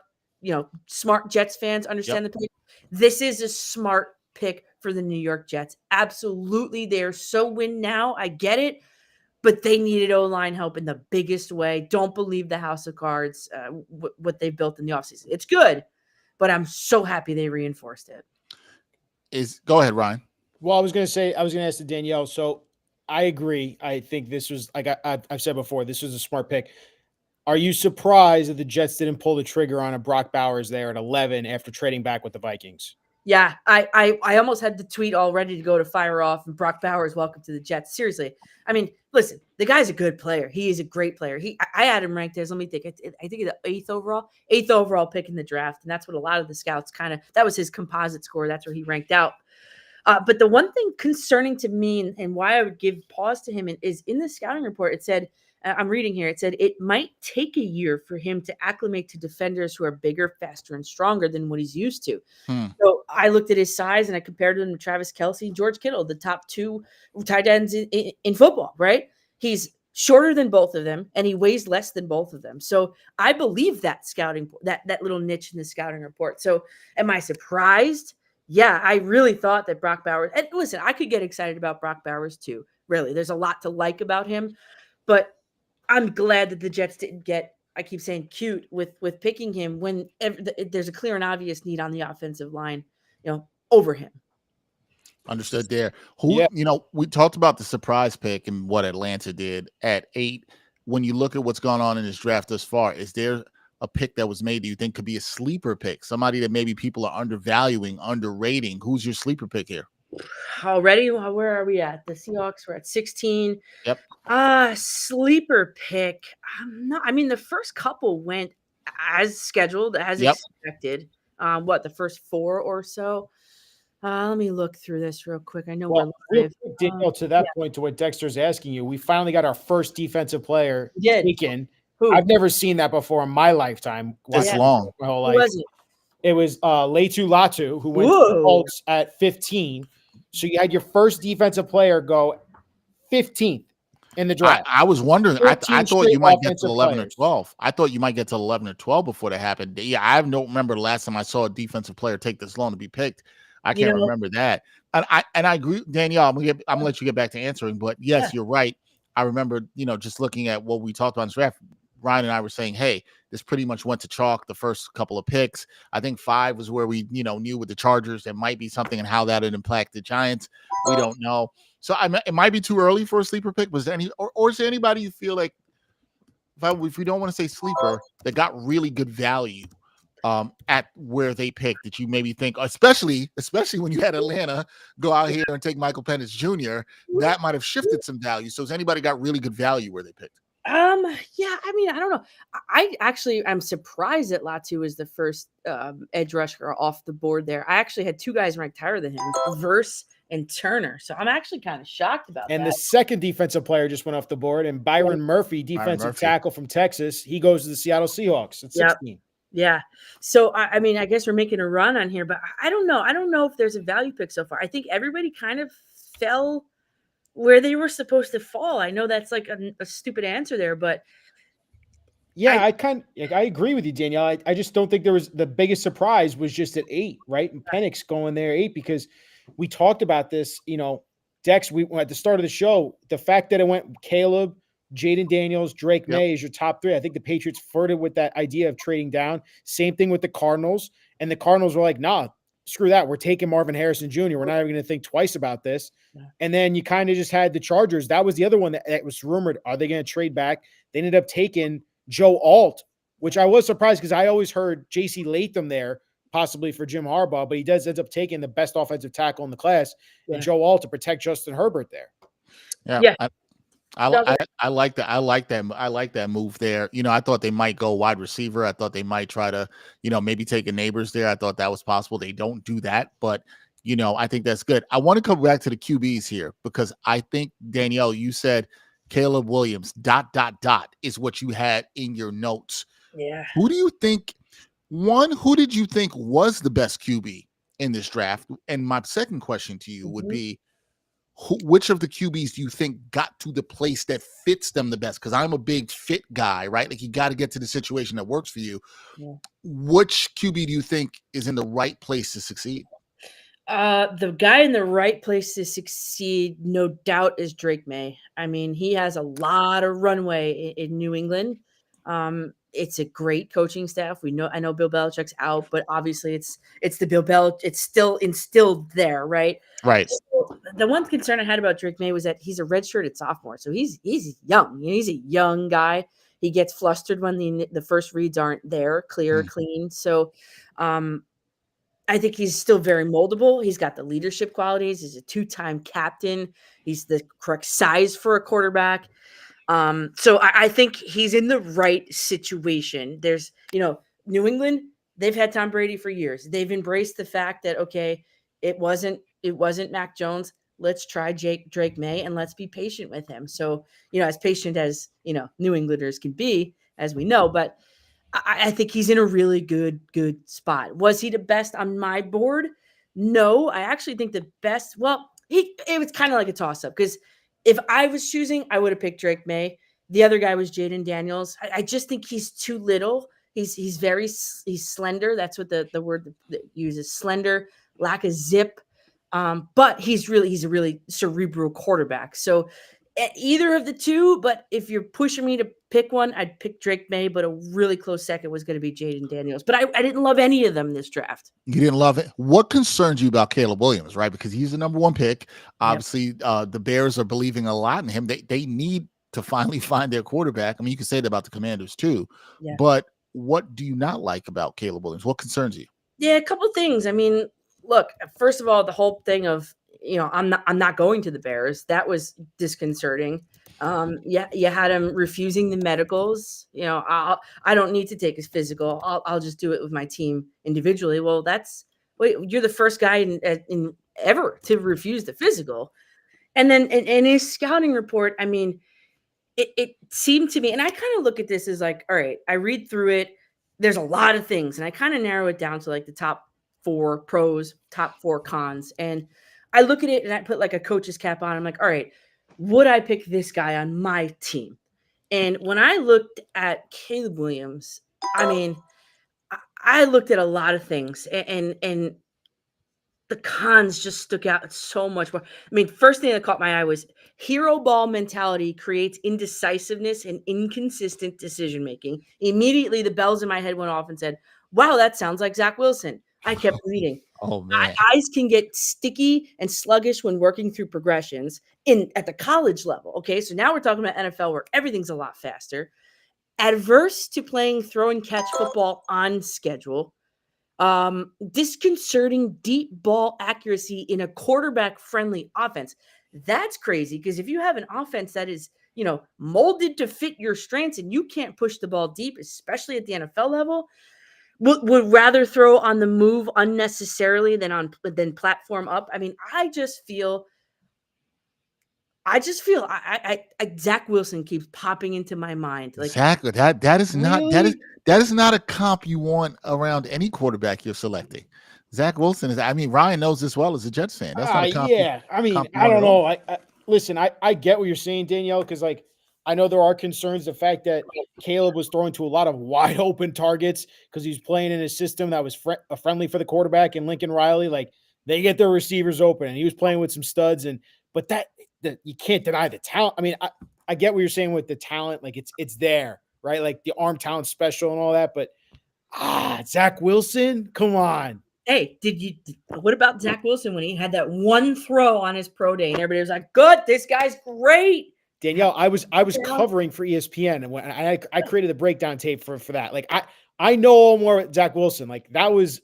smart Jets fans understand the pick. This is a smart pick for the New York Jets. Absolutely. They are so win now. I get it. But they needed O-line help in the biggest way. Don't believe the house of cards, what they built in the offseason. It's good, but I'm so happy they reinforced it. Go ahead, Ryan. Well, I was going to ask to Danielle. So I agree. I think this was, like I've said before, this was a smart pick. Are you surprised that the Jets didn't pull the trigger on a Brock Bowers there at 11 after trading back with the Vikings? Yeah, I almost had the tweet all ready to go to fire off, and Brock Bowers, welcome to the Jets. Seriously. I mean, listen, the guy's a good player. He is a great player. I had him ranked as, let me think, I think the eighth overall pick in the draft. And that's what a lot of the scouts that was his composite score. That's where he ranked out. But the one thing concerning to me and why I would give pause to him is in the scouting report, it said, I'm reading here, it said it might take a year for him to acclimate to defenders who are bigger, faster, and stronger than what he's used to. So I looked at his size and I compared him to Travis Kelce and George Kittle, the top two tight ends in football, right? He's shorter than both of them and he weighs less than both of them. So I believe that scouting, that little niche in the scouting report. So am I surprised? Yeah, I really thought that Brock Bowers, and listen, I could get excited about Brock Bowers too. Really, there's a lot to like about him, but I'm glad that the Jets didn't get, I keep saying cute with picking him when there's a clear and obvious need on the offensive line, over him. Understood there. We talked about the surprise pick and what Atlanta did at 8. When you look at what's gone on in this draft thus far, is there a pick that was made that you think could be a sleeper pick? Somebody that maybe people are undervaluing, underrating? Who's your sleeper pick here? Already, where are we at? The Seahawks were at 16. Yep. Sleeper pick. The first couple went as scheduled, as expected. The first 4 or so. Let me look through this real quick. I know we're live. Danielle, to that point, to what Dexter's asking you, we finally got our first defensive player taken. I've never seen that before in my lifetime. That's long. My whole life. Who was it? It was Latu Latu, who went to the Colts at 15. So you had your first defensive player go 15th in the draft. I was wondering. I thought you might get to 11 or 12. I thought you might get to 11 or 12 before that happened. Yeah, I don't remember the last time I saw a defensive player take this long to be picked. I can't remember that. And I agree, Danielle. I'm gonna let you get back to answering, but yes, you're right. I remember, just looking at what we talked about in this draft, Ryan and I were saying, hey, this pretty much went to chalk the first couple of picks. I think 5 was where we, knew with the Chargers there might be something and how that would impact the Giants. We don't know. So it might be too early for a sleeper pick. Was there any, or is there anybody you feel like, if we don't want to say sleeper, that got really good value at where they picked, that you maybe think, especially when you had Atlanta go out here and take Michael Penix Jr., that might have shifted some value. So has anybody got really good value where they picked? Yeah, I mean, I don't know. I'm surprised that Latu was the first edge rusher off the board there. I actually had 2 guys ranked higher than him, Verse and Turner. So I'm actually kind of shocked about that. And the second defensive player just went off the board, and Byron Murphy, defensive tackle from Texas, he goes to the Seattle Seahawks at 16. Yeah. So, I mean, I guess we're making a run on here, but I don't know. I don't know if there's a value pick so far. I think everybody kind of fell where they were supposed to fall. I know that's like a stupid answer there, but yeah, I agree with you, Danielle. I just don't think there was the biggest surprise was just at 8, right? And Penix going there 8, because we talked about this, Dex, we at the start of the show, the fact that it went Caleb, Jayden Daniels, Drake Maye is your top 3. I think the Patriots flirted with that idea of trading down. Same thing with the Cardinals. And the Cardinals were like, nah, screw that. We're taking Marvin Harrison Jr. We're not even going to think twice about this. And then you kind of just had the Chargers. That was the other one that was rumored. Are they going to trade back? They ended up taking Joe Alt, which I was surprised because I always heard JC Latham there, possibly for Jim Harbaugh, but he does end up taking the best offensive tackle in the class, and Joe Alt to protect Justin Herbert there. Yeah. I like that. I like that move there. I thought they might go wide receiver. I thought they might try to, maybe take a Neighbors there. I thought that was possible. They don't do that, but I think that's good. I want to come back to the QBs here because I think, Danielle, you said Caleb Williams, ... is what you had in your notes. Yeah. Who do you think, who did you think was the best QB in this draft? And my second question to you would be, which of the QBs do you think got to the place that fits them the best? Because I'm a big fit guy, right? Like you got to get to the situation that works for you. Yeah. Which QB do you think is in the right place to succeed? The guy in the right place to succeed, no doubt, is Drake Maye. I mean, he has a lot of runway in New England. It's a great coaching staff. I know Bill Belichick's out, but obviously it's the Bill Belichick. It's still instilled there, right? Right. So the one concern I had about Drake Maye was that he's a redshirted sophomore, so he's young. He's a young guy. He gets flustered when the first reads aren't there, clean. So, I think he's still very moldable. He's got the leadership qualities. He's a 2-time captain. He's the correct size for a quarterback. So I think he's in the right situation. There's, New England, they've had Tom Brady for years. They've embraced the fact that, okay, it wasn't Mac Jones. Let's try Drake Maye and let's be patient with him. So, as patient as, New Englanders can be, as we know, but I think he's in a really good spot. Was he the best on my board? No, I actually think the best. Well, it was kind of like a toss up because if I was choosing, I would have picked Drake Maye. The other guy was Jayden Daniels. I just think he's too little. He's slender. That's what the word that uses, slender, lack of zip. But he's a really cerebral quarterback. So either of the two, but if you're pushing me to pick one, I'd pick Drake Maye, but a really close second was going to be Jayden Daniels. But I didn't love any of them this draft. You didn't love it? What concerns you about Caleb Williams, right? Because he's the number 1 pick. Obviously, the Bears are believing a lot in him. They need to finally find their quarterback. I mean, you can say that about the Commanders too. Yeah. But what do you not like about Caleb Williams? What concerns you? Yeah, a couple things. I mean, look, first of all, the whole thing of, I'm not going to the Bears. That was disconcerting. You had him refusing the medicals. I don't need to take his physical. I'll just do it with my team individually. Well, you're the first guy in ever to refuse the physical. And then in his scouting report, I mean, it seemed to me, and I kind of look at this as like, all right, I read through it. There's a lot of things, and I kind of narrow it down to like the top 4 pros, top 4 cons, and I look at it and I put like a coach's cap on. I'm like, all right, would I pick this guy on my team? And when I looked at Caleb Williams, I mean, I looked at a lot of things and the cons just stuck out so much more. I mean, first thing that caught my eye was hero ball mentality creates indecisiveness and inconsistent decision making. Immediately, the bells in my head went off and said, wow, that sounds like Zach Wilson. I kept reading. Oh man. Eyes can get sticky and sluggish when working through progressions at the college level. Okay, so now we're talking about NFL where everything's a lot faster. Adverse to playing throw and catch football on schedule. Disconcerting deep ball accuracy in a quarterback friendly offense. That's crazy because if you have an offense that is, molded to fit your strengths and you can't push the ball deep, especially at the NFL level, would rather throw on the move unnecessarily than platform up. I mean, I just feel Zach Wilson keeps popping into my mind. Like, exactly. That is not really? that is not a comp you want around any quarterback you're selecting. Zach Wilson is. I mean, Ryan knows this well as a Jets fan. That's not a comp. Yeah. I mean, comp you I want don't at all. know. Listen. I get what you're saying, Danielle, because I know there are concerns. The fact that Caleb was throwing to a lot of wide open targets because he was playing in a system that was friendly for the quarterback and Lincoln Riley. Like they get their receivers open, and he was playing with some studs. But that you can't deny the talent. I mean, I get what you're saying with the talent. Like it's there, right? Like the arm talent special and all that. But Zach Wilson, come on. Hey, what about Zach Wilson when he had that one throw on his pro day and everybody was like, good, this guy's great. Danielle, I was covering for ESPN and when I created the breakdown tape for that. Like I know more Zach Wilson. Like that was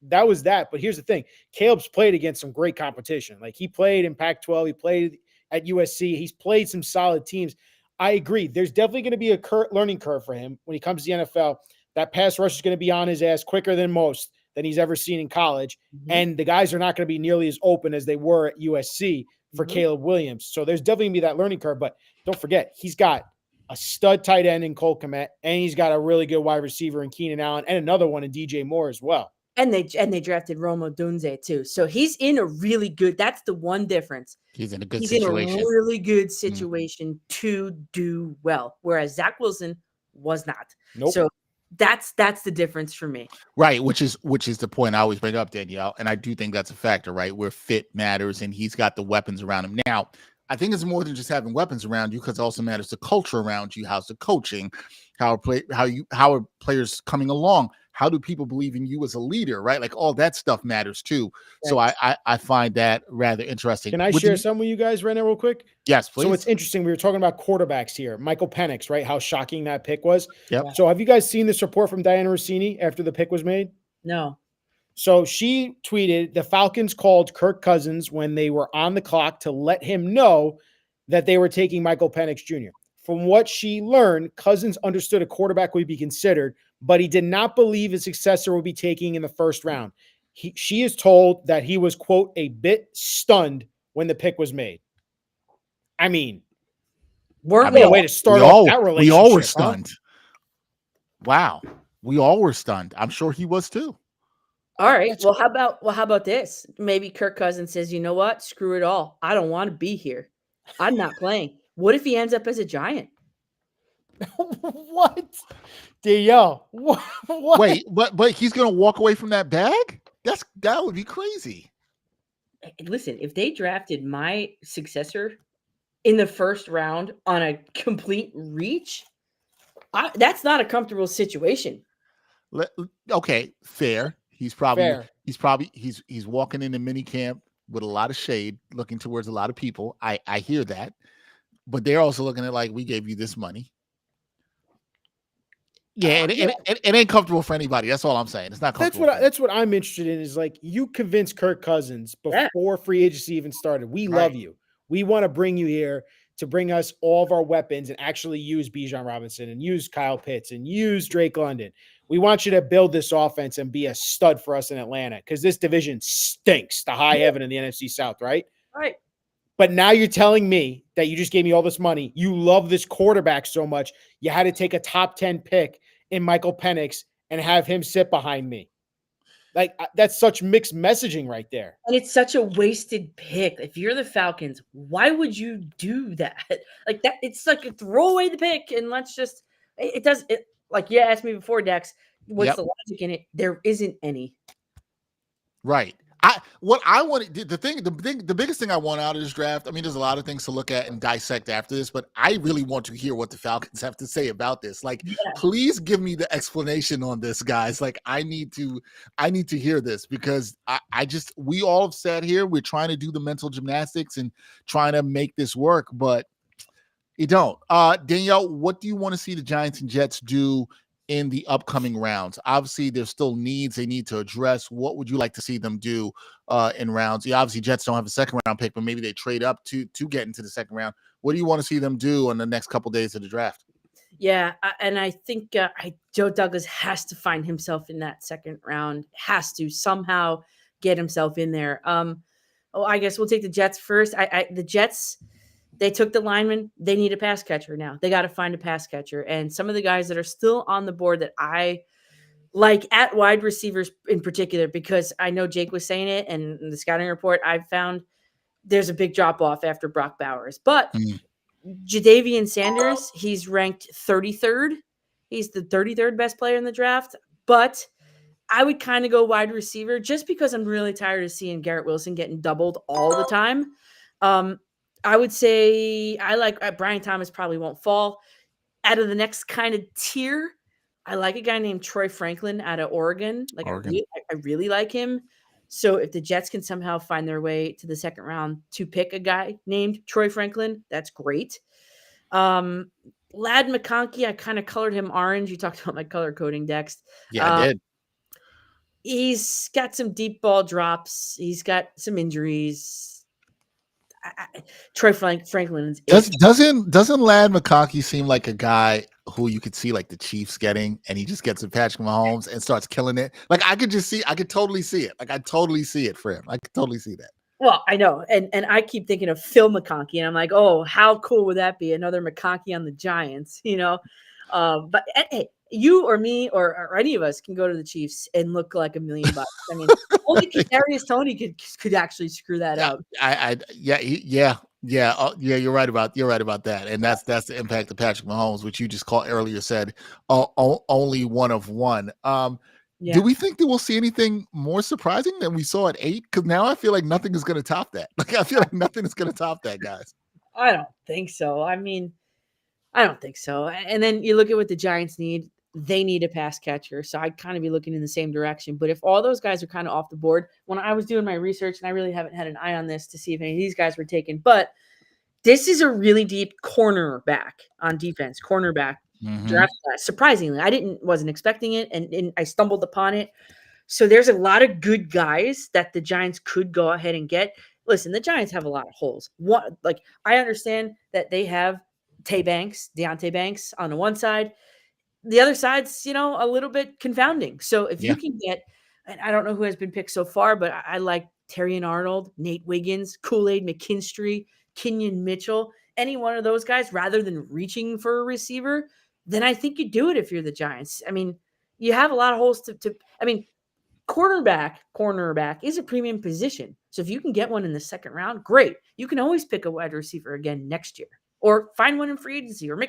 that. But here's the thing: Caleb's played against some great competition. Like he played in Pac-12, he played at USC, he's played some solid teams. I agree. There's definitely going to be a learning curve for him when he comes to the NFL. That pass rush is going to be on his ass quicker than most than he's ever seen in college, and the guys are not going to be nearly as open as they were at USC for Caleb Williams. So there's definitely going to be that learning curve. But don't forget, he's got a stud tight end in Cole Kmet, and he's got a really good wide receiver in Keenan Allen, and another one in DJ Moore as well. And they drafted Roma Dunze too. So he's in a really good, that's the one difference. He's in a good situation. In a really good situation to do well. Whereas Zach Wilson was not. Nope. So that's the difference for me. Right, which is the point I always bring up, Danielle. And I do think that's a factor, right? Where fit matters and he's got the weapons around him. Now, I think it's more than just having weapons around you because it also matters the culture around you. How's the coaching? How are players coming along? How do people believe in you as a leader, right? Like all that stuff matters too. Right. So I find that rather interesting. Can I share some with you guys right now real quick? Yes, please. So it's interesting. We were talking about quarterbacks here. Michael Penix, right? How shocking that pick was. Yep. So have you guys seen this report from Diana Rossini after the pick was made? No. So she tweeted, the Falcons called Kirk Cousins when they were on the clock to let him know that they were taking Michael Penix Jr. From what she learned, Cousins understood a quarterback would be considered, but he did not believe his successor would be taking in the first round. She is told that he was, quote, a bit stunned when the pick was made. I mean, weren't we? A way to start off that relationship. We all were stunned. Wow. We all were stunned. I'm sure he was too. All right. Well, how about this? Maybe Kirk Cousins says, you know what? Screw it all. I don't want to be here. I'm not playing. What if he ends up as a Giant? What? Danielle, what? Wait, but he's going to walk away from that bag? That would be crazy. Listen, if they drafted my successor in the first round on a complete reach, that's not a comfortable situation. Okay, fair. He's walking into mini camp with a lot of shade, looking towards a lot of people. I hear that. But they're also looking at like, we gave you this money. Yeah, it ain't comfortable for anybody. That's all I'm saying. It's not comfortable. That's what I'm interested in is like you convinced Kirk Cousins before free agency even started. We love you. We want to bring you here to bring us all of our weapons and actually use Bijan Robinson and use Kyle Pitts and use Drake London. We want you to build this offense and be a stud for us in Atlanta because this division stinks to high heaven in the NFC South, right? Right. But now you're telling me that you just gave me all this money. You love this quarterback so much. You had to take a top 10 pick in Michael Penix and have him sit behind me. Like that's such mixed messaging right there. And it's such a wasted pick. If you're the Falcons, why would you do that? Like that, it's like throw away the pick and let's just, like you asked me before, Dex, what's the logic in it? There isn't any. Right. The biggest thing I want out of this draft. I mean, there's a lot of things to look at and dissect after this, but I really want to hear what the Falcons have to say about this. Like, please give me the explanation on this, guys. Like, I need to hear this because we all have sat here. We're trying to do the mental gymnastics and trying to make this work, but you don't. Danielle, what do you want to see the Giants and Jets do in the upcoming rounds? Obviously, there's still needs they need to address. What would you like to see them do in rounds? Yeah, obviously, Jets don't have a second round pick, but maybe they trade up to get into the second round. What do you want to see them do in the next couple days of the draft? Yeah, and I think Joe Douglas has to find himself in that second round. Has to somehow get himself in there. I guess we'll take the Jets first. The Jets. They took the lineman. They need a pass catcher now. They got to find a pass catcher. And some of the guys that are still on the board that I like at wide receivers in particular, because I know Jake was saying it, and in the scouting report, I've found there's a big drop off after Brock Bowers. But Jadavian Sanders, he's ranked 33rd. He's the 33rd best player in the draft. But I would kind of go wide receiver just because I'm really tired of seeing Garrett Wilson getting doubled all the time. I would say I like Brian Thomas probably won't fall. Out of the next kind of tier, I like a guy named Troy Franklin out of Oregon. Like I really like him. So if the Jets can somehow find their way to the second round to pick a guy named Troy Franklin, that's great. Lad McConkey, I kind of colored him orange. You talked about my color coding, Dex. Yeah, I did. He's got some deep ball drops. He's got some injuries. Troy Franklin doesn't Lad McConkey seem like a guy who you could see like the Chiefs getting, and he just gets a Patrick Mahomes and starts killing it? Like I could totally see it. Like I totally see it for him. I could totally see that. Well, I know, and I keep thinking of Phil McConkey, and I'm like, oh, how cool would that be? Another McConkey on the Giants, you know? But hey, you or me or any of us can go to the Chiefs and look like $1 million. I mean, only Kadarius Toney could actually screw that up. Yeah. You're right about that, and that's the impact of Patrick Mahomes, which you just earlier said only one of one. Do we think that we'll see anything more surprising than we saw at 8? Because now I feel like nothing is going to top that. Like I feel like nothing is going to top that, guys. I don't think so. I mean, I don't think so. And then you look at what the Giants need. They need a pass catcher. So I'd kind of be looking in the same direction. But if all those guys are kind of off the board, when I was doing my research, and I really haven't had an eye on this to see if any of these guys were taken, but this is a really deep cornerback on defense, cornerback draft class. Surprisingly, wasn't expecting it, and I stumbled upon it. So there's a lot of good guys that the Giants could go ahead and get. Listen, the Giants have a lot of holes. I understand that they have Deontay Banks on the one side. The other side's, a little bit confounding. So if you can get, and I don't know who has been picked so far, but I like Terrion Arnold, Nate Wiggins, Kool-Aid McKinstry, Kenyon Mitchell, any one of those guys, rather than reaching for a receiver, then I think you do it if you're the Giants. I mean, you have a lot of holes cornerback is a premium position. So if you can get one in the second round, great. You can always pick a wide receiver again next year. Or find one in free agency, or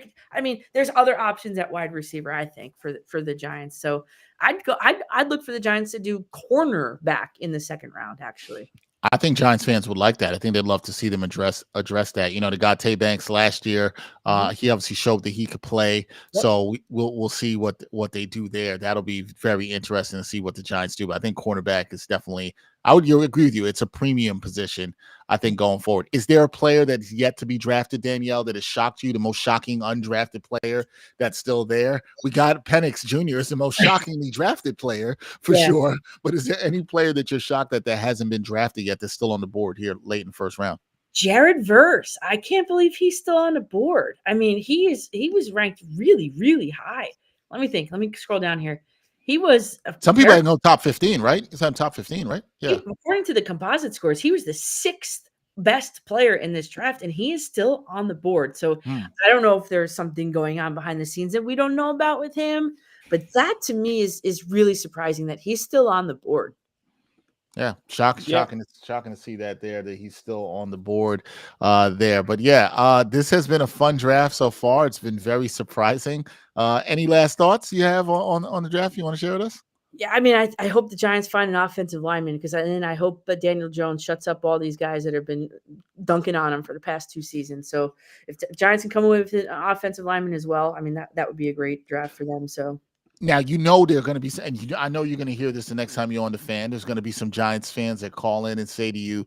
there's other options at wide receiver, I think, for the Giants. So I'd look for the Giants to do cornerback in the second round, actually. I think Giants fans would like that. I think they'd love to see them address that. They got Tay Banks last year. He obviously showed that he could play. Yep. So we'll see what they do there. That'll be very interesting to see what the Giants do. But I think cornerback is definitely, I would agree with you. It's a premium position, I think, going forward. Is there a player that's yet to be drafted, Danielle, that has shocked you? The most shocking undrafted player that's still there? We got Penix Jr. is the most shockingly drafted player for sure. But is there any player that you're shocked that hasn't been drafted yet that's still on the board here late in the first round? Jared Verse. I can't believe he's still on the board. I mean, he was ranked really, really high. Let me think. Let me scroll down here. He was some people had no top 15, right? He's on top 15, right? Yeah. According to the composite scores, he was the 6th best player in this draft, and he is still on the board. So I don't know if there's something going on behind the scenes that we don't know about with him, but that to me is really surprising that he's still on the board. Yeah, shocking to see that he's still on the board there. But this has been a fun draft so far. It's been very surprising. Any last thoughts you have on the draft you want to share with us? Yeah, I mean, I hope the Giants find an offensive lineman because then I hope that Daniel Jones shuts up all these guys that have been dunking on him for the past 2 seasons. So if the Giants can come away with an offensive lineman as well, I mean, that would be a great draft for them. So Now, they're going to be, and I know you're going to hear this the next time you're on the fan. There's going to be some Giants fans that call in and say to you,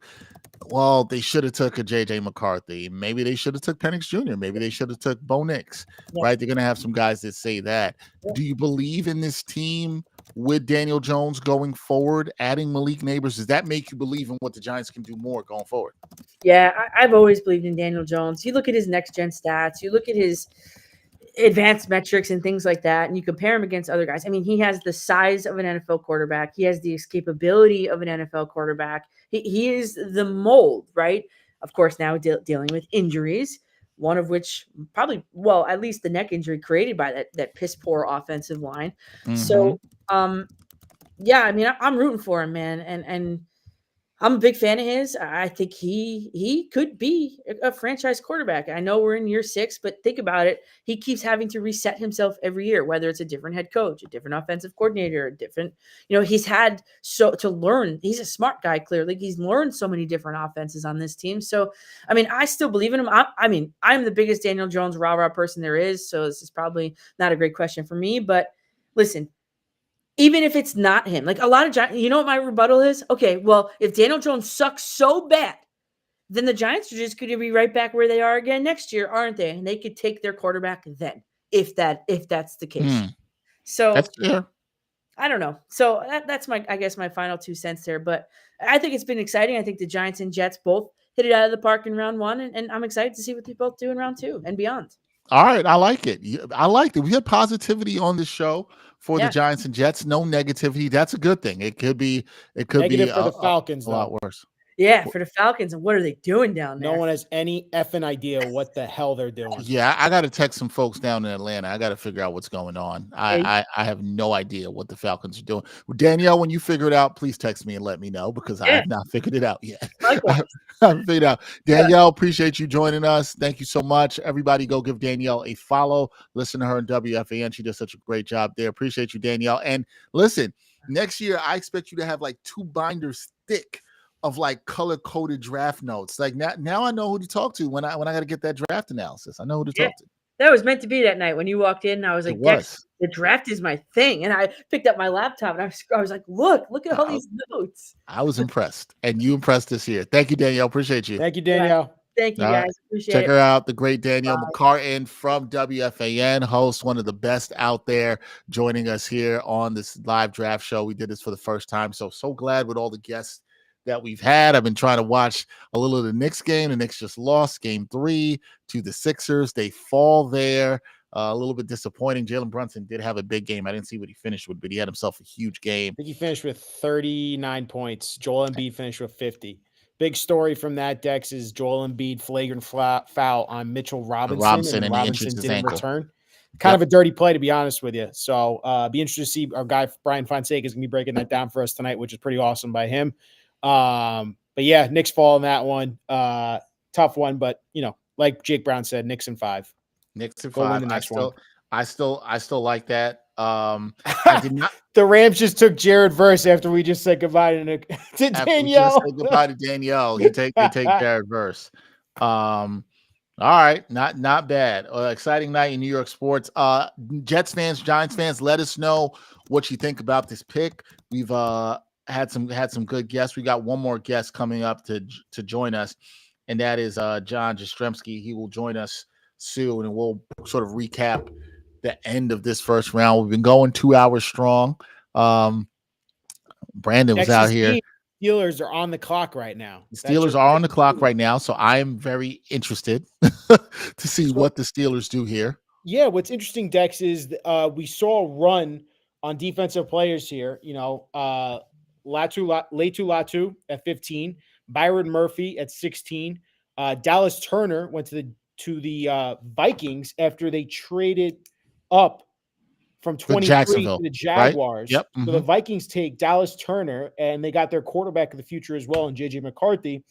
well, they should have took a JJ McCarthy. Maybe they should have took Penix Jr. Maybe they should have took Bo Nix, right? They're going to have some guys that say that. Do you believe in this team with Daniel Jones going forward, adding Malik Neighbors? Does that make you believe in what the Giants can do more going forward? yeah, I've always believed in Daniel Jones. You look at his next gen stats, you look at his advanced metrics and things like that, and you compare him against other guys. I mean, he has the size of an NFL quarterback. He has the escapability of an NFL quarterback. He is the mold, right? Of course, now dealing with injuries, one of which probably, well, at least the neck injury created by that piss poor offensive line. Mm-hmm. So, yeah, I mean, I'm rooting for him, man, and I'm a big fan of his. I think he could be a franchise quarterback. I know we're in year 6, but think about it. He keeps having to reset himself every year, whether it's a different head coach, a different offensive coordinator, a different, he's had to learn. He's a smart guy, clearly. He's learned so many different offenses on this team. So, I mean, I still believe in him. I'm the biggest Daniel Jones rah-rah person there is. So this is probably not a great question for me, but listen, even if it's not him, like a lot of Giants, you know what my rebuttal is? Okay, well, if Daniel Jones sucks so bad, then the Giants are just going to be right back where they are again next year, aren't they? And they could take their quarterback then, if that's the case. So that's fair. I don't know. So that's my final 2 cents there. But I think it's been exciting. I think the Giants and Jets both hit it out of the park in round 1, and I'm excited to see what they both do in round 2 and beyond. All right, I like it. I like it. We had positivity on the show for the Giants and Jets. No negativity. That's a good thing. It could be Negative for the Falcons, a lot worse. Yeah, for the Falcons. And what are they doing down there? No one has any effing idea what the hell they're doing. Yeah, I got to text some folks down in Atlanta. I got to figure out what's going on. I have no idea what the Falcons are doing. Danielle, when you figure it out, please text me and let me know because I have not figured it out yet. I haven't figured it out. Danielle, appreciate you joining us. Thank you so much. Everybody go give Danielle a follow. Listen to her on WFAN. She does such a great job there. Appreciate you, Danielle. And listen, next year, I expect you to have like 2 binders thick of like color-coded draft notes. Like now I know who to talk to when I got to get that draft analysis. I know who to talk to. That was meant to be that night when you walked in. And I was like, the draft is my thing. And I picked up my laptop and I was like, look at all these notes. I was impressed. And you impressed us here. Thank you, Danielle. Appreciate you. Thank you, Danielle. Thank you, guys. Appreciate it. Check her out, the great Danielle McCartan from WFAN, host, one of the best out there, joining us here on this live draft show. We did this for the first time. So glad with all the guests that we've had. I've been trying to watch a little of the Knicks game. The Knicks just lost game 3 to the Sixers. They fall there. A little bit disappointing. Jalen Brunson did have a big game. I didn't see what he finished with, but he had himself a huge game. I think he finished with 39 points. Joel Embiid finished with 50. Big story from that, Dex, is Joel Embiid flagrant foul on Mitchell Robinson, and Robinson didn't return. Kind of a dirty play, to be honest with you. So be interested to see our guy Brian Fonseca is going to be breaking that down for us tonight, which is pretty awesome by him. But yeah, Knicks fall in that one. Tough one, but like Jake Brown said, Knicks in 5. Knicks in 5. I still like that. I did not. The Rams just took Jared Verse after we just said goodbye to Danielle. Say goodbye to Danielle. They take Jared Verse. All right, not bad. Exciting night in New York sports. Jets fans, Giants fans, let us know what you think about this pick. We've had some good guests. We got one more guest coming up to join us, and that is John Jastrzemski. He will join us soon, and we'll sort of recap the end of this first round. We've been going 2 hours strong. Brandon was out here. Steelers are on the clock right now. The Steelers are on the clock right now, so I am very interested to see what the Steelers do here. Yeah, what's interesting, Dex, is we saw a run on defensive players here. Latu at 15, Byron Murphy at 16. Dallas Turner went to the Vikings after they traded up from 23 to the Jaguars. Right? Yep. So the Vikings take Dallas Turner, and they got their quarterback of the future as well, and JJ McCarthy.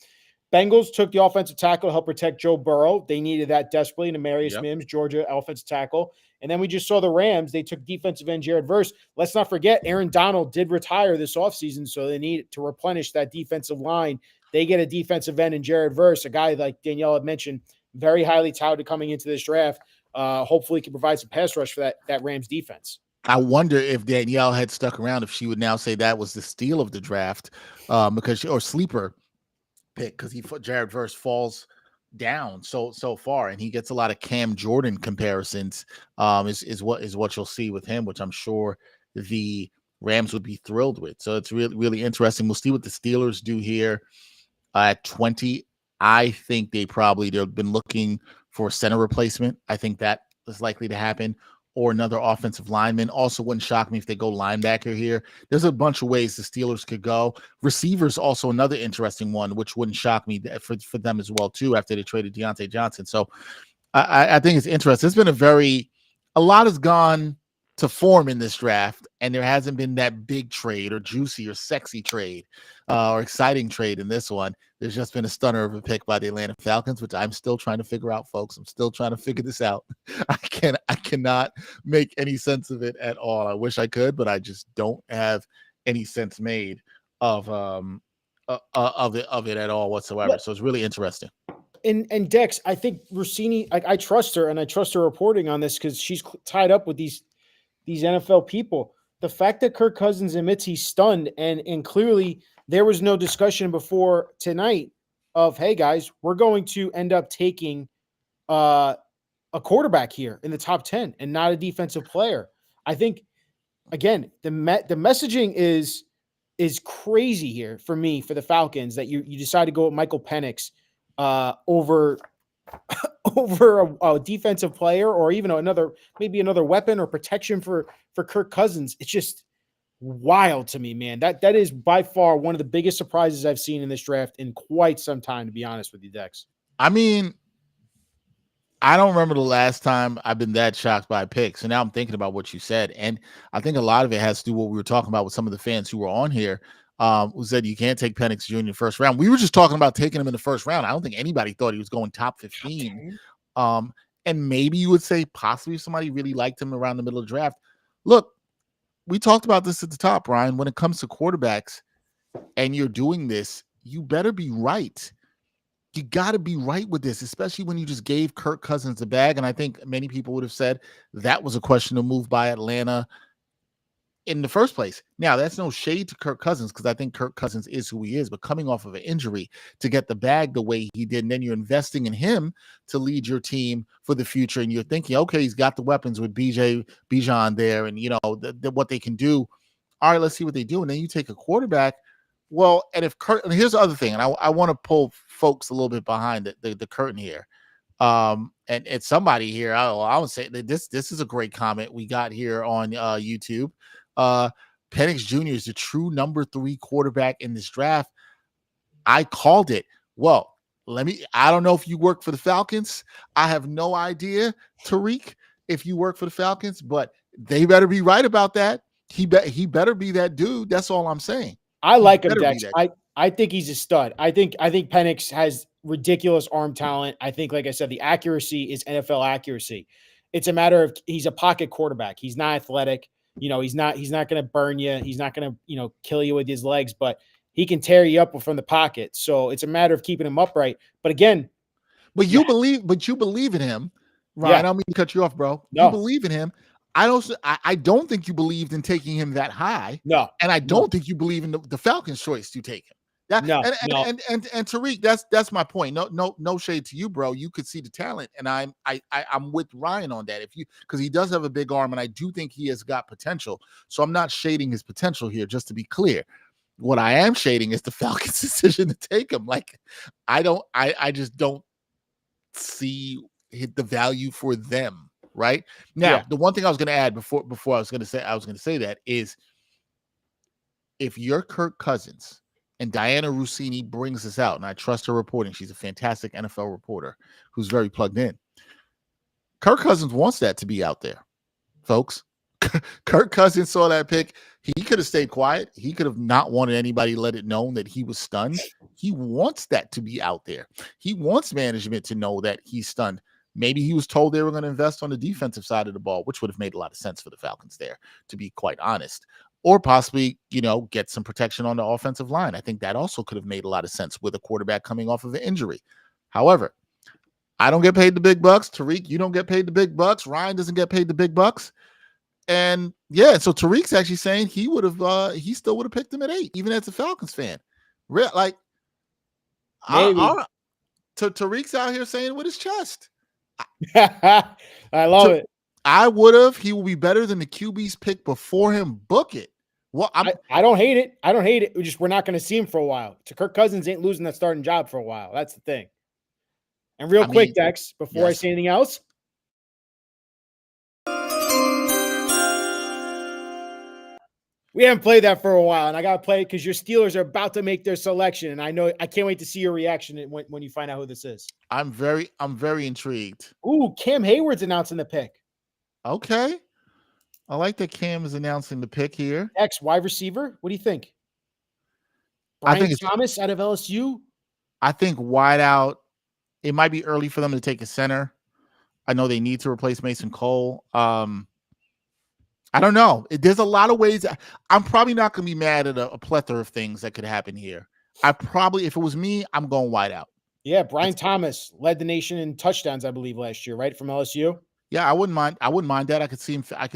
Bengals took the offensive tackle to help protect Joe Burrow. They needed that desperately. Demarius Yep. Mims, Georgia offensive tackle. And then we just saw the Rams. They took defensive end Jared Verse. Let's not forget, Aaron Donald did retire this offseason, so they need to replenish that defensive line. They get a defensive end in Jared Verse, a guy like Danielle had mentioned, very highly touted coming into this draft. Hopefully can provide some pass rush for that Rams defense. I wonder if Danielle had stuck around, if she would now say that was the steal of the draft, because or sleeper pick, because Jared Verse falls down so far, and he gets a lot of Cam Jordan comparisons. Is what you'll see with him, which I'm sure the Rams would be thrilled with. So it's really interesting. We'll see what the Steelers do here at 20. I think they've been looking for a center replacement. I think that is likely to happen, or another offensive lineman. Also wouldn't shock me if they go linebacker here. There's a bunch of ways the Steelers could go. Receivers also another interesting one, which wouldn't shock me for them as well too, after they traded Deontay Johnson. So I think it's interesting. It's been a lot has gone to form in this draft, and there hasn't been that big trade or juicy or sexy trade or exciting trade in this one. There's just been a stunner of a pick by the Atlanta Falcons, which I'm still trying to figure out, folks. I'm still trying to figure this out. I cannot make any sense of it at all. I wish I could, but I just don't have any sense made of it at all whatsoever. So it's really interesting. And Dex, I think Rossini, I trust her, and I trust her reporting on this because she's tied up with these NFL people. The fact that Kirk Cousins admits he's stunned, and clearly there was no discussion before tonight of, hey guys, we're going to end up taking a quarterback here in the top 10 and not a defensive player. I think, again, the messaging is crazy here for me, for the Falcons, that you decide to go with Michael Penix over a defensive player, or even maybe another weapon or protection for Kirk Cousins. It's just wild to me, man. That is by far one of the biggest surprises I've seen in this draft in quite some time, to be honest with you, Dex. I mean, I don't remember the last time I've been that shocked by a pick. So now I'm thinking about what you said, and I think a lot of it has to do with what we were talking about with some of the fans who were on here, who said you can't take Penix Jr. first round. We were just talking about taking him in the first round. I don't think anybody thought he was going top 15. And maybe you would say possibly if somebody really liked him around the middle of the draft. Look, we talked about this at the top, Ryan. When it comes to quarterbacks and you're doing this, you better be right. You got to be right with this, especially when you just gave Kirk Cousins the bag. And I think many people would have said that was a questionable move by Atlanta in the first place. Now, that's no shade to Kirk Cousins, because I think Kirk Cousins is who he is, but coming off of an injury to get the bag the way he did, and then you're investing in him to lead your team for the future, and you're thinking, okay, he's got the weapons with Bijan there, and you know what they can do. All right, let's see what they do. And then you take a quarterback. Well, and if Kirk, and here's the other thing, and I want to pull folks a little bit behind the curtain here. And it's somebody here. I would say that this is a great comment we got here on YouTube. Penix Jr. is the true number 3 quarterback in this draft. I called it. Well, I don't know if you work for the Falcons. I have no idea, Tariq, if you work for the Falcons, but they better be right about that. He better be that dude. That's all I'm saying. I like him, Dex. I think he's a stud. I think Penix has ridiculous arm talent. I think, like I said, the accuracy is NFL accuracy. It's a matter of he's a pocket quarterback. He's not athletic. He's not going to burn you. He's not going to, kill you with his legs, but he can tear you up from the pocket. So it's a matter of keeping him upright. But again, you believe in him, right? Yeah. I don't mean to cut you off, bro. No. You believe in him. I don't think you believed in taking him that high. No. And I don't think you believe in the Falcons' choice to take him. And Tariq, that's my point. No shade to you, bro. You could see the talent, and I'm with Ryan on that. Because he does have a big arm, and I do think he has got potential. So I'm not shading his potential here, just to be clear. What I am shading is the Falcons' decision to take him. Like, I just don't see the value for them. Right now, The one thing I was going to add before I was going to say that is, if you're Kirk Cousins. And Diana Rossini brings this out, and I trust her reporting. She's a fantastic NFL reporter who's very plugged in. Kirk Cousins wants that to be out there, folks. Kirk Cousins saw that pick. He could have stayed quiet. He could have not wanted anybody to let it known that he was stunned. He wants that to be out there. He wants management to know that he's stunned. Maybe he was told they were going to invest on the defensive side of the ball, which would have made a lot of sense for the Falcons there, to be quite honest. Or possibly, get some protection on the offensive line. I think that also could have made a lot of sense with a quarterback coming off of an injury. However, I don't get paid the big bucks. Tariq, you don't get paid the big bucks. Ryan doesn't get paid the big bucks. And yeah, so Tariq's actually saying he still would have picked him at 8, even as a Falcons fan. Maybe. Tariq's out here saying it with his chest. I love it. I would have. He will be better than the QB's pick before him. Book it. Well, I don't hate it. I don't hate it. We're not going to see him for a while. Kirk Cousins ain't losing that starting job for a while. That's the thing. And real quick, Dex, before I say anything else. We haven't played that for a while, and I got to play it because your Steelers are about to make their selection, and I can't wait to see your reaction when you find out who this is. I'm very intrigued. Ooh, Cam Hayward's announcing the pick. Okay. I like that Cam is announcing the pick here. Wide receiver. What do you think? I think Thomas out of LSU. I think wide out. It might be early for them to take a center. I know they need to replace Mason Cole. I don't know. There's a lot of ways. I'm probably not going to be mad at a plethora of things that could happen here. If it was me, I'm going wide out. Yeah, Brian Thomas led the nation in touchdowns, I believe, last year, right, from LSU. Yeah, I wouldn't mind that. I could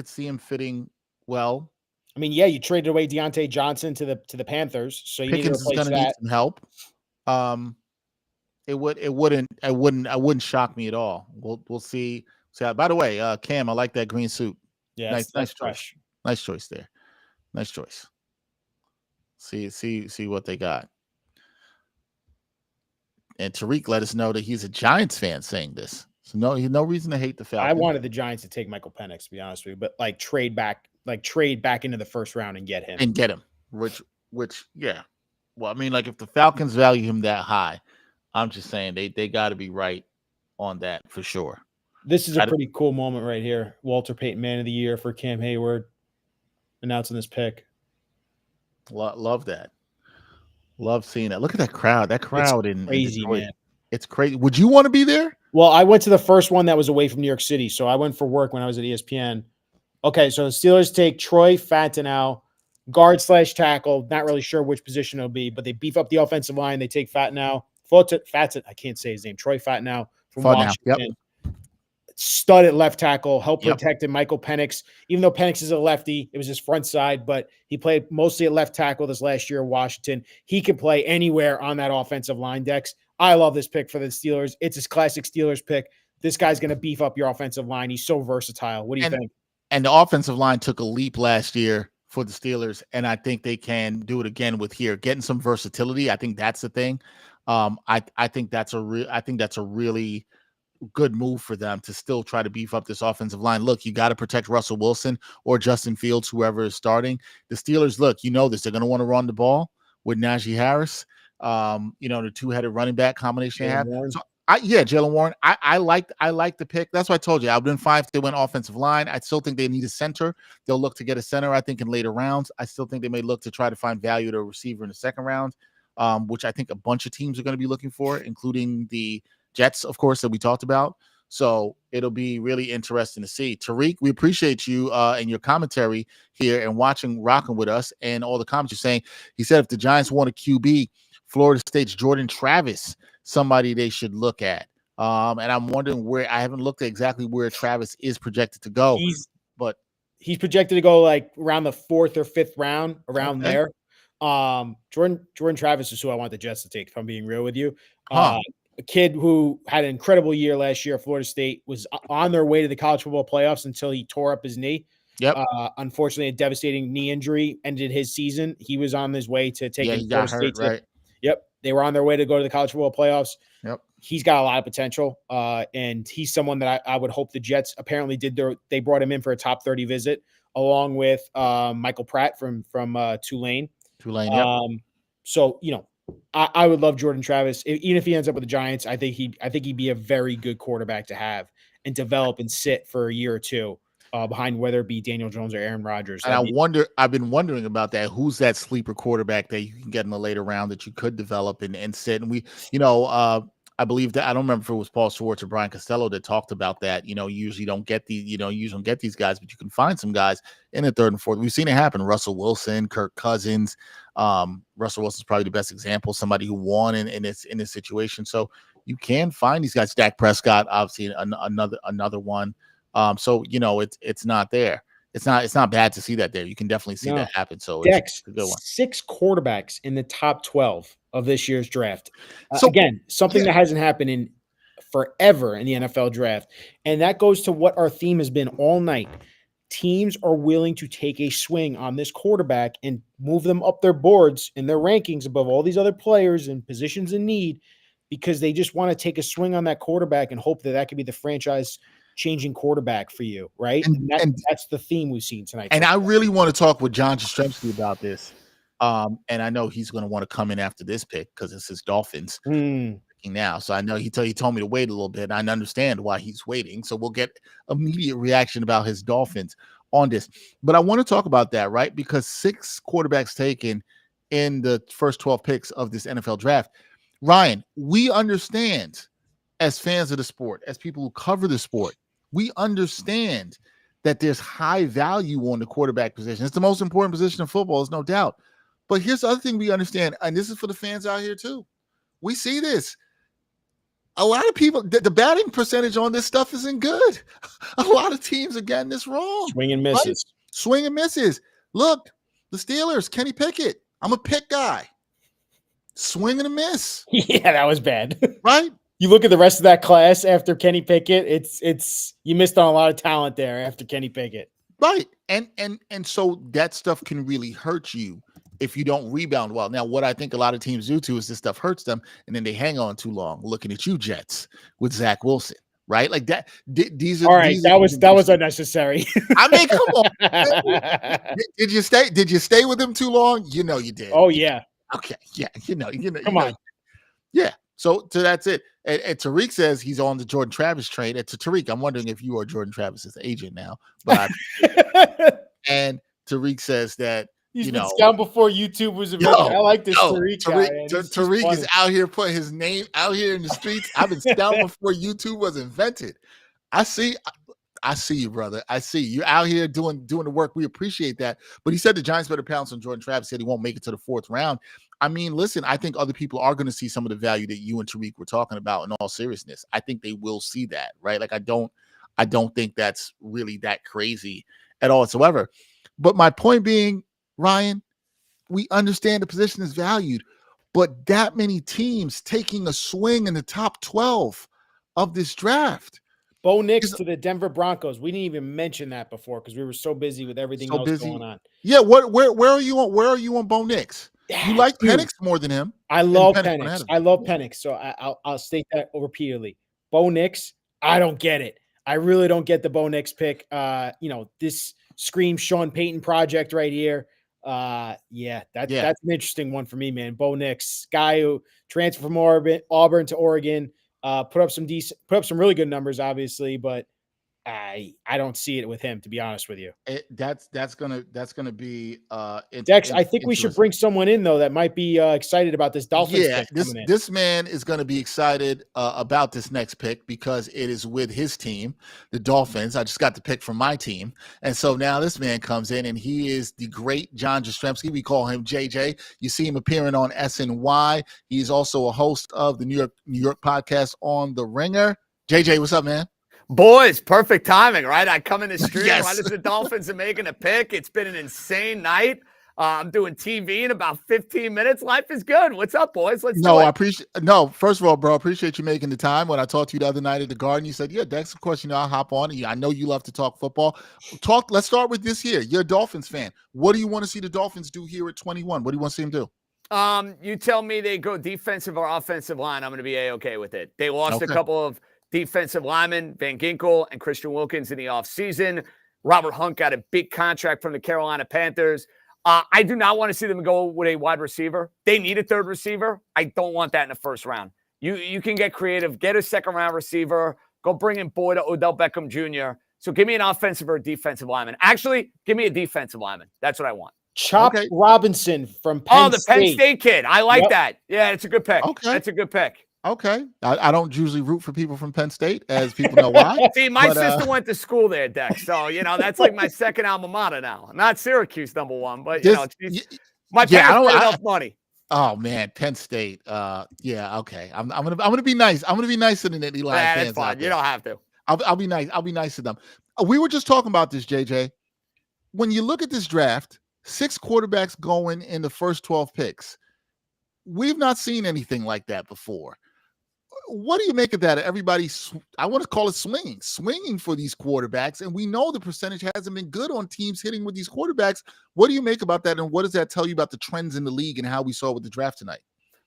see him fitting well. I mean, yeah, you traded away Deontay Johnson to the Panthers, so you Pickens need to replace is going to need some help. It wouldn't shock me at all. We'll see. So, by the way, Cam, I like that green suit. Yeah, nice choice. Nice choice there. Nice choice. See what they got. And Tariq let us know that he's a Giants fan saying this. So no reason to hate the Falcons. I wanted the Giants to take Michael Penix, to be honest with you, but trade back into the first round and get him. Which yeah. Well, I mean, if the Falcons value him that high, I'm just saying they got to be right on that for sure. This is a pretty cool moment right here. Walter Payton Man of the Year for Cam Hayward announcing this pick. Love that. Love seeing that. Look at that crowd. That crowd it's crazy, in Detroit. Man. It's crazy. Would you want to be there? Well, I went to the first one that was away from New York City, so I went for work when I was at ESPN. Okay, so the Steelers take Troy Fautanu, guard/tackle. Not really sure which position it'll be, but they beef up the offensive line. They take Fautanu. I can't say his name. Troy Fautanu from Washington. Yep. Stud at left tackle, help protected Michael Penix. Even though Penix is a lefty, it was his front side, but he played mostly at left tackle this last year in Washington. He can play anywhere on that offensive line, Dex. I love this pick for the Steelers. It's his classic Steelers pick. This guy's going to beef up your offensive line. He's so versatile. What do you think? And the offensive line took a leap last year for the Steelers, and I think they can do it again with here, getting some versatility. I think that's the thing. I think that's a really good move for them to still try to beef up this offensive line. Look, you got to protect Russell Wilson or Justin Fields, whoever is starting. The Steelers, look, this. They're going to want to run the ball with Najee Harris. The two-headed running back combination they have. So Jaylen Warren. I like the pick. That's why I told you I would have been fine if they went offensive line. I still think they need a center. They'll look to get a center, I think, in later rounds. I still think they may look to try to find value to a receiver in the second round, which I think a bunch of teams are going to be looking for, including the Jets, of course, that we talked about. So it'll be really interesting to see. Tariq, we appreciate you and your commentary here and rocking with us and all the comments you're saying. He said if the Giants want a QB, Florida State's Jordan Travis, somebody they should look at. And I'm wondering I haven't looked at exactly where Travis is projected to go. He's projected to go around the 4th or 5th round, around there. Jordan Travis is who I want the Jets to take, if I'm being real with you. A kid who had an incredible year last year at Florida State, was on their way to the college football playoffs until he tore up his knee. Yep. Unfortunately, a devastating knee injury ended his season. He was on his way to take Florida State. Right. Yep. They were on their way to go to the college football playoffs. Yep. He's got a lot of potential. And he's someone that I would hope the Jets apparently they brought him in for a top 30 visit along with Michael Pratt from Tulane. Yep. So, I would love Jordan Travis. Even if he ends up with the Giants, I think he'd be a very good quarterback to have and develop and sit for a year or two. behind whether it be Daniel Jones or Aaron Rodgers. And I've been wondering about that. Who's that sleeper quarterback that you can get in the later round that you could develop and sit? And I believe that, I don't remember if it was Paul Schwartz or Brian Costello that talked about that. You usually don't get these guys, but you can find some guys in the third and fourth. We've seen it happen. Russell Wilson, Kirk Cousins. Russell Wilson's probably the best example, somebody who won in this situation. So you can find these guys. Dak Prescott, obviously another one. So it's not there. It's not bad to see that there. You can definitely see that happen. So Dex, it's a good one. 6 quarterbacks in the top 12 of this year's draft. So again, something that hasn't happened in forever in the NFL draft. And that goes to what our theme has been all night. Teams are willing to take a swing on this quarterback and move them up their boards and their rankings above all these other players and positions in need because they just want to take a swing on that quarterback and hope that could be the franchise changing quarterback for you, right? And that's the theme we've seen tonight. And I really want to talk with John Jastrzemski about this. And I know he's going to want to come in after this pick because it's his Dolphins now. So I know he told me to wait a little bit. And I understand why he's waiting. So we'll get immediate reaction about his Dolphins on this. But I want to talk about that, right? Because 6 quarterbacks taken in the first 12 picks of this NFL draft. Ryan, we understand as fans of the sport, as people who cover the sport, we understand that there's high value on the quarterback position. It's the most important position in football, there's no doubt. But here's the other thing we understand, and this is for the fans out here too. We see this. A lot of people, the batting percentage on this stuff isn't good. A lot of teams are getting this wrong. Swing and misses. Right? Swing and misses. Look, the Steelers, Kenny Pickett. I'm a pick guy. Swing and a miss. Yeah, that was bad. Right? You look at the rest of that class after Kenny Pickett, it's you missed on a lot of talent there after Kenny Pickett. Right. And so that stuff can really hurt you if you don't rebound well. Now, what I think a lot of teams do too is this stuff hurts them and then they hang on too long. Looking at you, Jets, with Zach Wilson, right? Like that. These are all right. That was unnecessary. I mean, come on. Did you stay with him too long? You did. Oh yeah. Okay. Yeah. Come on. Yeah. So that's it. And Tariq says he's on the Jordan Travis train. And to Tariq, I'm wondering if you are Jordan Travis's agent now. But and Tariq says that he's been scouted before YouTube was invented. I like this Tariq guy. Tariq is out here putting his name out here in the streets. I've been scouting before YouTube was invented. I see you, brother. I see you out here doing the work. We appreciate that. But he said the Giants better pounce on Jordan Travis. Said he won't make it to the 4th round. I mean, listen, I think other people are going to see some of the value that you and Tariq were talking about in all seriousness. I think they will see that, right? Like I don't think that's really that crazy at all whatsoever. But my point being, Ryan, we understand the position is valued, but that many teams taking a swing in the top 12 of this draft. Bo Nix to the Denver Broncos. We didn't even mention that before because we were so busy with everything else going on. Yeah, where are you on? Where are you on Bo Nix? You like Penix more than him. I love Penix. I love Penix. So I'll state that repeatedly. Bo Nix, I don't get it. I really don't get the Bo Nix pick. This screams Sean Payton project right here. That's an interesting one for me, man. Bo Nix, guy who transferred from Auburn to Oregon, put up some really good numbers, obviously, but I don't see it with him, to be honest with you. That's gonna be Dex. I think we should bring someone in though that might be excited about this Dolphins. Yeah, this man is going to be excited about this next pick because it is with his team, the Dolphins. I just got the pick from my team, and so now this man comes in and he is the great John Jastrzemski. We call him JJ. You see him appearing on SNY. He's also a host of the New York podcast On the Ringer. JJ, what's up, man? Boys, perfect timing, right? I come in the street Yes. right as the Dolphins are making a pick. It's been an insane night. I'm doing TV in about 15 minutes. Life is good. What's up, boys? Let's do it. First of all, bro, I appreciate you making the time. When I talked to you the other night at the Garden, you said, yeah, Dex, of course, I'll hop on. I know you love to talk football. Let's start with this here. You're a Dolphins fan. What do you want to see the Dolphins do here at 21? What do you want to see them do? You tell me they go defensive or offensive line, I'm going to be A-okay with it. They lost a Okay. couple of defensive linemen, Van Ginkel and Christian Wilkins in the offseason. Robert Hunt got a big contract from the Carolina Panthers. I do not want to see them go with a wide receiver. They need a third receiver. I don't want that in the first round. You can get creative, get a second-round receiver, go bring in Boyd or Odell Beckham Jr., So give me an offensive or a defensive lineman. Actually, give me a defensive lineman. That's what I want. Chop Robinson from Penn State. Penn State kid. I like that. Yeah, it's a good pick. Okay. That's a good pick. Okay. I don't usually root for people from Penn State, as people know why. See, my sister went to school there, Dex. So, that's like my second alma mater now. Not Syracuse #1, but, my parents made enough money. Oh man, Penn State. Yeah, okay. I'm gonna be nice. I'm gonna be nicer than any Lions fans. That's fine. You don't have to. I'll be nice. I'll be nice to them. We were just talking about this, JJ. When you look at this draft, 6 quarterbacks going in the first 12 picks. We've not seen anything like that before. What do you make of that? Everybody's, I want to call it swinging for these quarterbacks. And we know the percentage hasn't been good on teams hitting with these quarterbacks. What do you make about that? And what does that tell you about the trends in the league and how we saw with the draft tonight?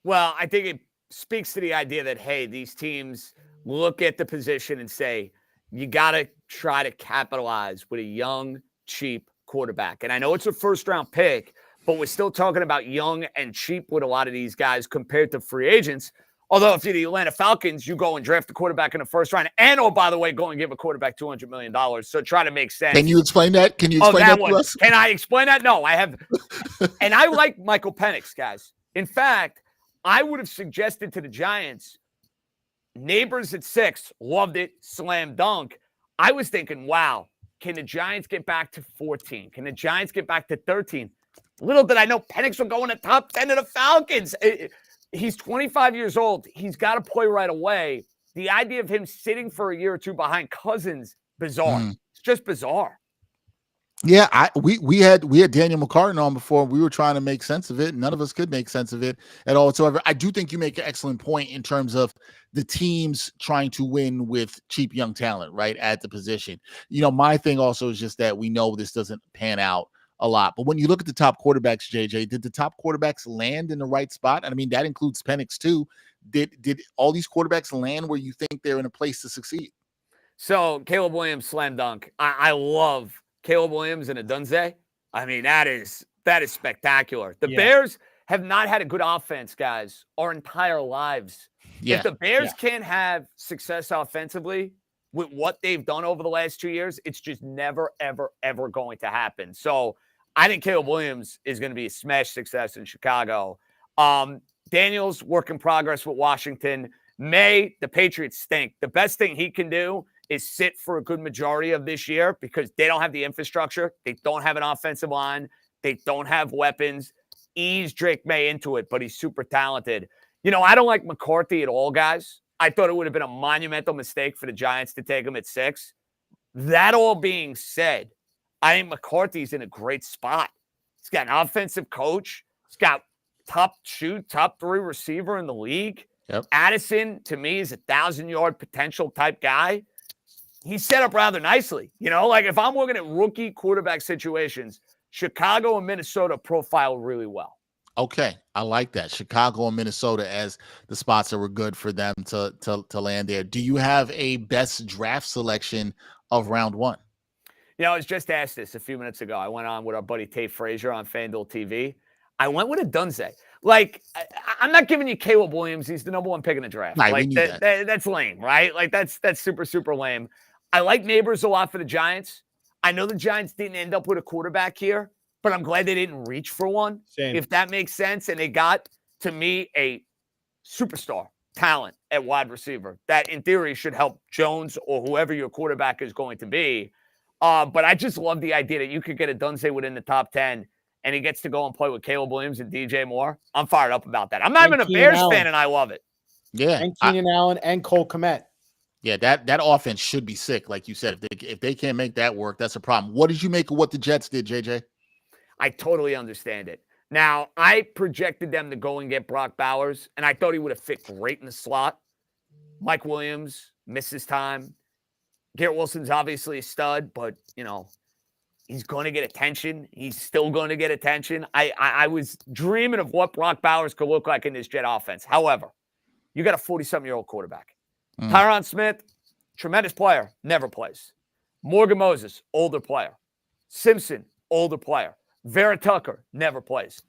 Well, I think it speaks to the idea that, hey, these teams look at the position and say, you got to try to capitalize with a young, cheap quarterback. And I know it's a first-round pick, but we're still talking about young and cheap with a lot of these guys compared to free agents. Although if you're the Atlanta Falcons, you go and draft a quarterback in the first round. And, oh, by the way, go and give a quarterback $200 million. So try to make sense. Can you explain that? Can you explain that to us? Can I explain that? No, I have. And I like Michael Penix, guys. In fact, I would have suggested to the Giants, Neighbors at 6, loved it, slam dunk. I was thinking, wow, can the Giants get back to 14? Can the Giants get back to 13? Little did I know Penix would go in the top 10 of the Falcons. He's 25 years old. He's got to play right away. The idea of him sitting for a year or two behind Cousins, bizarre. It's just bizarre. Yeah, we had Danielle McCartan on before. We were trying to make sense of it. None of us could make sense of it at all whatsoever. I do think you make an excellent point in terms of the teams trying to win with cheap young talent, right, at the position. My thing also is just that we know this doesn't pan out a lot. But when you look at the top quarterbacks, JJ, did the top quarterbacks land in the right spot? And I mean, that includes Penix too. Did all these quarterbacks land where you think they're in a place to succeed? So Caleb Williams, slam dunk. I love Caleb Williams and Adunze. I mean, that is spectacular. The Bears have not had a good offense, guys, our entire lives. If the Bears can't have success offensively with what they've done over the last 2 years, it's just never, ever, ever going to happen. So I think Caleb Williams is going to be a smash success in Chicago. Daniels, work in progress with Washington. Maye, the Patriots stink. The best thing he can do is sit for a good majority of this year because they don't have the infrastructure. They don't have an offensive line. They don't have weapons. Ease Drake Maye into it, but he's super talented. I don't like McCarthy at all, guys. I thought it would have been a monumental mistake for the Giants to take him at 6. That all being said, I think McCarthy's in a great spot. He's got an offensive coach. He's got top 3 receiver in the league. Yep. Addison, to me, is a 1,000-yard potential type guy. He's set up rather nicely. Like if I'm looking at rookie quarterback situations, Chicago and Minnesota profile really well. Okay, I like that. Chicago and Minnesota as the spots that were good for them to land there. Do you have a best draft selection of round 1? I was just asked this a few minutes ago. I went on with our buddy Tate Frazier on FanDuel TV. I went with Adunze. Like, I'm not giving you Caleb Williams. He's the number 1 pick in the draft. Right, like that's lame, right? Like that's super, super lame. I like Neighbors a lot for the Giants. I know the Giants didn't end up with a quarterback here, but I'm glad they didn't reach for one, if that makes sense. And they got, to me, a superstar talent at wide receiver that, in theory, should help Jones or whoever your quarterback is going to be. But I just love the idea that you could get Adunze within the top 10, and he gets to go and play with Caleb Williams and DJ Moore. I'm fired up about that. I'm not even a Bears fan, and I love it. Yeah. And Keenan Allen and Cole Kmet. Yeah, that offense should be sick, like you said. If they can't make that work, that's a problem. What did you make of what the Jets did, JJ? I totally understand it. Now, I projected them to go and get Brock Bowers, and I thought he would have fit great in the slot. Mike Williams misses time. Garrett Wilson's obviously a stud, but, he's going to get attention. He's still going to get attention. I was dreaming of what Brock Bowers could look like in this Jet offense. However, you got a 40-something-year-old quarterback. Tyron Smith, tremendous player, never plays. Morgan Moses, older player. Simpson, older player. Vera Tucker, never plays.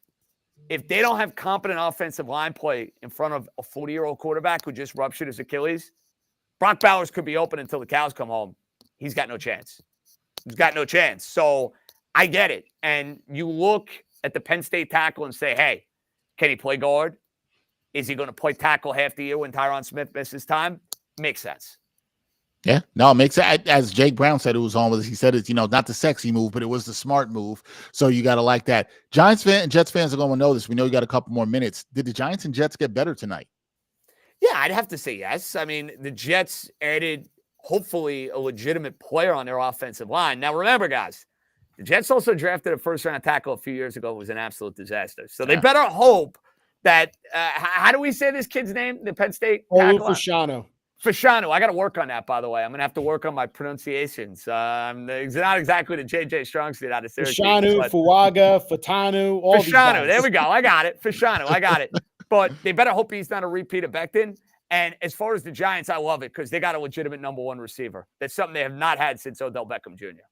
If they don't have competent offensive line play in front of a 40-year-old quarterback who just ruptured his Achilles, Brock Bowers could be open until the cows come home. he's got no chance. He's got no chance. So I get it. And you look at the Penn State tackle and say, hey, can he play guard? Is he going to play tackle half the year when Tyron Smith misses time? Makes sense. Yeah, no, it makes sense. As Jake Brown said, it was on with us. He said it's, not the sexy move, but it was the smart move. So you got to like that. Giants fan and Jets fans are going to know this. We know you got a couple more minutes. Did the Giants and Jets get better tonight? Yeah, I'd have to say yes. I mean, the Jets added hopefully a legitimate player on their offensive line. Now, remember, guys, the Jets also drafted a first-round tackle a few years ago. It was an absolute disaster. So they better hope that how do we say this kid's name? The Penn State Olu Fashanu. Fashanu. I got to work on that, by the way. I'm going to have to work on my pronunciations. It's not exactly the JJ Strong suit out of Syracuse. Fashanu, Fuaga, Fatanu, all these guys. There we go. I got it. Fashanu. I got it. But they better hope he's not a repeat of Becton. And as far as the Giants, I love it because they got a legitimate number one receiver. That's something they have not had since Odell Beckham Jr.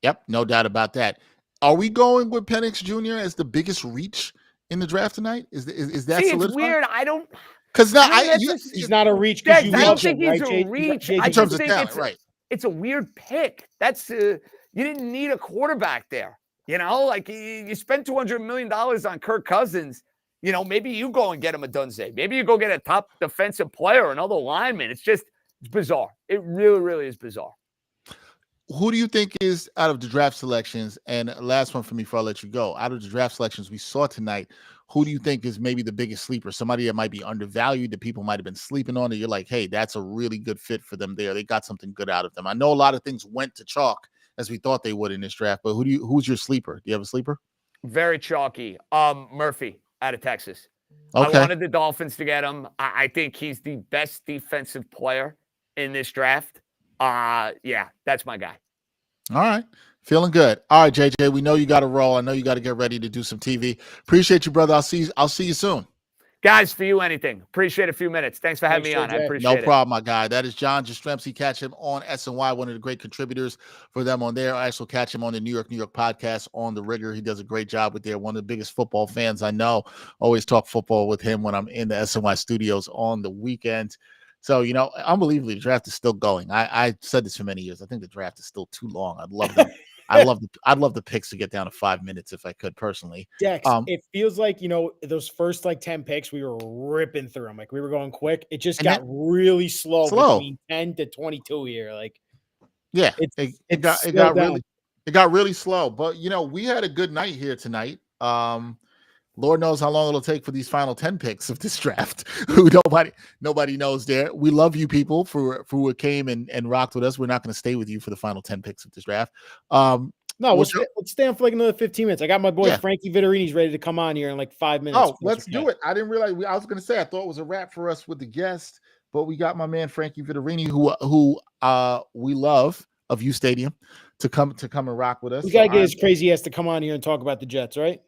Yep, no doubt about that. Are we going with Penix Jr. as the biggest reach in the draft tonight? Is that See, solidified? it's weird. I don't. Because now he's not a reach. I don't think he's a reach. In terms of talent, right? It's a weird pick. That's you didn't need a quarterback there. Like you spent $200 million on Kirk Cousins. Maybe you go and get him a Dunze. Maybe you go get a top defensive player or another lineman. It's bizarre. It really, really is bizarre. Who do you think is out of the draft selections? And last one for me before I let you go. Out of the draft selections we saw tonight, who do you think is maybe the biggest sleeper? Somebody that might be undervalued, that people might have been sleeping on, that you're like, hey, that's a really good fit for them there. They got something good out of them. I know a lot of things went to chalk as we thought they would in this draft, but who's your sleeper? Do you have a sleeper? Very chalky. Murphy out of Texas. Okay. I wanted the Dolphins to get him. I think he's the best defensive player in this draft. Yeah, that's my guy. All right. Feeling good. All right, JJ, we know you got to roll. I know you got to get ready to do some TV. Appreciate you, brother. I'll see you soon. Guys, for you, anything. Appreciate a few minutes. Thanks for having me on. I appreciate it. No problem, my guy. That is John Jastrzemski. Catch him on SNY, one of the great contributors for them on there. I also catch him on the New York podcast on The Rigor. He does a great job with there. One of the biggest football fans I know. Always talk football with him when I'm in the SNY studios on the weekend. So, unbelievably, the draft is still going. I said this for many years. I think the draft is still too long. I'd love the picks to get down to 5 minutes if I could personally. Dex, it feels like, those first 10 picks, we were ripping through them. Like we were going quick. It just got really slow between 10 to 22 here. Yeah, it got really slow. But we had a good night here tonight. Lord knows how long it'll take for these final 10 picks of this draft. Who nobody knows there. We love you people for who came and rocked with us. We're not going to stay with you for the final 10 picks of this draft. No, let's stay on for another 15 minutes. I got my boy Frankie Vittorini's ready to come on here in 5 minutes. Oh, let's do it. I didn't realize I was going to say I thought it was a wrap for us with the guest, but we got my man Frankie Vittorini who we love of U Stadium to come and rock with us. We got to get his crazy ass to come on here and talk about the Jets, right?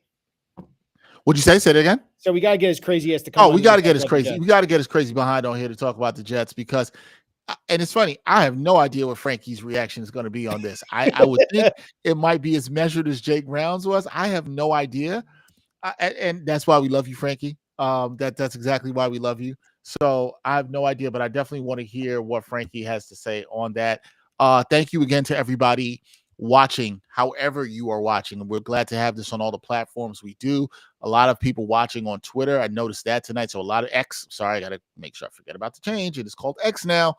What'd you say? Say it again. So we got to get his crazy ass to come. Oh, we got to get his crazy. We got to get his crazy behind on here to talk about the Jets because, and it's funny. I have no idea what Frankie's reaction is going to be on this. I would think it might be as measured as Jake Brown's was. I have no idea, and that's why we love you, Frankie. That's exactly why we love you. So I have no idea, but I definitely want to hear what Frankie has to say on that. Thank you again to everybody watching, however you are watching. We're glad to have this on all the platforms we do. A lot of people watching on Twitter. I noticed that tonight. So a lot of X. Sorry, I got to make sure I forget about the change. It is called X now.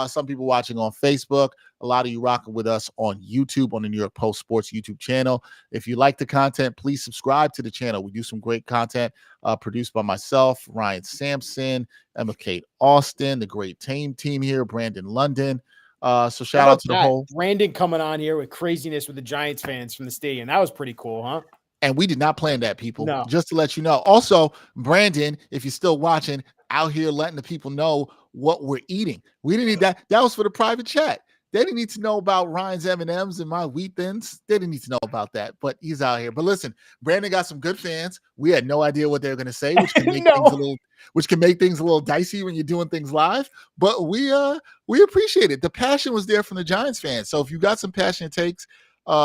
Some people watching on Facebook. A lot of you rocking with us on YouTube, on the New York Post Sports YouTube channel. If you like the content, please subscribe to the channel. We do some great content produced by myself, Ryan Sampson, Emma Kate Austin, the great team here, Brandon London. So shout out to the whole Brandon coming on here with craziness with the Giants fans from the stadium. That was pretty cool, huh? And we did not plan that, people. No. Just to let you know. Also, Brandon, if you're still watching, out here letting the people know what we're eating. We didn't need that. That was for the private chat. They didn't need to know about Ryan's M&Ms and my wheat thins. They didn't need to know about that, but he's out here. But listen, Brandon got some good fans. We had no idea what they were going to say, which can make things a little dicey when you're doing things live. But we appreciate it. The passion was there from the Giants fans. So if you got some passionate takes,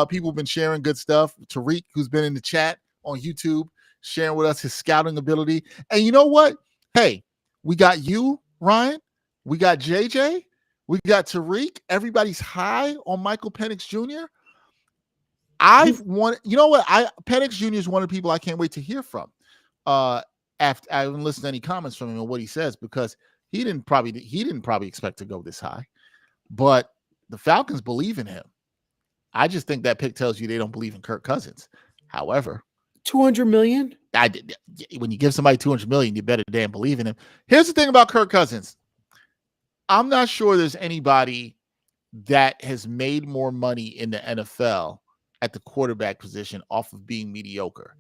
people have been sharing good stuff. Tariq, who's been in the chat on YouTube, sharing with us his scouting ability. And you know what? Hey, we got you, Ryan. We got JJ. We got Tariq. Everybody's high on Michael Penix Jr. You know what? Penix Jr. is one of the people I can't wait to hear from. After I haven't listened to any comments from him and what he says, because he didn't probably expect to go this high, but the Falcons believe in him. I just think that pick tells you they don't believe in Kirk Cousins. However, $200 million. When you give somebody $200 million, you better damn believe in him. Here's the thing about Kirk Cousins. I'm not sure there's anybody that has made more money in the NFL at the quarterback position off of being mediocre.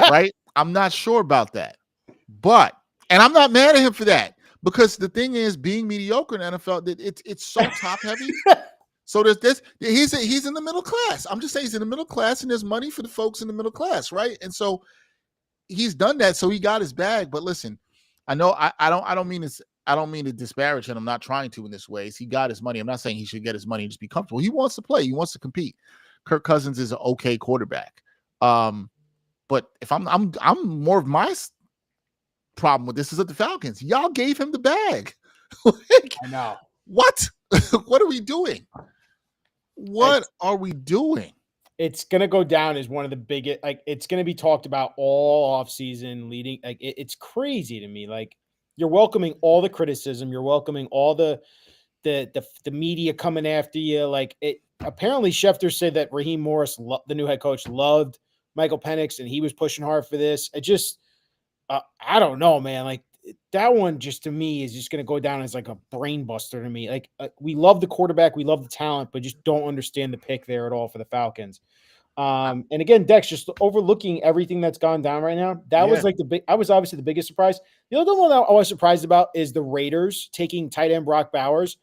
Right? I'm not sure about that. And I'm not mad at him for that, because the thing is, being mediocre in the NFL, it's so top heavy. So there's this. He's in the middle class. I'm just saying he's in the middle class, and there's money for the folks in the middle class, right? And so he's done that. So he got his bag. But listen, I know I don't mean to disparage him. I'm not trying to in this way. He got his money. I'm not saying he should get his money and just be comfortable. He wants to play. He wants to compete. Kirk Cousins is an okay quarterback. But if I'm more of my problem with this is at the Falcons. Y'all gave him the bag. I know. What? What are we doing? What are we doing? It's going to go down as one of the biggest, it's going to be talked about all offseason leading. It's crazy to me. You're welcoming all the criticism. You're welcoming all the media coming after you. Apparently Schefter said that Raheem Morris, the new head coach, loved Michael Penix, and he was pushing hard for this. It just, I don't know, man. That one just, to me, is just going to go down as a brain buster to me. We love the quarterback, we love the talent, but just don't understand the pick there at all for the Falcons. And again, Dex, just overlooking everything that's gone down right now. That was I was obviously the biggest surprise. The other one that I was surprised about is the Raiders taking tight end Brock Bowers.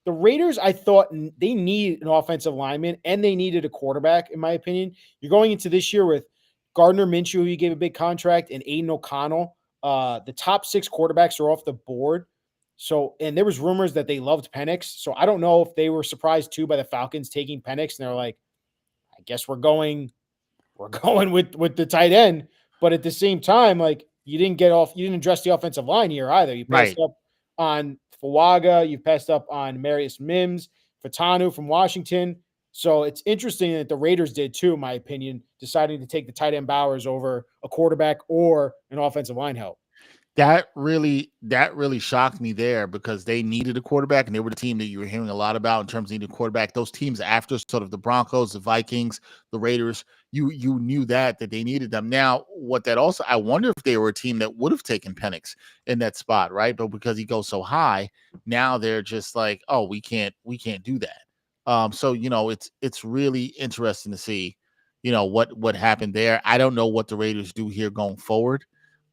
The Raiders, I thought they need an offensive lineman and they needed a quarterback, in my opinion. You're going into this year with Gardner Minshew, who you gave a big contract, and Aiden O'Connell. The top 6 quarterbacks are off the board. So, and there was rumors that they loved Penix. So I don't know if they were surprised too by the Falcons taking Penix, and they're like, I guess we're going with the tight end. But at the same time, you didn't address the offensive line here either. You passed up on Fawaga, you passed up on Marius Mims, Fautanu from Washington. So it's interesting that the Raiders did too, in my opinion, deciding to take the tight end Bowers over a quarterback or an offensive line help. That really shocked me there, because they needed a quarterback, and they were the team that you were hearing a lot about in terms of needing a quarterback. Those teams after, sort of the Broncos, the Vikings, the Raiders, you knew that they needed them. Now, what that also, I wonder if they were a team that would have taken Penix in that spot, right? But because he goes so high, now they're just like, oh, we can't do that. So it's really interesting to see, what happened there. I don't know what the Raiders do here going forward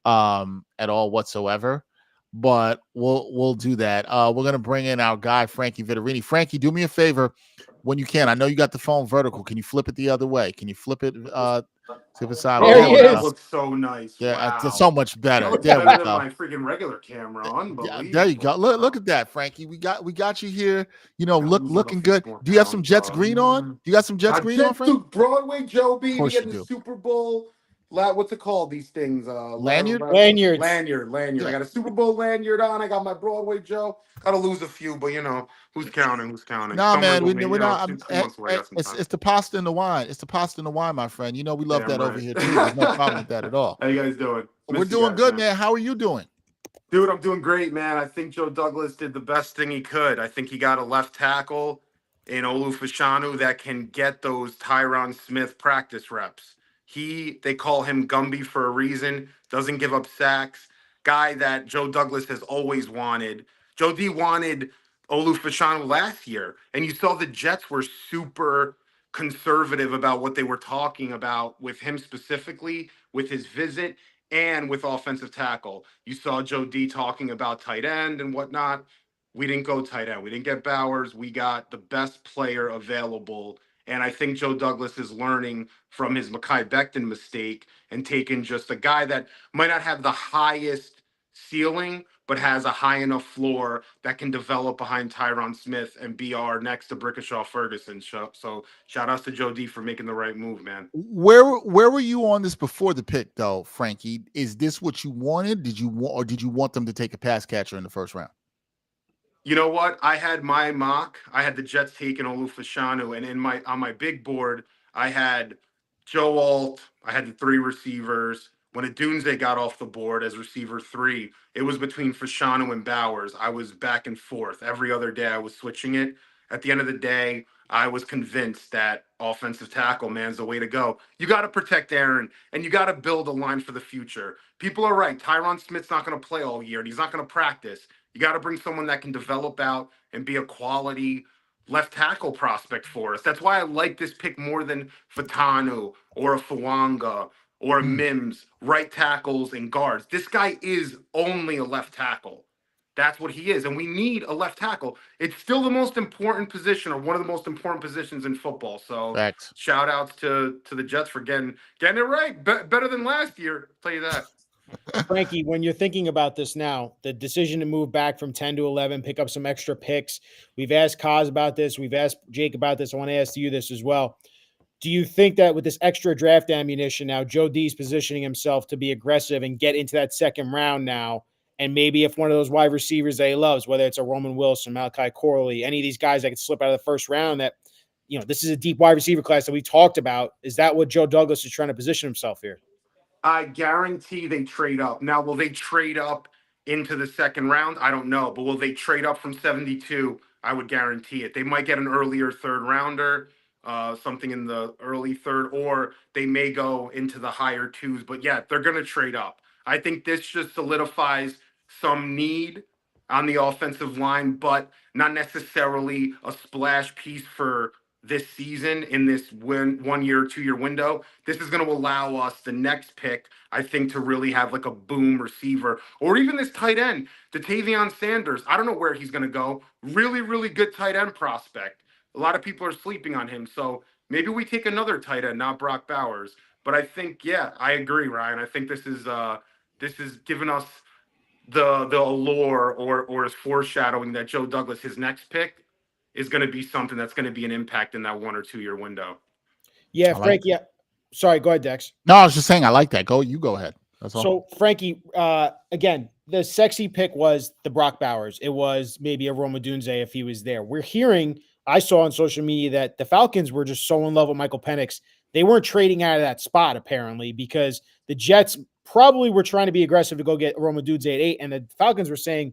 at all whatsoever, but we'll do that. We're gonna bring in our guy Frankie Vittorini. Frankie, do me a favor when you can. I know you got the phone vertical. Can you flip it the other way? Can you flip it to the side? There he is. That looks so nice. Yeah, wow. It's so much better. That looks There better we than go. my freaking regular camera. Unbelievable. Yeah, there you go. Look at that, Frankie. We got you here. Looking good. Do you have some Jets green on? Do you got some Jets green on, Frankie? Broadway Joe B to course get you the do. Super Bowl. What's it called? These things? Lanyard? Lanyards. Lanyard. Yeah. I got a Super Bowl lanyard on. I got my Broadway Joe. Got to lose a few, but who's counting? Nah, Don't man, wiggle me, we're not. two months away, got some time. It's the pasta and the wine. It's the pasta and the wine, my friend. We love Damn that over right. here too. There's no problem with that at all. How you guys doing? We're Miss you doing guys, good, man. How are you doing? Dude, I'm doing great, man. I think Joe Douglas did the best thing he could. I think he got a left tackle in Olu Fashanu that can get those Tyron Smith practice reps. They call him Gumby for a reason, doesn't give up sacks, guy that Joe Douglas has always wanted. Joe D wanted Olu Fashanu last year, and you saw the Jets were super conservative about what they were talking about with him specifically, with his visit, and with offensive tackle. You saw Joe D talking about tight end and whatnot. We didn't go tight end. We didn't get Bowers. We got the best player available. And I think Joe Douglas is learning from his Mekhi Becton mistake and taking just a guy that might not have the highest ceiling, but has a high enough floor that can develop behind Tyron Smith and be our next to Brickashaw Ferguson. So shout outs to Joe D for making the right move, man. Where were you on this before the pick, though, Frankie? Is this what you wanted? Did you want them to take a pass catcher in the first round? You know what? I had my mock. I had the Jets taking Olu Fashanu, and on my big board, I had Joe Alt. I had the 3 receivers. When Adunze got off the board as receiver 3, it was between Fashanu and Bowers. I was back and forth. Every other day I was switching it. At the end of the day, I was convinced that offensive tackle, man, is the way to go. You got to protect Aaron, and you got to build a line for the future. People are right. Tyron Smith's not going to play all year, and he's not going to practice. You got to bring someone that can develop out and be a quality left tackle prospect for us. That's why I like this pick more than Fautanu or a Fawanga or a Mims, right tackles and guards. This guy is only a left tackle. That's what he is. And we need a left tackle. It's still the most important position, or one of the most important positions in football. So Facts. shout outs to the Jets for getting it right. Better than last year, I'll tell you that. Frankie, when you're thinking about this now, the decision to move back from 10 to 11, pick up some extra picks. We've asked Kaz about this. We've asked Jake about this. I want to ask you this as well. Do you think that with this extra draft ammunition now, Joe D's positioning himself to be aggressive and get into that second round now? And maybe if one of those wide receivers that he loves, whether it's a Roman Wilson, Malachi Corley, any of these guys that could slip out of the first round, that, this is a deep wide receiver class that we talked about. Is that what Joe Douglas is trying to position himself here? I guarantee they trade up. Now, will they trade up into the second round? I don't know. But will they trade up from 72? I would guarantee it. They might get an earlier third rounder, something in the early third, or they may go into the higher 2s. But yeah, they're going to trade up. I think this just solidifies some need on the offensive line, but not necessarily a splash piece for this season in this 1 year, 2 year window. This is going to allow us the next pick, I think, to really have like a boom receiver, or even this tight end, Datavion Sanders. I don't know where he's going to go. Really, really good tight end prospect. A lot of people are sleeping on him. So maybe we take another tight end, not Brock Bowers. But I think, yeah, I agree, Ryan. I think this is giving us the allure or is foreshadowing that Joe Douglas, his next pick, is going to be something that's going to be an impact in that 1 or 2 year window. Yeah, Frank. Yeah. Sorry, go ahead, Dex. No, I was just saying I like that. You go ahead. That's all. So, Frankie, again, the sexy pick was the Brock Bowers. It was maybe a Rome Odunze if he was there. We're hearing, I saw on social media that the Falcons were just so in love with Michael Penix. They weren't trading out of that spot, apparently, because the Jets probably were trying to be aggressive to go get Rome Odunze at 8, and the Falcons were saying,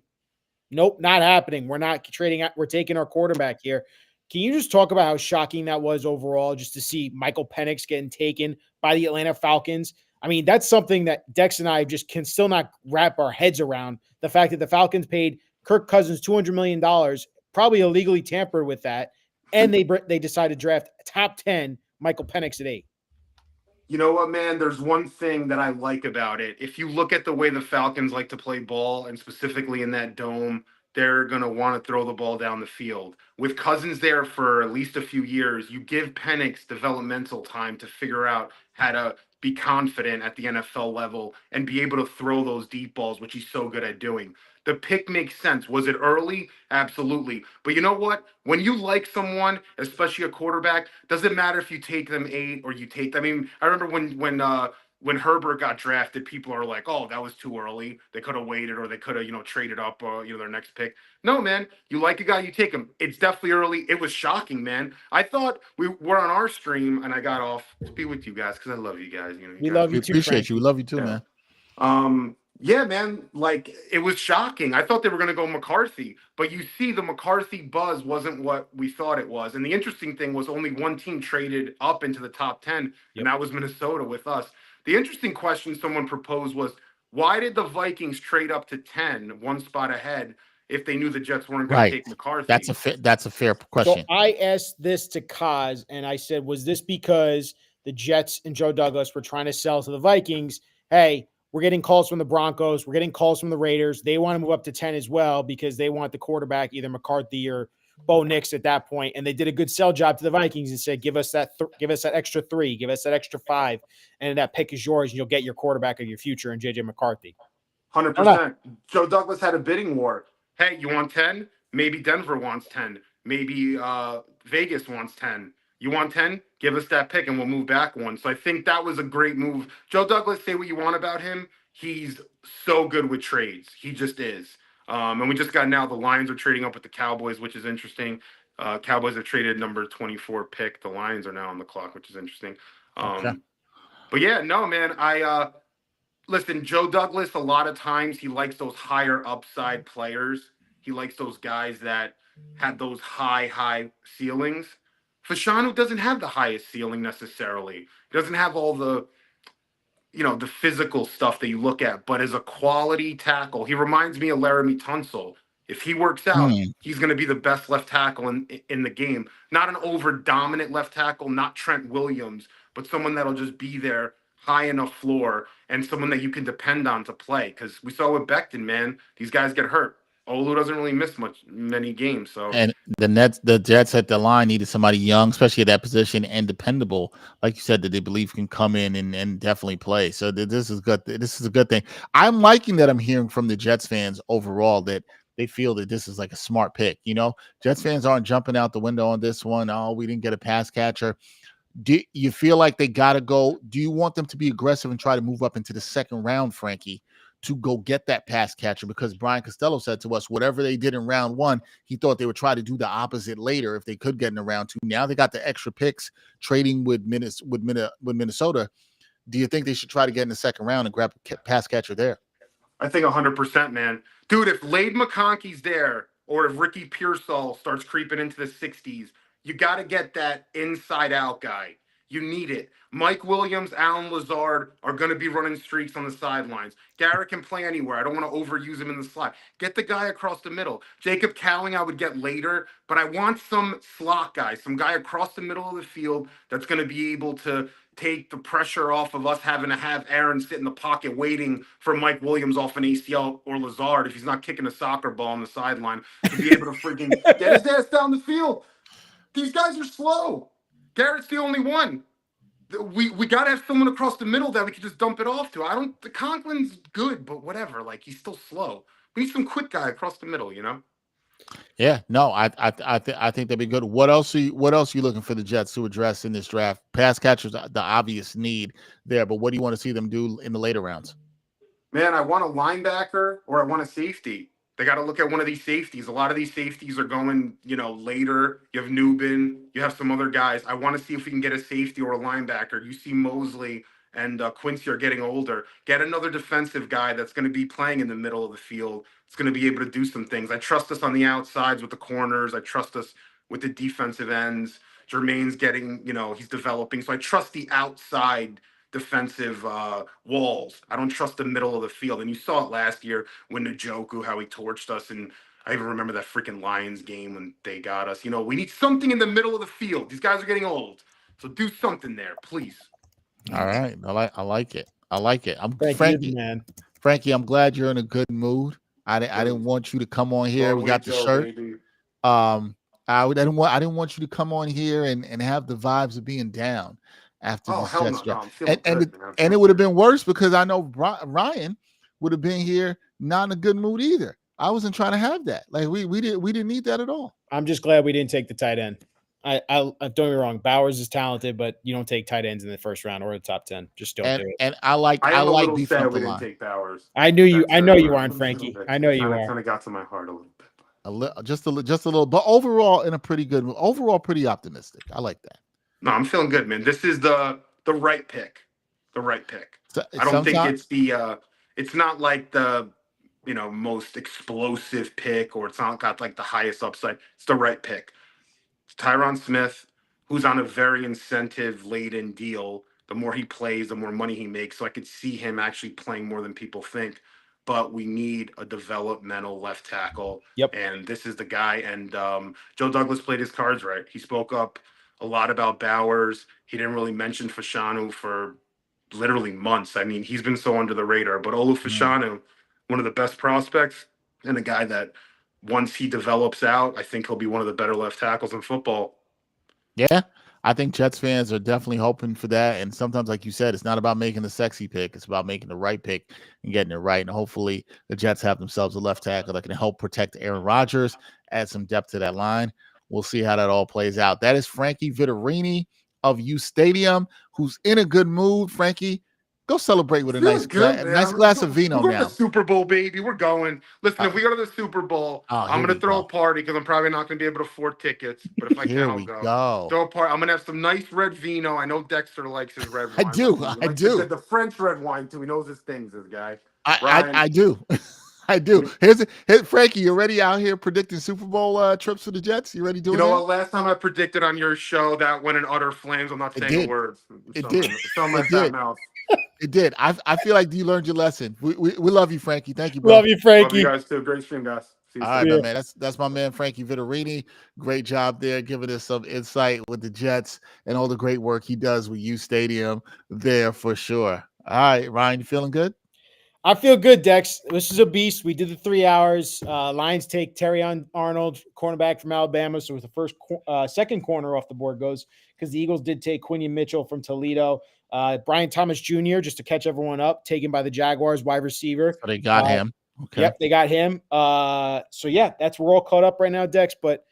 nope, not happening. We're not trading out. We're taking our quarterback here. Can you just talk about how shocking that was overall, just to see Michael Penix getting taken by the Atlanta Falcons? I mean, that's something that Dex and I just can still not wrap our heads around. The fact that the Falcons paid Kirk Cousins $200 million, probably illegally tampered with that, and they decided to draft top 10 Michael Penix at 8. You know what, man? There's one thing that I like about it. If you look at the way the Falcons like to play ball, and specifically in that dome, they're going to want to throw the ball down the field. With Cousins there for at least a few years, you give Penix developmental time to figure out how to be confident at the NFL level and be able to throw those deep balls, which he's so good at doing. The pick makes sense. Was it early? Absolutely. But you know what? When you like someone, especially a quarterback, doesn't matter if you take them 8 or you take them. I mean, I remember when Herbert got drafted, people are like, "Oh, that was too early. They could have waited, or they could have, traded up, their next pick." No, man. You like a guy, you take him. It's definitely early. It was shocking, man. I thought we were on our stream, and I got off to be with you guys because I love you guys. We love you too. Appreciate you. We love you too, man. Yeah, man, like it was shocking. I thought they were going to go McCarthy, but you see the McCarthy buzz wasn't what we thought it was. And the interesting thing was only one team traded up into the top 10, and that was Minnesota with us. The interesting question someone proposed was, why did the Vikings trade up to 10, one spot ahead, if they knew the Jets weren't going to take McCarthy? That's a fair question. So I asked this to Kaz, and I said, was this because the Jets and Joe Douglas were trying to sell to the Vikings, hey, we're getting calls from the Broncos. We're getting calls from the Raiders. They want to move up to 10 as well because they want the quarterback, either McCarthy or Bo Nix at that point. And they did a good sell job to the Vikings and said, give us that extra 3, give us that extra 5. And that pick is yours. And you'll get your quarterback of your future in JJ McCarthy. 100%. Joe Douglas had a bidding war. Hey, you want 10? Maybe Denver wants 10. Maybe Vegas wants 10. You want 10? Give us that pick and we'll move back one. So I think that was a great move. Joe Douglas, say what you want about him. He's so good with trades. He just is. And we just got now the Lions are trading up with the Cowboys, which is interesting. Cowboys have traded number 24 pick. The Lions are now on the clock, which is interesting. Okay. But yeah, no, man, listen, Joe Douglas, a lot of times he likes those higher upside players. He likes those guys that had those high ceilings. Fashanu doesn't have the highest ceiling necessarily. He doesn't have all the physical stuff that you look at, but as a quality tackle, he reminds me of Laramie Tunsil. If he works out, he's going to be the best left tackle in the game. Not an over-dominant left tackle, not Trent Williams, but someone that'll just be there, high enough floor, and someone that you can depend on to play. Because we saw with Becton, man, these guys get hurt. Olu doesn't really miss many games. So and the Jets at the line needed somebody young, especially at that position, and dependable, like you said, that they believe can come in and definitely play. So this is good. This is a good thing. I'm liking that I'm hearing from the Jets fans overall that they feel that this is like a smart pick. Jets fans aren't jumping out the window on this one. Oh, we didn't get a pass catcher. Do you feel like they got to go? Do you want them to be aggressive and try to move up into the second round, Frankie, to go get that pass catcher? Because Brian Costello said to us, whatever they did in round one, he thought they would try to do the opposite later if they could get in round two. Now they got the extra picks trading with Minnesota. Do you think they should try to get in the second round and grab a pass catcher there? I think 100%, man. Dude, if Lade McConkey's there or if Ricky Pearsall starts creeping into the 60s, you got to get that inside-out guy. You need it. Mike Williams, Alan Lazard are going to be running streaks on the sidelines. Garrett can play anywhere. I don't want to overuse him in the slot. Get the guy across the middle. Jacob Cowling I would get later, but I want some slot guy, some guy across the middle of the field that's going to be able to take the pressure off of us having to have Aaron sit in the pocket waiting for Mike Williams off an ACL or Lazard if he's not kicking a soccer ball on the sideline to be able to freaking get his ass down the field. These guys are slow. Garrett's the only one. We got to have someone across the middle that we can just dump it off to. The Conklin's good, but whatever. Like, he's still slow. We need some quick guy across the middle, Yeah, no, I think they'd be good. What else are you looking for the Jets to address in this draft? Pass catchers, the obvious need there, but what do you want to see them do in the later rounds? Man, I want a linebacker or I want a safety. They got to look at one of these safeties. A lot of these safeties are going, later. You have Newbin. You have some other guys. I want to see if we can get a safety or a linebacker. You see Mosley and Quincy are getting older. Get another defensive guy that's going to be playing in the middle of the field. It's going to be able to do some things. I trust us on the outsides with the corners. I trust us with the defensive ends. Jermaine's getting, he's developing. So I trust the outside defensive walls. I don't trust the middle of the field. And you saw it last year when Njoku, how he torched us. And I even remember that freaking Lions game when they got us. We need something in the middle of the field. These guys are getting old. So do something there, please. All right. I like it. I'm Frankie, man. Frankie, I'm glad you're in a good mood. I didn't want you to come on here. We got the shirt. Baby. I didn't want you to come on here and have the vibes of being down after this Jets draft. And it would have been worse because I know Ryan would have been here not in a good mood either. I wasn't trying to have that. Like we didn't need that at all. I'm just glad we didn't take the tight end. I don't get me wrong. Bowers is talented, but you don't take tight ends in the first round or the top 10. Just don't do it. And I like beef up the line. Take Bowers. I know you aren't, Frankie. I know you are. Kind of got to my heart a little bit. Just a little, but overall in a pretty good. Overall, pretty optimistic. I like that. No, I'm feeling good, man. This is the right pick. The right pick. So, I don't think it's it's not like the most explosive pick, or it's not got like the highest upside. It's the right pick. It's Tyron Smith, who's on a very incentive-laden deal. The more he plays, the more money he makes. So I could see him actually playing more than people think. But we need a developmental left tackle. Yep. And this is the guy. And Joe Douglas played his cards right. He spoke up a lot about Bowers. He didn't really mention Fashanu for literally months. I mean, he's been so under the radar. But Olu Fashanu, one of the best prospects, and a guy that once he develops out, I think he'll be one of the better left tackles in football. Yeah, I think Jets fans are definitely hoping for that. And sometimes, like you said, it's not about making the sexy pick. It's about making the right pick and getting it right. And hopefully the Jets have themselves a left tackle that can help protect Aaron Rodgers, add some depth to that line. We'll see how that all plays out. That is Frankie Vittorini of U Stadium, who's in a good mood. Frankie, Go celebrate with a Feeling nice, good, a man. nice glass of vino We're going to now. the Super Bowl, baby. We're going. Listen, if we go to the Super Bowl, I'm going to throw a party because I'm probably not going to be able to afford tickets. But if I can, I'll go. Throw a party. I'm going to have some nice red vino. I know Dexter likes his red wine. I do. I do. The French red wine, too. He knows his things, this guy. I do. I do. Here's Frankie. You ready out here predicting Super Bowl trips for the Jets? You ready doing You know that? what? Last time I predicted on your show, that went in utter flames. I'm not saying a word. It did. It did. It did. I feel like you learned your lesson. We love you, Frankie. Thank you, bro. Love you, Frankie. Love you guys too. Great stream, guys. See you All right, man. That's my man, Frankie Vittorini. Great job there, giving us some insight with the Jets and all the great work he does with U Stadium there for sure. All right, Ryan, you feeling good? I feel good, Dex. This is a beast. We did the 3 hours. Lions take Terry Arnold, cornerback from Alabama. So the second corner off the board goes because the Eagles did take Quinion Mitchell from Toledo. Brian Thomas Jr., just to catch everyone up, taken by the Jaguars, wide receiver. So they got him. Okay. Yep, they got him. So yeah, we're all caught up right now, Dex. But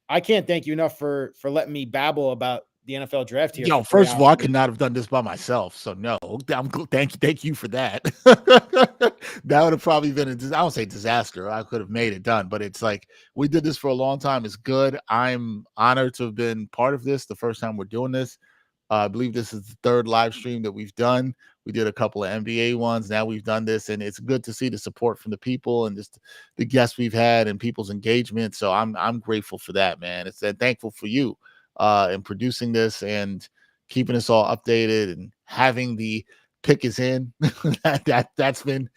I can't thank you enough for letting me babble about the NFL draft here. Yo, first of all, I could not have done this by myself. So no, thank you for that. That would have probably been I don't say disaster. I could have made it done, but it's like we did this for a long time. It's good. I'm honored to have been part of this. The first time we're doing this. I believe this is the third live stream that we've done. We did a couple of NBA ones. Now we've done this, and it's good to see the support from the people and just the guests we've had and people's engagement. So I'm grateful for that, man. It's thankful for you in producing this and keeping us all updated and having the pick is in. that's been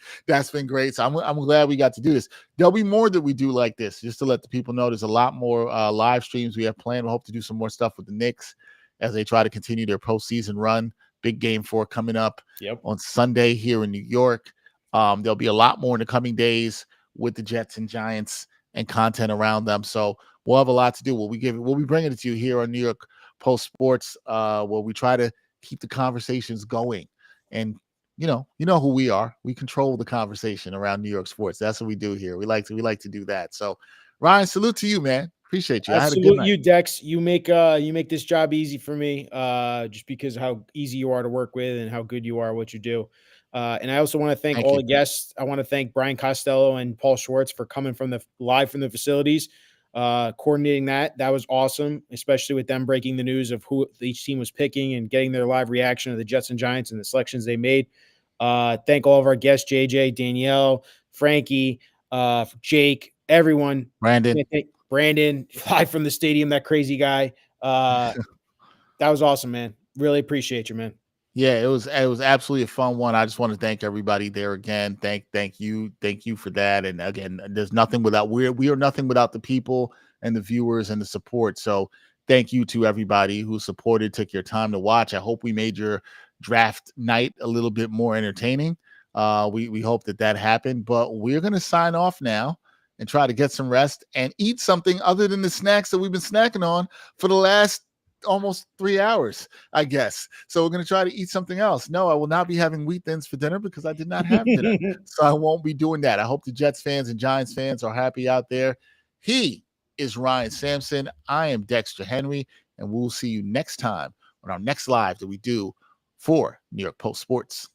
great. So I'm glad we got to do this. There'll be more that we do like this, just to let the people know. There's a lot more live streams we have planned. We hope to do some more stuff with the Knicks as they try to continue their postseason run. Big game 4 coming up on Sunday here in New York. There'll be a lot more in the coming days with the Jets and Giants and content around them. So we'll have a lot to do. We'll be bringing it to you here on New York Post Sports, where we try to keep the conversations going. And you know who we are. We control the conversation around New York sports. That's what we do here. We like to do that. So Ryan, salute to you, man. Appreciate you. I salute you, Dex. You make this job easy for me, just because of how easy you are to work with and how good you are at what you do. And I also want to thank all the guests. I want to thank Brian Costello and Paul Schwartz for coming from the facilities, coordinating that. That was awesome, especially with them breaking the news of who each team was picking and getting their live reaction of the Jets and Giants and the selections they made. Thank all of our guests, JJ, Danielle, Frankie, Jake, everyone. Brandon, live from the stadium, that crazy guy. That was awesome, man. Really appreciate you, man. Yeah, it was absolutely a fun one. I just want to thank everybody there again. Thank you for that. And again, there's nothing without we are nothing without the people and the viewers and the support. So thank you to everybody who supported, took your time to watch. I hope we made your draft night a little bit more entertaining. We hope that happened, but we're gonna sign off now and try to get some rest and eat something other than the snacks that we've been snacking on for the last almost 3 hours, I guess. So we're going to try to eat something else. No, I will not be having wheat thins for dinner because I did not have dinner. So I won't be doing that. I hope the Jets fans and Giants fans are happy out there. He is Ryan Sampson. I am Dexter Henry, and we'll see you next time on our next live that we do for New York Post Sports.